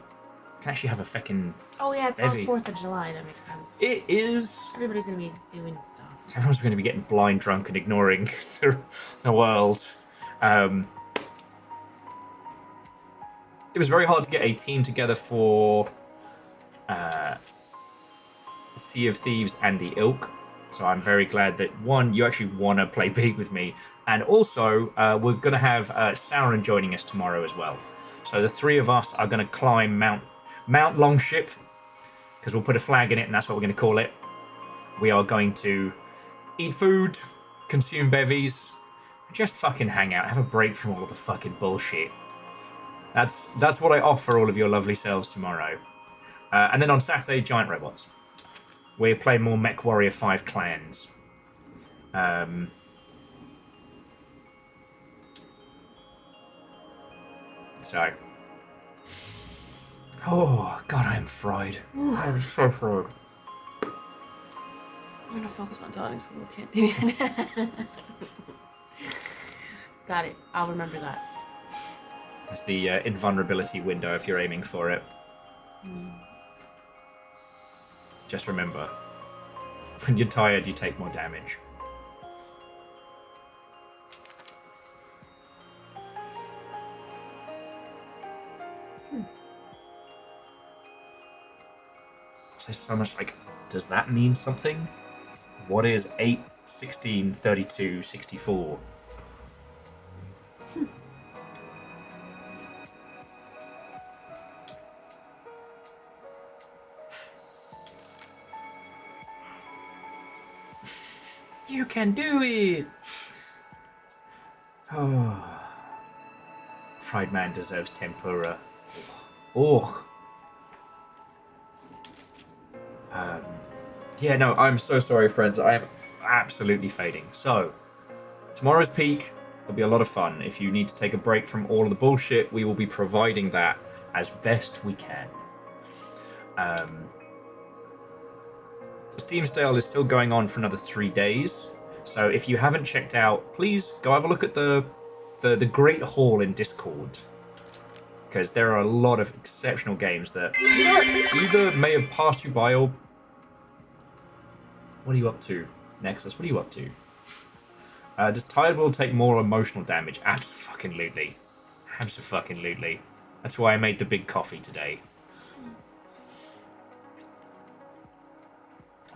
We can actually have a feckin'. Oh yeah, it's Heavy. 4th of July. That makes sense. It is. Everybody's going to be doing stuff. Everyone's going to be getting blind drunk and ignoring the world. It was very hard to get a team together for Sea of Thieves and the Ilk. So I'm very glad that, one, you actually want to play big with me. And also, we're going to have Sauron joining us tomorrow as well. So the three of us are going to climb Mount Longship, because we'll put a flag in it, and that's what we're going to call it. We are going to eat food, consume bevies, just fucking hang out, have a break from all of the fucking bullshit. That's what I offer all of your lovely selves tomorrow. And then on Saturday, Giant Robots. We're playing more Mech Warrior 5 clans. So. Oh, God, I am fried. I'm so fried. I'm going to focus on Tonic so we can't do it. Got it. I'll remember that. It's the invulnerability window if you're aiming for it. Just remember, when you're tired, you take more damage. There's so much, like, does that mean something? What is 8, 16, 32, 64? You can do it! Oh. Fried man deserves tempura. Oh. Yeah, no, I'm so sorry, friends. I am absolutely fading. So, tomorrow's peak will be a lot of fun. If you need to take a break from all of the bullshit, we will be providing that as best we can. Steam Sale is still going on for another 3 days. So if you haven't checked out, please go have a look at the Great Hall in Discord. Because there are a lot of exceptional games that either may have passed you by or... What are you up to, Nexus? What are you up to? Does Tired Will take more emotional damage? Abso-fucking-lutely. Abso-fucking-lutely. That's why I made the big coffee today.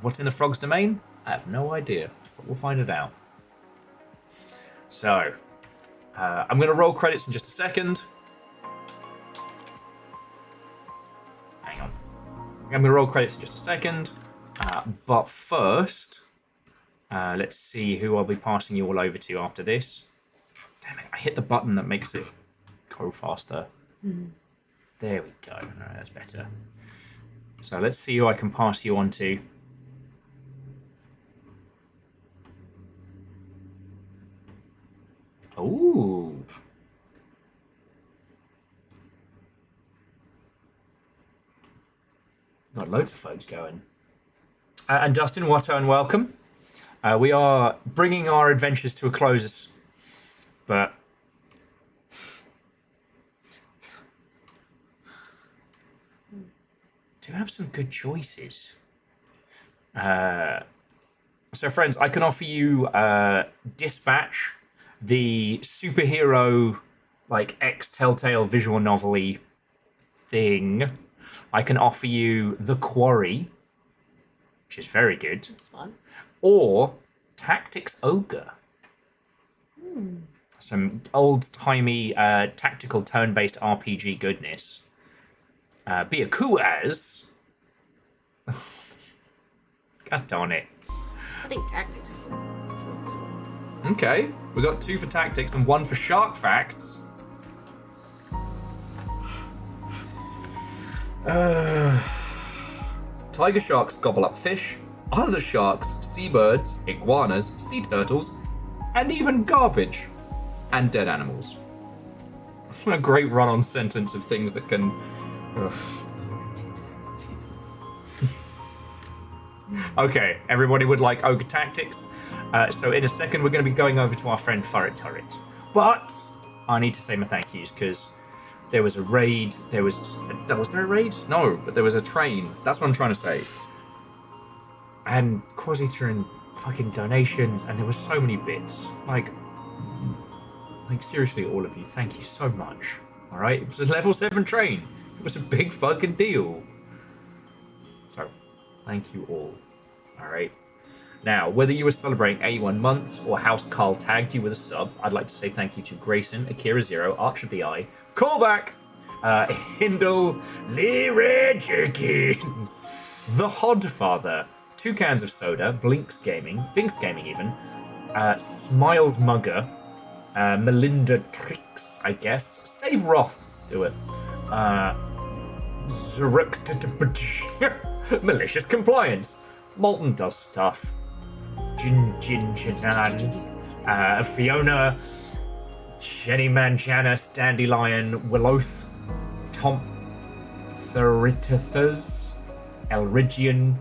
What's in the frog's domain? I have no idea, but we'll find it out. So, I'm going to roll credits in just a second. Hang on. I'm going to roll credits in just a second. But first, let's see who I'll be passing you all over to after this. Damn it, I hit the button that makes it go faster. There we go. No, that's better. So let's see who I can pass you on to. Ooh. Got loads of folks going. And Dustin, Watto, and welcome. We are bringing our adventures to a close, but do have some good choices. So, friends, I can offer you Dispatch, the superhero, like, ex-Telltale visual novel-y thing. I can offer you The Quarry, which is very good. It's fun. Or Tactics Ogre. Some old-timey tactical turn-based RPG goodness. Be a coup as... God darn it. I think Tactics is Okay, we got 2 for Tactics and 1 for Shark Facts. Tiger sharks gobble up fish, other sharks, seabirds, iguanas, sea turtles, and even garbage. And dead animals. A great run-on sentence of things that can... Okay, everybody would like ogre tactics. So in a second, we're going to be going over to our friend Furret Turret. But I need to say my thank yous because there was a raid. Was there a raid? No, but there was a train. That's what I'm trying to say. And Quasi threw in fucking donations, and there were so many bits. Like seriously, all of you, thank you so much. All right, it was a level 7 train. It was a big fucking deal. So, thank you all. All right. Now, whether you were celebrating 81 months or House Carl tagged you with a sub, I'd like to say thank you to Grayson, Akira Zero, Arch of the Eye, Callback, Hindle, Leary Jenkins, The Hodfather, 2 cans of soda, Binks Gaming even, Smiles Mugger, Melinda Tricks, I guess, Save Roth, do it, Malicious Compliance, Molten Dust Stuff, Jin Janan, Fiona, Jenny Manjana, Dandelion, Willoth, Tom Theritathers, Elrigian,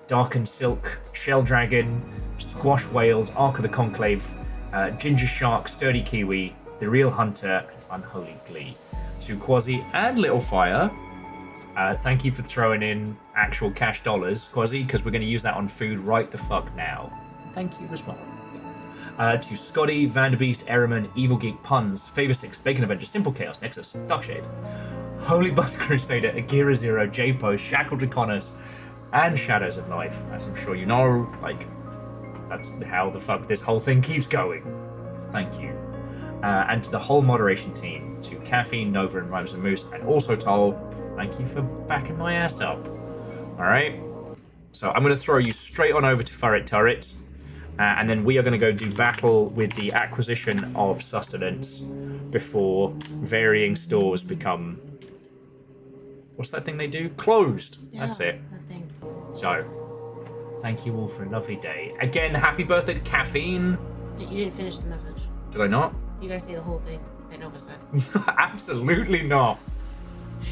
Darkened Silk, Shell Dragon, Squash Whales, Ark of the Conclave, Ginger Shark, Sturdy Kiwi, The Real Hunter, and Unholy Glee. To Quasi and Little Fire, thank you for throwing in actual cash dollars, Quasi, because we're going to use that on food right the fuck now. Thank you as well. To Scotty, Vanderbeast, Erriman, Evil Geek Puns, Favor 6, Bacon Avenger, Simple Chaos, Nexus, Darkshade, Holy Bus Crusader, Agira Zero, J-Post, Shackle Draconis, and Shadows of Life. As I'm sure you know, like, that's how the fuck this whole thing keeps going. Thank you. And to the whole moderation team, to Caffeine, Nova, and Rhymes and Moose, and also Toll, thank you for backing my ass up. Alright? So I'm going to throw you straight on over to Furret Turret, and then we are going to go do battle with the acquisition of sustenance before varying stores become... What's that thing they do? Closed! Yeah, that's it. that thing. So, thank you all for a lovely day. Again, happy birthday to Caffeine. You didn't finish the message. Did I not? You gotta say the whole thing that Nova said. Absolutely not.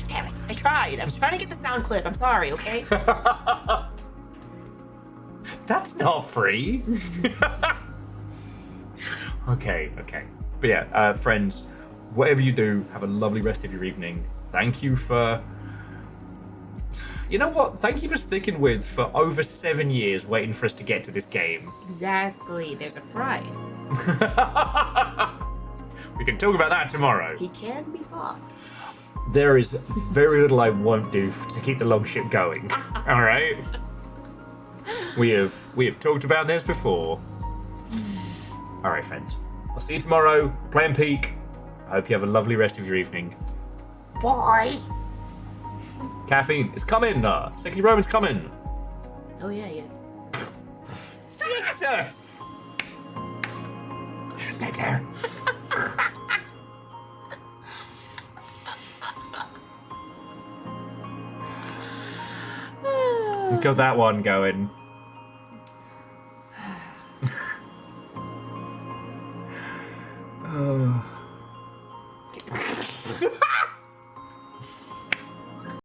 Damn it, I tried. I was trying to get the sound clip. I'm sorry, okay? That's not free. Okay. But yeah, friends, whatever you do, have a lovely rest of your evening. Thank you for... You know what? Thank you for sticking with for over 7 years waiting for us to get to this game. Exactly. There's a price. We can talk about that tomorrow. He can be bought. There is very little I won't do to keep the longship going. All right? We have talked about this before. All right, friends. I'll see you tomorrow. Playing Peak. I hope you have a lovely rest of your evening. Bye. Caffeine is coming. Sexy Roman's coming. Oh yeah, he is. Jesus. Later. We've got that one going. Oh.